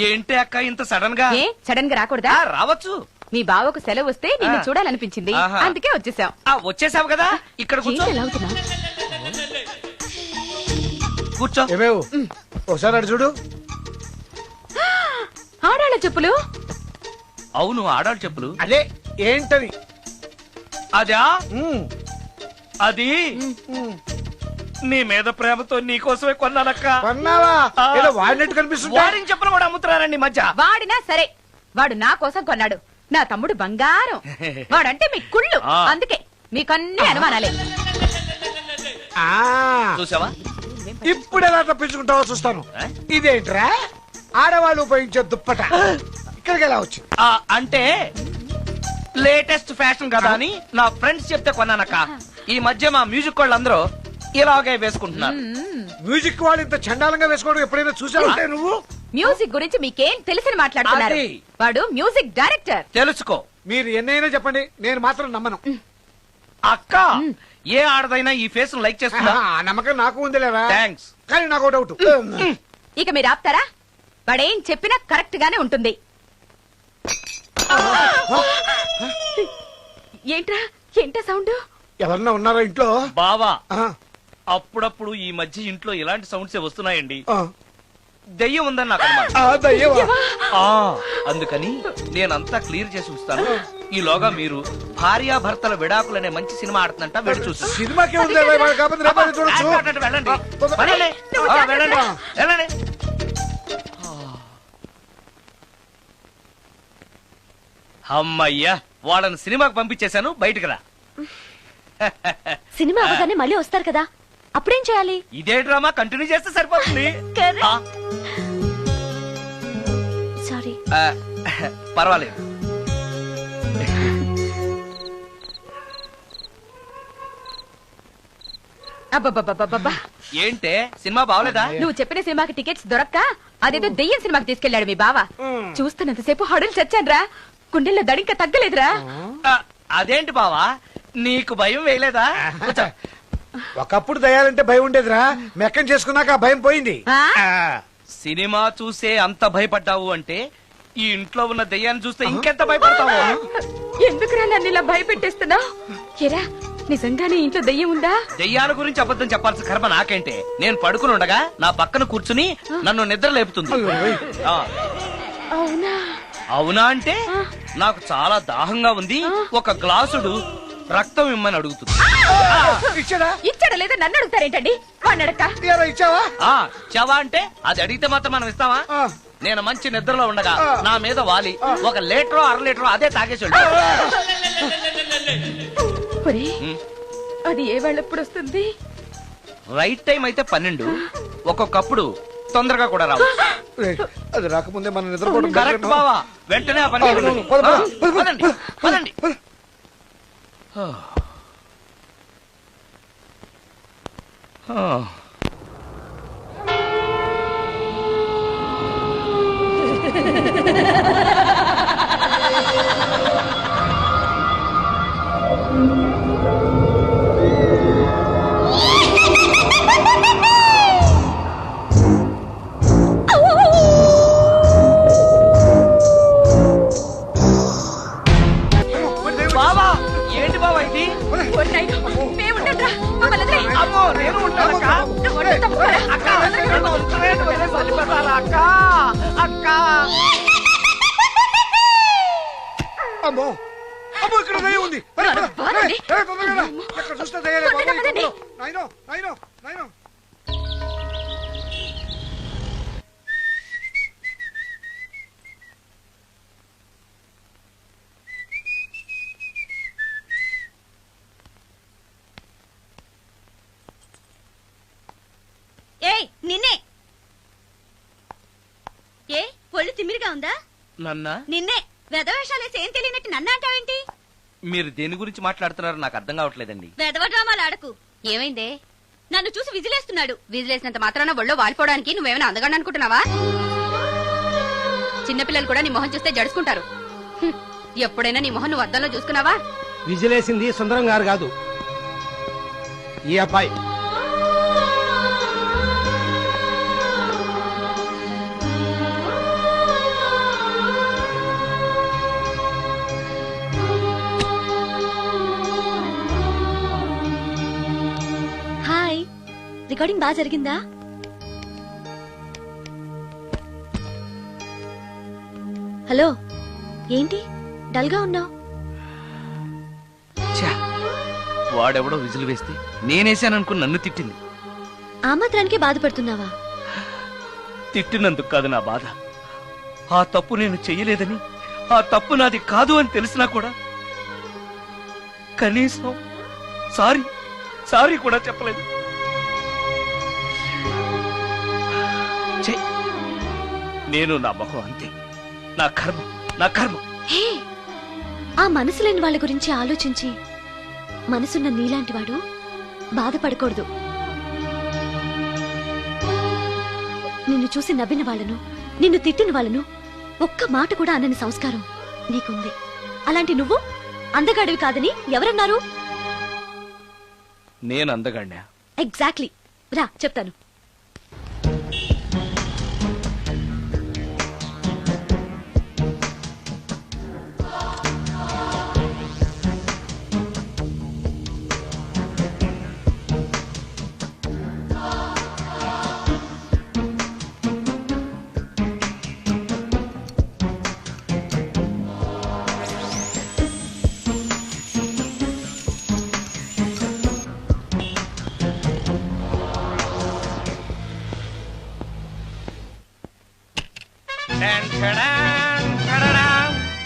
ఏంటి అక్క ఇంత సడన్ గా? సడన్ గా రాకూడదా? రావచ్చు. మీ బావకు సెలవు వస్తే నిన్ను చూడాలనిపించింది, అందుకే వచ్చేసాం. వచ్చేసావు కదా, ఇక్కడ కూర్చో. కూర్చో. ఏమేవు ఒకసారి అటు చూడు. ఆడాళ్ళ చెప్పులు. అవును, ఆడాడు చెప్పులు. అదే ఏంటని? అదా అది నీ మీద ప్రేమతో నీకోసమే కొన్నానక్క. కొన్నావా? ఏదో వాడినట్టు కనిపిస్తుంది. వాడిని చెప్పులు కూడా అమ్ముతున్నారండి మధ్య. వాడినా సరే, వాడు నా కోసం కొన్నాడు. నా తమ్ముడు బంగారం. వాడంటే మీ కుళ్ళు, అందుకే మీకన్నీ అనుమానాలే. చూసావా? ఇప్పుడు ఎలా తప్పించుకుంటావో చూస్తాను. ఇదేంట్రా ఆడవాళ్ళు ఉపయోగించే దుప్పట ఇక్కడికి ఎలా వచ్చి? అంటే లేటెస్ట్ ఫ్యాషన్ కదా అని నా ఫ్రెండ్స్ చెప్తే కొన్నానక్క. ఈ మధ్య మా మ్యూజిక్ వాళ్ళందరూ ఇలాగే వేసుకుంటున్నారు. మ్యూజిక్ వాళ్ళు ఇంత చండాలంగా వేసుకోవడం ఎప్పుడైనా చూసావు నువ్వు? మ్యూజిక్ గురించి మీకేం తెలిసిన మాట్లాడుతున్నారు? వాడు మ్యూజిక్ డైరెక్టర్. తెలుసుకో. మీరు ఎన్నైనా చెప్పండి, నేను మాత్రం నమ్మను. అక్క, ఏ ఆడదైనా ఈ ఫేస్ లైక్ చేస్తుందా? నమ్మకం నాకు ఉంది లేరా? థ్యాంక్స్. కానీ నాకు డౌట్. ఇక మీరు ఆపుతారా? వాడేం చెప్పినా కరెక్ట్ గానే ఉంటుంది. ఏంటా సౌండ్? ఎవరన్నా ఉన్నారా ఇంట్లో? బావా, అప్పుడప్పుడు ఈ మధ్య ఇంట్లో ఇలాంటి సౌండ్సే వస్తున్నాయండి. దెయ్యం ఉందని నాకు అనుమానం. అందుకని నేనంతా క్లియర్ చేసి ఉంచుతాను. ఈలోగా మీరు భార్యాభర్తల విడాకులనే మంచి సినిమా ఆడుతుందంట, వెళ్ళి చూస్తాను. సినిమాకి ఉంది వెళ్ళండి వెళ్ళండి వెళ్ళండి. అమ్మయ్యా, వాళ్ళని సినిమాకి పంపించేశాను. బయటకు రా. సినిమా అవగానే మళ్ళీ వస్తారు కదా, అప్పుడేం చేయాలి? ఇదే డ్రామా కంటిన్యూ చేస్తే సరిపోతుంది. సారీ. పర్వాలేదు. అబ్బబ్బబ్బబ్బబ్బా, ఏంటే సినిమా బావలేదా? నువ్వు చెప్పిన సినిమాకి టికెట్స్ దొరక్క అదేదో దెయ్యం సినిమాకి తీసుకెళ్లాడు మీ బావ. చూస్తున్నంతసేపు హడులు చచ్చాన్రా, గుండెల్లో దడింక తగ్గలేదురా. అదేంటి బావా, నీకు భయం వేయలేదా? ఒకప్పుడు దయాలంటే భయం ఉండేదిరా, మెక్కం చేసుకున్నాక ఆ భయం పోయింది. సినిమా చూసే అంత భయపడ్డావు అంటే ఈ ఇంట్లో ఉన్న దెయ్యాన్ని చూస్తే ఇంకెంత భయపడతావు? ఎందుకురా నన్ను ఇలా భయపెట్టేస్తున్నావు? ఎరా, నిజంగానే ఇంట్లో దెయ్యం ఉందా? దెయ్యాల గురించి అబద్ధం చెప్పాల్సిన కర్మ నాకేంటే? నేను పడుకుని ఉండగా నా పక్కన కూర్చుని నన్ను నిద్ర లేపుతుంది. అవునా? అవునా అంటే నాకు చాలా దాహంగా ఉంది, ఒక గ్లాసుడు రక్తం ఇమ్మని అడుగుతుంది. ఇచ్చాడా లేదా నన్ను అడుగుతారేంటండి? వాడిని అడక్క. చవా అంటే అది అడిగితే మాత్రం మనం ఇస్తావా? నేను మంచి నిద్రలో ఉండగా నా మీద వాలి ఒక లీటరో 1/2 లీటరో అదే తాగేసి అది ఏ వాళ్ళెప్పుడు వస్తుంది? రైట్ టైం అయితే 12, ఒక్కొక్కప్పుడు తొందరగా కూడా రావచ్చు. రేయ్, అది రాకముందే మనం నిద్రపోవడం కరెక్ట్ better ఏమో. బావా, వెంటనే ఆ పని చేయండి. పద, పద, ఆ, పద, పదండి, పదండి. బావా, ఏంటి బావా ఇది? అమ్మో, నేను ఉంటానక్క. అక్క, నన్ను వదిలేసి వెళ్ళిపోతారా అక్క? అక్క. అమ్మో అమ్మో, ఇక్కడ దయ్యం ఉంది. పద, పద. రేయ్, రేయ్, తొందరగా రా. ఎక్కడ చూస్తే దయ్యాలే బాబు, ఈ గుంపులో. నాయనో, నాయనో, నాయనో. ఏయ్ నిన్నే. ఏ ఒళ్ళు తిమ్మిరిగా ఉందా? నన్నా, నిన్నే. వెధవేషాలేసి ఏం తెలియనట్టు నన్ను అంటావేంటి? మీరు దేని గురించి మాట్లాడుతున్నారో నాకు అర్థం కావట్లేదండి. వెధవ డ్రామాలు ఆడకు. ఏమైందే? నన్ను చూసి విజిలేస్తున్నాడు. విజిలేసినంత మాత్రాన ఒళ్ళో వాలిపోవడానికి నువ్వేమైనా అందగాడు అనుకుంటున్నావా? చిన్నపిల్లలు కూడా నీ మొహం చూస్తే జడుచుకుంటారు. హ్మ్. ఎప్పుడైనా నీ మొహం నువ్వు అద్దంలో చూసుకున్నావా? విజిలేసింది సుందరం గారు కాదు, ఈ అబ్బాయి. హాయ్, రికార్డింగ్ బాగా జరిగిందా? హలో, ఏంటి డల్ గా ఉన్నావు? ఛా, వాడెవడో విజిల్ వేస్తే నేనేసాననుకుని నన్ను తిట్టింది. ఆ మాత్రానికి బాధపడుతున్నావా? తిట్టినందుకు కాదు నా బాధ. ఆ తప్పు నేను చెయ్యలేదని, ఆ తప్పు నాది కాదు అని తెలిసినా కూడా కనీసం సారీ సారీ కూడా చెప్పలేదు. ఛీ, నేను నా మొహం అంతే. నా కర్మ, నా కర్మ. హే, ఆ మనసు లేని వాళ్ళ గురించి ఆలోచించి మనసున్న నీలాంటి వాడు బాధపడకూడదు. నిన్ను చూసి నవ్విన వాళ్ళను, నిన్ను తిట్టిన వాళ్ళను ఒక్క మాట కూడా అనని సంస్కారం నీకుంది. అలాంటి నువ్వు అందగాడివి కాదని ఎవరన్నారు? నేను అందగాడినా? ఎగ్జాక్ట్లీ. రా చెప్తాను.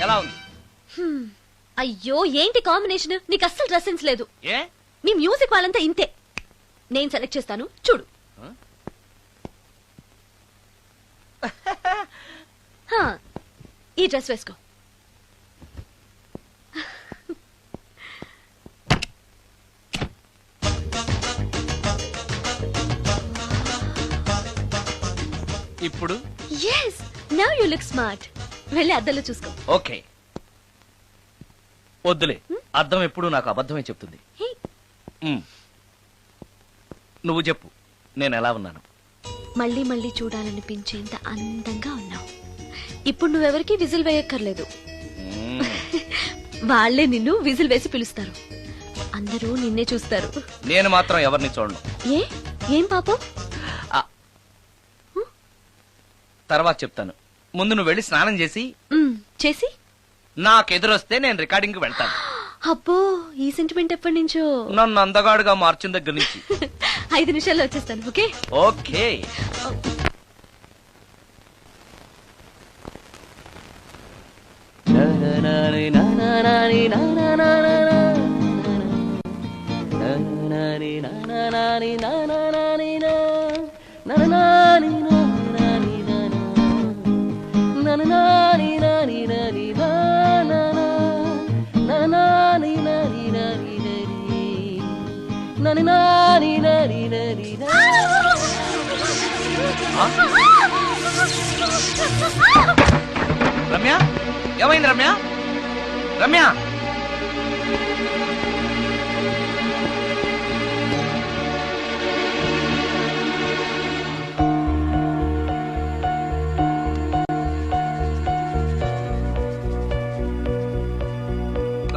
ఎలా ఉంది? అయ్యో, ఏంటి కాంబినేషన్? నీకు అస్సలు డ్రెస్ సెన్స్ లేదు. ఏ? మీ మ్యూజిక్ వాళ్ళంతా ఇంతే. నేను సెలెక్ట్ చేస్తాను, చూడు. హా, ఈ డ్రెస్ వేసుకో. ఇప్పుడు yes, now you look smart. వెళ్ళి అద్దంలో చూసుకో. ఓకే. వద్దులే, అర్థం ఎప్పుడు నాకు అబద్ధమే చెప్తుంది. హే, నువ్వు చెప్పు, నేను ఎలా ఉన్నాను? మళ్ళీ మళ్ళీ చూడాలనిపించేంత అందంగా ఉన్నావు. ఇప్పుడు నువ్వెవరికి విజిల్ వేయక్కర్లేదు. వాళ్లే నిన్ను విజిల్ వేసి పిలుస్తారు. అందరూ నిన్నే చూస్తారు. నేను మాత్రం ఎవరిని చూడను. ఏం పాపం? తర్వాత చెప్తాను. ముందు నువ్వు వెళ్ళి స్నానం చేసి చేసి నాకెదురొస్తే నేను రికార్డింగ్ కి వెళ్తాను. అబ్బో, ఈ సెంటిమెంట్ ఎప్పటి నుంచో? నన్ను అందగాడుగా మార్చిన దగ్గర నుంచి. 5 నిమిషాల్లో వచ్చేస్తాను. Okay okay. ఏమైంది రమ్య? రమ్య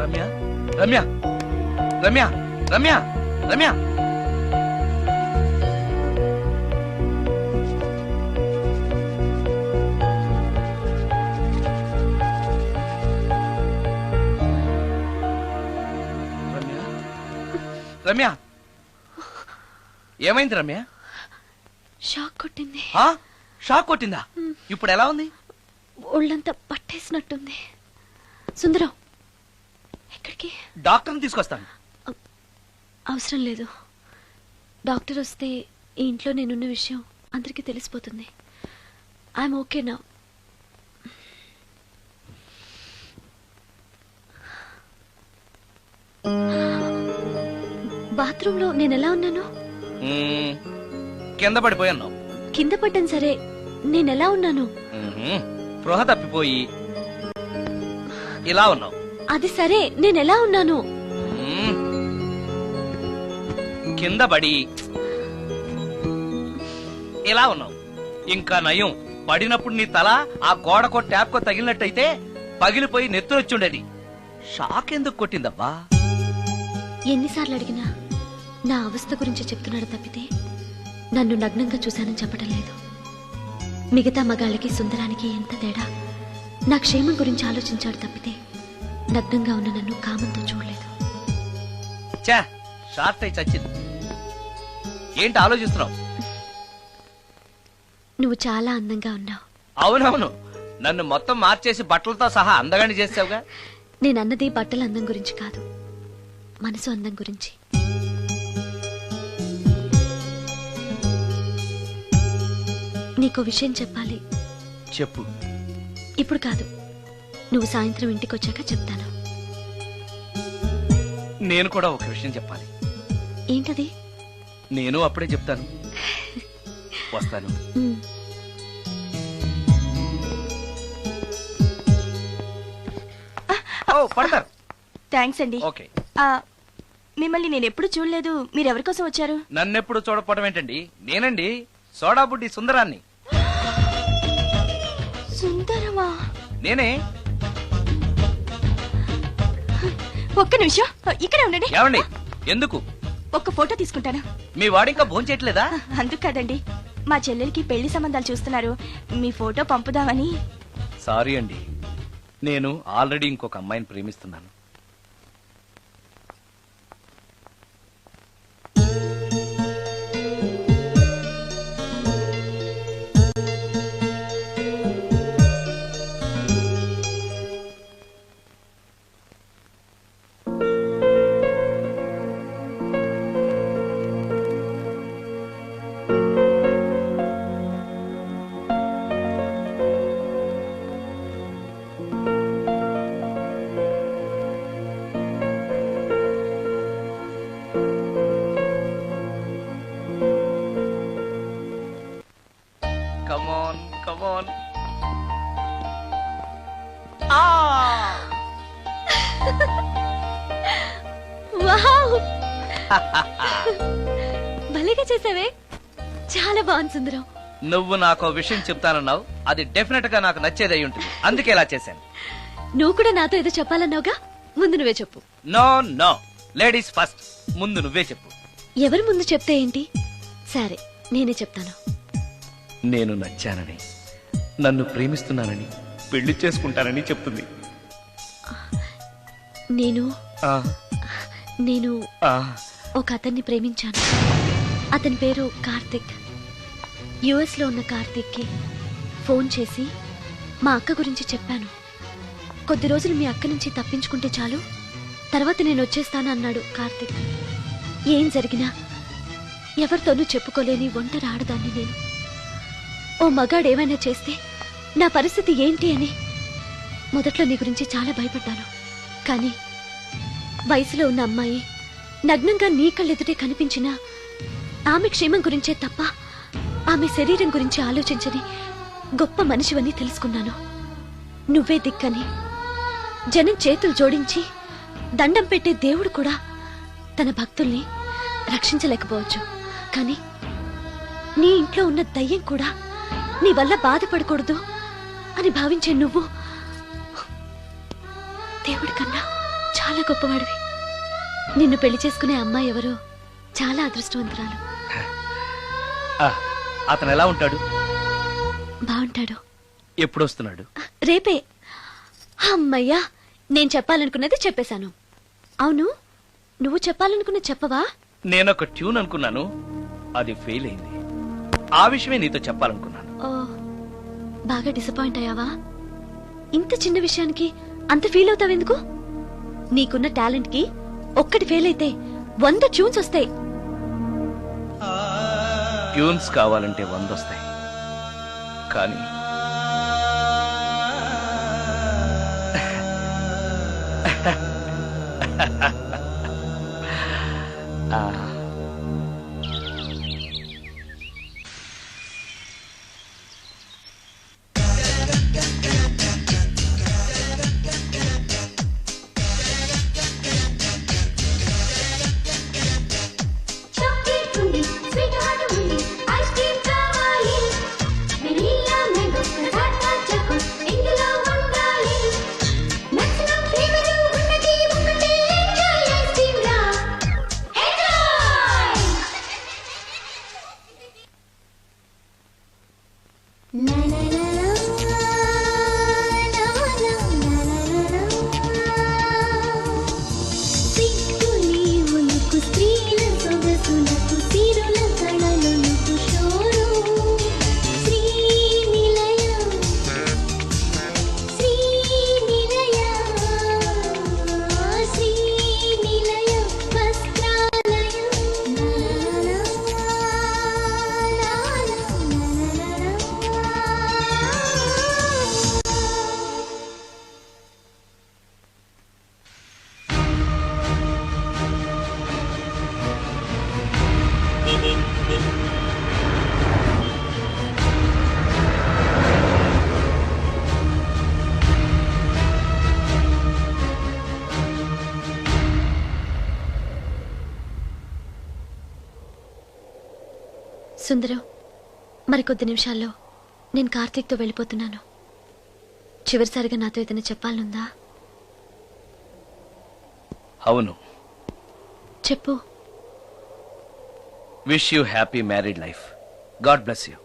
రమ్య రమ్య రమ్య రమ్య రమ్య రమ్య ఏమైంది రమ్య? షాక్ కొట్టింది. షాక్ కొట్టిందా? ఇప్పుడు ఎలా ఉంది? ఒళ్ళంతా పట్టేసినట్టుంది. సుందరం, ఎక్కడికి? డాక్టర్ని తీసుకొస్తాను. అవసరం లేదు. డాక్టర్ వస్తే ఈ ఇంట్లో నేనున్న విషయం అందరికీ తెలిసిపోతుంది. ఐఎమ్ ఓకే నా. బాత్రూంలో నేను ఎలా ఉన్నాను? కింద పడిపోయాను. కింద పడ్డాను సరే, నేను ఎలా ఉన్నాను? స్పృహ తప్పిపోయి ఇలా ఉన్నావు. అది సరే, నేను ఎలా ఉన్నాను? కింద పడి ఇలా ఉన్నావు. ఇంకా నయం, పడినప్పుడు నీ తల ఆ గోడకో ట్యాప్కో తగిలినట్టయితే పగిలిపోయి నెత్తురొచ్చుండేది. షాక్ ఎందుకు కొట్టిందబ్బా? ఎన్నిసార్లు అడిగినా నా అవస్థ గురించి చెప్తున్నాడు తప్పితే నన్ను నగ్నంగా చూశానని చెప్పడం లేదు. మిగతా మగాళ్ళకి సుందరానికి ఎంత తేడా. నా క్షేమం గురించి ఆలోచించాడు తప్పితే నగ్నంగా ఉన్న నన్ను కామంతో చూడలేదు. షార్ట్ అయి చచ్చింది. ఏంటి ఆలోచిస్తున్నావు? నువ్వు చాలా అందంగా ఉన్నావు. అవునవును, నన్ను మొత్తం మార్చేసి బట్టలతో సహా అందగాని చేసావుగా. నేనన్నది బట్టల అందం గురించి కాదు, మనసు అందం గురించి. నీకో విషయం చెప్పాలి. చెప్పు. ఇప్పుడు కాదు, నువ్వు సాయంత్రం ఇంటికి వచ్చాక చెప్తాను. నేను కూడా ఒక విషయం చెప్పాలి. ఏంటది? నేను అప్పుడే చెప్తాను. వస్తాను. పడతారు. థ్యాంక్స్ అండి. ఓకే. మిమ్మల్ని నేను ఎప్పుడు చూడలేదు. మీరెవరి కోసం వచ్చారు? నన్నెప్పుడు చూడకపోవడం ఏంటండి? నేనండి, సోడా బుడ్డి సుందరాన్ని. సుందరమా? నేనే. ఒక్క నిమిషం ఇక్కడే ఉండండి. ఏమండి? ఎందుకు? ఒక్క ఫోటో తీసుకుంటాను. మీ వాడింకా భోంచేయట్లేదా? అందుకు కదండి, మా చెల్లెలికి పెళ్లి సంబంధాలు చూస్తున్నారు. మీ ఫోటో పంపుదామని. సారీ అండి, నేను ఆల్రెడీ ఇంకొక అమ్మాయిని ప్రేమిస్తున్నాను. Come on, come on. Wow! భలేగా చేసావే. చాలా బాగుంది సుందరం. నువ్వు నాకు విషయం చెప్తానన్నావు, అది డెఫినెట్ గా నాకు నచ్చేది అయి ఉంటుంది. అందుకే ఇలా చేశాను. నువ్వు కూడా నాతో ఏదో చెప్పాలన్నావుగా, ముందు నువ్వే చెప్పు. No no, ladies first. ముందు నువ్వే చెప్పు. ఎవరి ముందు చెప్తే ఏంటి? సరే, నేనే చెప్తాను. నేను నచ్చానని, నన్ను ప్రేమిస్తున్నానని, పెళ్లి చేసుకుంటానని చెప్తుంది. నేను ఒక అతన్ని ప్రేమించాను. అతని పేరు కార్తిక్. యుఎస్ లో ఉన్న కార్తిక్ కి ఫోన్ చేసి మా అక్క గురించి చెప్పాను. కొద్ది రోజులు మీ అక్క నుంచి తప్పించుకుంటే చాలు, తర్వాత నేను వచ్చేస్తాను అన్నాడు కార్తిక్. ఏం జరిగినా ఎవరితోనూ చెప్పుకోలేని ఒంటరి ఆడదాన్ని నేను. ఓ మగాడు ఏమైనా చేస్తే నా పరిస్థితి ఏంటి అని మొదట్లో నీ గురించి చాలా భయపడ్డాను. కానీ వయసులో ఉన్న అమ్మాయి నగ్నంగా నీ కళ్ళెదుటే కనిపించినా ఆమె క్షేమం గురించే తప్ప ఆమె శరీరం గురించి ఆలోచించని గొప్ప మనిషివని తెలుసుకున్నాను. నువ్వే దిక్కని జనం చేతులు జోడించి దండం పెట్టే దేవుడు కూడా తన భక్తుల్ని రక్షించలేకపోవచ్చు. కానీ నీ ఇంట్లో ఉన్న దయ్యం కూడా నీ వల్ల బాధపడకూడదు అని భావించే నువ్వు దేవుడి కన్నా చాలా గొప్పవాడివి. నిన్ను పెళ్లి చేసుకునే అమ్మాయి ఎవరో చాలా అదృష్టవంతురాలు. అతను ఎలా ఉంటాడు? బాగుంటాడు. ఎప్పుడు వస్తున్నాడు? రేపే. అమ్మయ్యా, నేను చెప్పాలనుకున్నది చెప్పేశాను. అవును, నువ్వు చెప్పాలనుకున్నది చెప్పవా? నేనొక ట్యూన్ అనుకున్నాను, అది ఫెయిల్ అయింది. ఆ విషయమే నీతో చెప్పాలనుకున్నాను. ఓ, బాగా డిసప్పాయింట్ అయ్యావా? ఇంత చిన్న విషయానికి అంత ఫీల్ అవుతావెందుకు? నీకున్న టాలెంట్ కి ఒక్కటి ఫెయిల్ అయితే 100 ట్యూన్స్ వస్తాయి. ట్యూన్స్ కావాలంటే 100 వస్తాయి, కానీ సుందరం, మరికొద్ది నిమిషాల్లో నేను కార్తీక్తో వెళ్ళిపోతున్నాను. చివరిసారిగా నాతో ఏదైనా చెప్పాలనుందా? అవును, చెప్పు. Wish you happy married life. God bless you.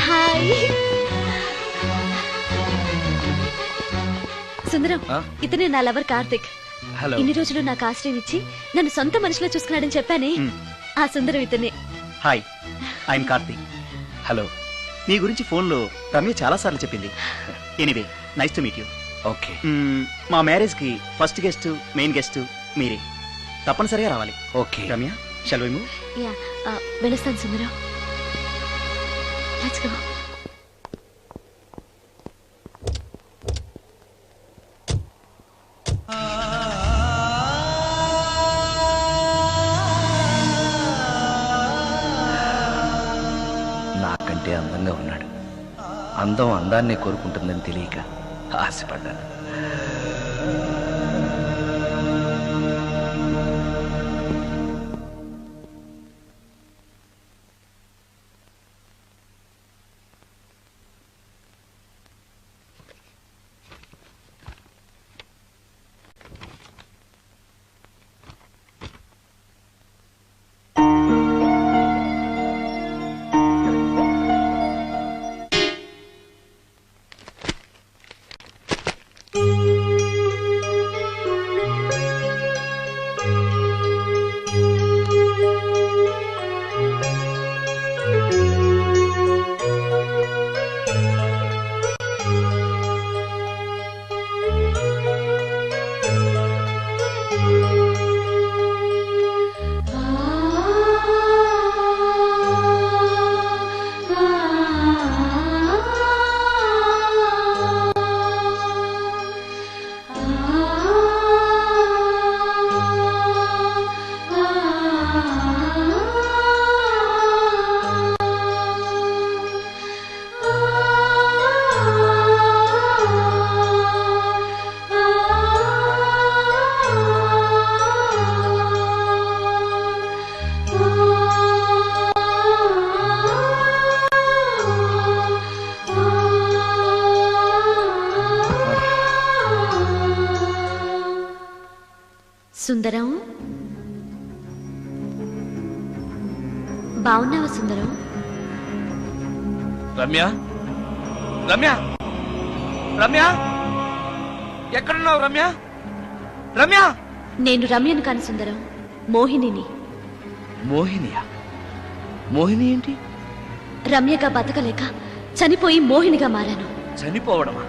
Hi Sundaram, ఇతనే నా లవర్ కార్తిక్. హలో. ఇన్ని రోజులు నాకు ఆశ్రయం ఇచ్చి నన్ను సొంత మనిషిలో చూసుకున్నాడని చెప్పానే, ఆ సుందరం ఇతనే. Hi, I'm Karthik. హలో. మీ గురించి ఫోన్లో రమ్య చాలా సార్లు చెప్పింది. Anyway, nice to meet you. Okay. మా మ్యారేజ్ కి ఫస్ట్ గెస్ట్, మెయిన్ గెస్ట్ మీరే. తప్పనిసరిగా రావాలి. Okay Ramya, shall we move? Yeah, వెళ్ళొస్తాను సుందరం. Let's go. నాకంటే అందంగా ఉన్నాడు. అందం అందాన్నే కోరుకుంటుందని తెలియక ఆశపడ్డాను. సుందరం, బాగున్నావా సుందరం? రమ్య, రమ్య, రమ్య, ఎక్కడున్నావు రమ్య? రమ్య! నేను రమ్యను కాని సుందరం, మోహినిని. మోహినియా? మోహిని ఏంటి? రమ్యగా బతకలేక చనిపోయి మోహినిగా మారాను. చనిపోవడమా?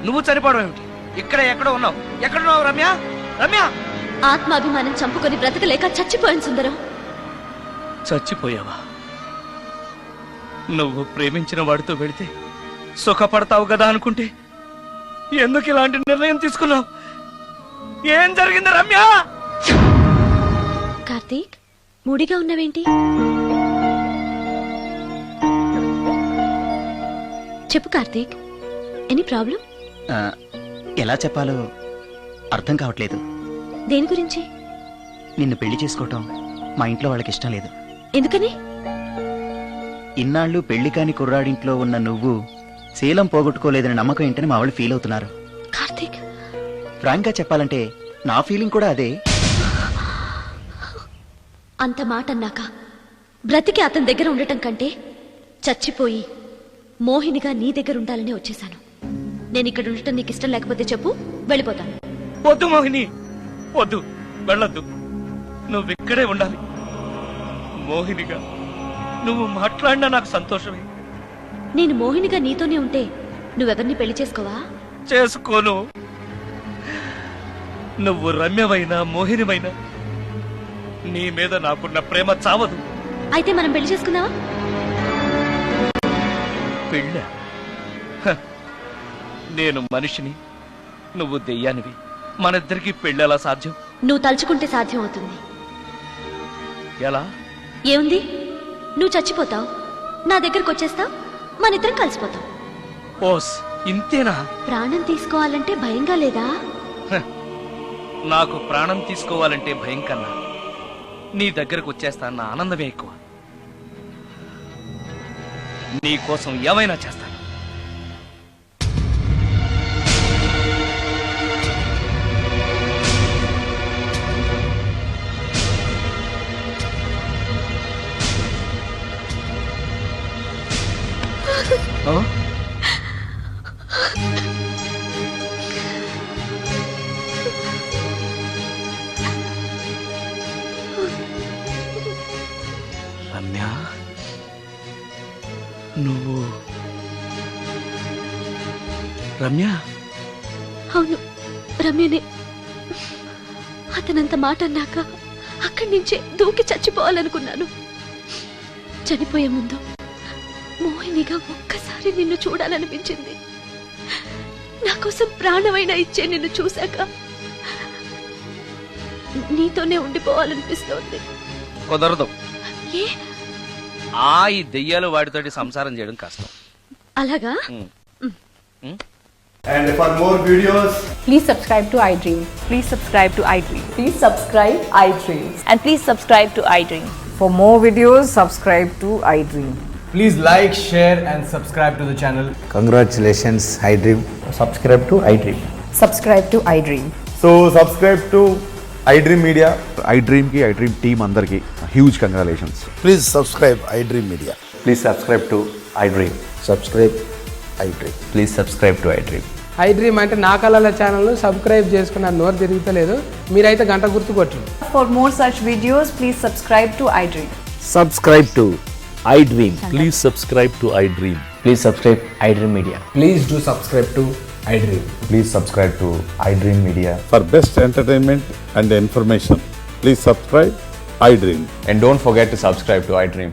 నువ్వు చనిపోవడం ఏమిటి? ఇక్కడ ఎక్కడో ఉన్నావు. ఎక్కడున్నావు రమ్య? రమ్య! ఆత్మాభిమానం చంపుకొని బ్రతకలేక చచ్చిపోయాను సుందరం. చచ్చిపోయావా? నువ్వు ప్రేమించిన వాడితో వెళితే సుఖపడతావు కదా అనుకుంటే ఎందుకు ఇలాంటి నిర్ణయం తీసుకున్నావు? ఏం జరిగింది రమ్య? కార్తీక్, మూడిగా ఉన్నవేంటి? చెప్పు కార్తీక్, ఎనీ ప్రాబ్లం? ఎలా చెప్పాలో అర్థం కావట్లేదు. దేని గురించి? నిన్ను పెళ్లి చేసుకోవటం మా ఇంట్లో వాళ్ళకి ఇష్టం లేదు. ఎందుకని? ఇన్నాళ్ళు పెళ్లి కాని కుర్రాడింట్లో ఉన్న నువ్వు శీలం పోగొట్టుకోలేదని నమ్మకం ఏంటని మా వాళ్ళు ఫీల్ అవుతున్నారు. కార్తీక్, ఫ్రాంక్ గా చెప్పాలంటే నా ఫీలింగ్ కూడా అదే. అంత మాట అన్నాక బ్రతికి అతని దగ్గర ఉండటం కంటే చచ్చిపోయి మోహినిగా నీ దగ్గర ఉండాలని వచ్చేసాను. నేను ఇక్కడ ఉండటం నీకు ఇష్టం లేకపోతే చెప్పు, వెళ్ళిపోతాను. వద్దు మోహిని, వద్దు, వెళ్ళొద్దు. నువ్వు ఇక్కడే ఉండాలి. మోహినిగా నువ్వు మాట్లాడినా నాకు సంతోషమే. నేను మోహినిగా నీతోనే ఉంటే నువ్వెవరిని పెళ్లి చేసుకోవా? చేసుకోను. నువ్వు రమ్యమైనా మోహినిమైనా నీ మీద నాకున్న ప్రేమ చావదు. అయితే మనం పెళ్లి చేసుకుందావా? పెళ్ళ? నేను మనిషిని, నువ్వు దెయ్యానివి. మనిద్దరికి పెళ్ళి ఎలా సాధ్యం? నువ్వు తలుచుకుంటే సాధ్యం అవుతుంది. ఎలా? ఏముంది, నువ్వు చచ్చిపోతావు, నా దగ్గరకు వచ్చేస్తావు, మనిద్దరం కలిసిపోతాం. ఓస్, ఇంతేనా? ప్రాణం తీసుకోవాలంటే భయంగా లేదా? నాకు ప్రాణం తీసుకోవాలంటే భయం కన్నా నీ దగ్గరకు వచ్చేస్తాన్న ఆనందమే ఎక్కువ. నీ కోసం ఏమైనా చేస్తాను. రమ్య, నువ్వు రమ్య? అవును, రమ్యనే. అతనంత మాట అన్నాక అక్కడి నుంచే దూకి చచ్చిపోవాలనుకున్నాను. చనిపోయే ముందు మోహినిగా ఒక్కసారి నిన్ను చూడాలనిపించింది. నా కోసం ప్రాణమైనా ఇచ్చే నిన్ను చూశాక నీతోనే ఉండిపోవాలనిపిస్తోంది. కుదరదు. ఏ? ఈ దెయ్యాలు వాడితోటి సంసారం చేయడం కష్టం. అలాగా? And for more videos, please subscribe to iDream. Please subscribe to iDream. Please subscribe iDream. And please subscribe to iDream. For more videos, subscribe to iDream. please like, share and subscribe to the channel. Congratulations, iDream. Subscribe to iDream. Subscribe to iDream. So subscribe to iDream Media. iDream ki iDream team andarki huge congratulations. Please subscribe iDream Media. Please subscribe to iDream. Subscribe iDream. Please subscribe to iDream. iDream అంటే నా కళల channel subscribe చేసుకున్న నోరు తిరుగుతలేదు. మీరైతే గంట గుర్తు కొట్టండి. For more such videos, please subscribe to iDream. Subscribe to iDream. Please subscribe to iDream. Please subscribe iDream Media. Please do subscribe to iDream. Please subscribe to iDream Media. For best entertainment and information, please subscribe iDream. And don't forget to subscribe to iDream.